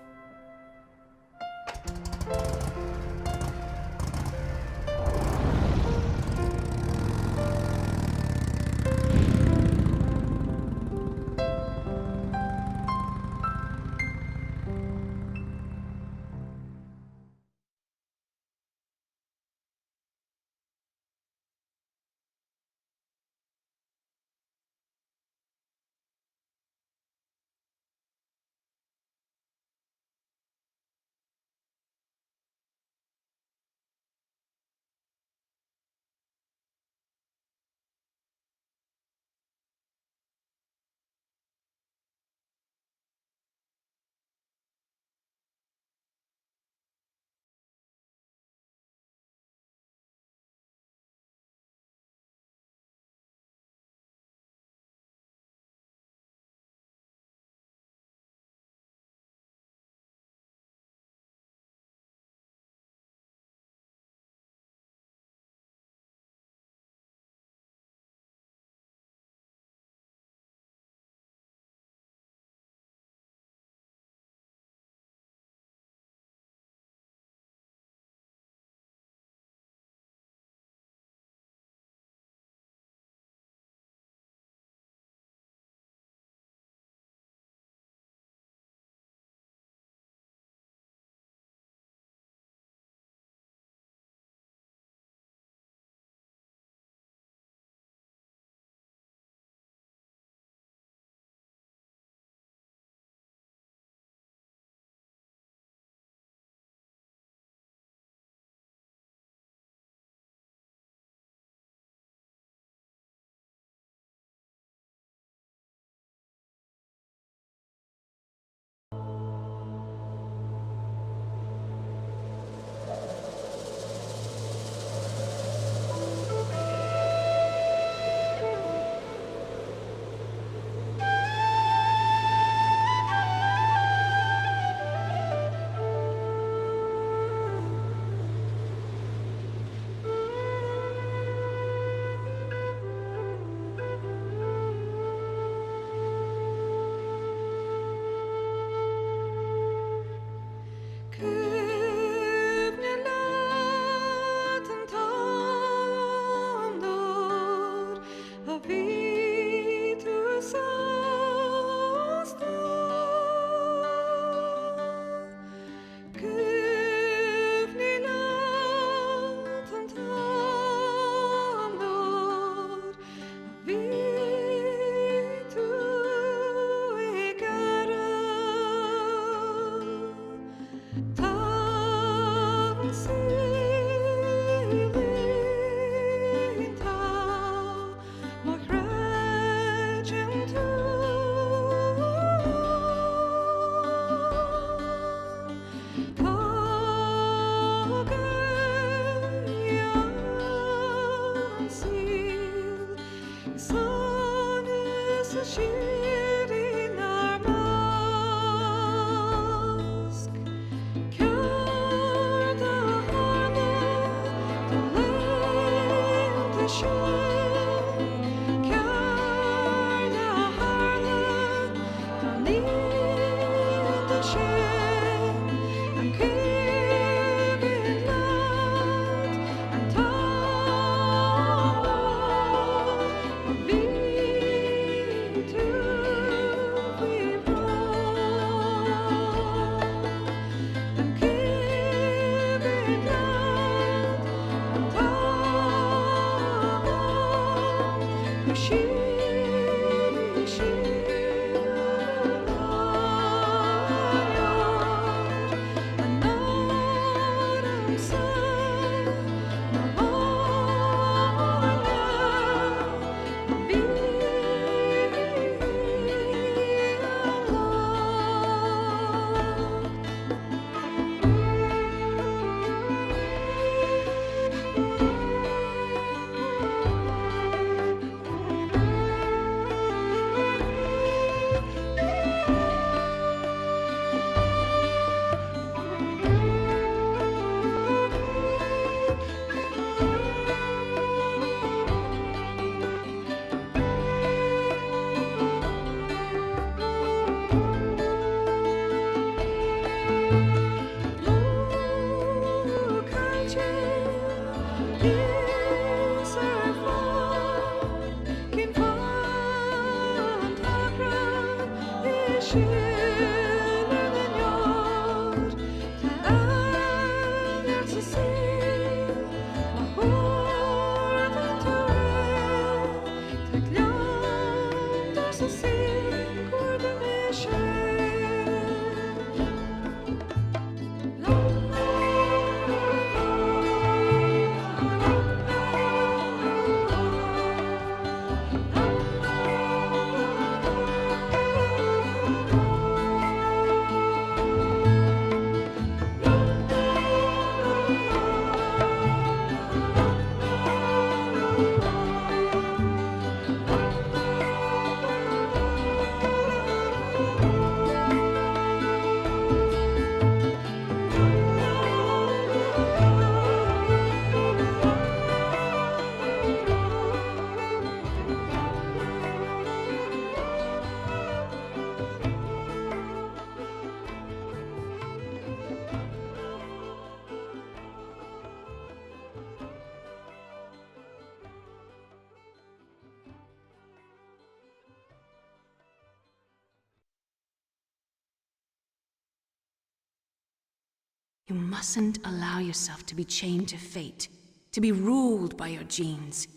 You mustn't allow yourself to be chained to fate, to be ruled by your genes.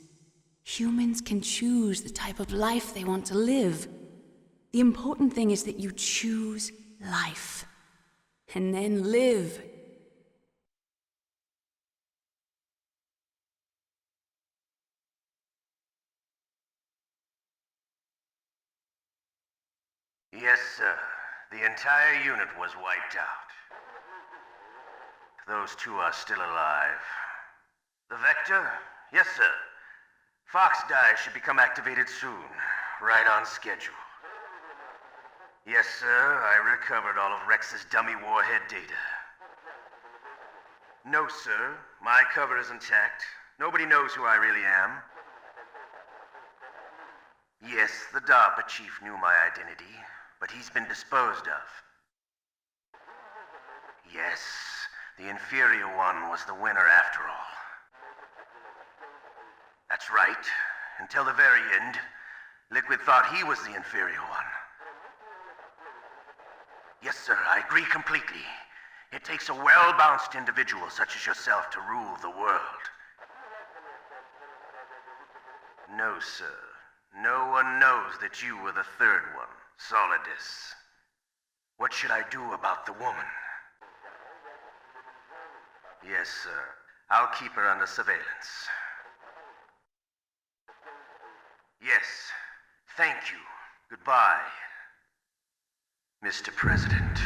Humans can choose the type of life they want to live. The important thing is that you choose life. And then live. Yes, sir. The entire unit was wiped out. Those two are still alive. The Vector? Yes, sir. Fox Die should become activated soon. Right on schedule. Yes, sir. I recovered all of Rex's dummy warhead data. No, sir. My cover is intact. Nobody knows who I really am. Yes, the DARPA chief knew my identity, but he's been disposed of. Yes, the inferior one was the winner after all. That's right. Until the very end, Liquid thought he was the inferior one. Yes, sir, I agree completely. It takes a well-balanced individual such as yourself to rule the world. No, sir. No one knows that you were the third one, Solidus. What should I do about the woman? Yes, sir. I'll keep her under surveillance. Yes. Thank you. Goodbye, Mr. President.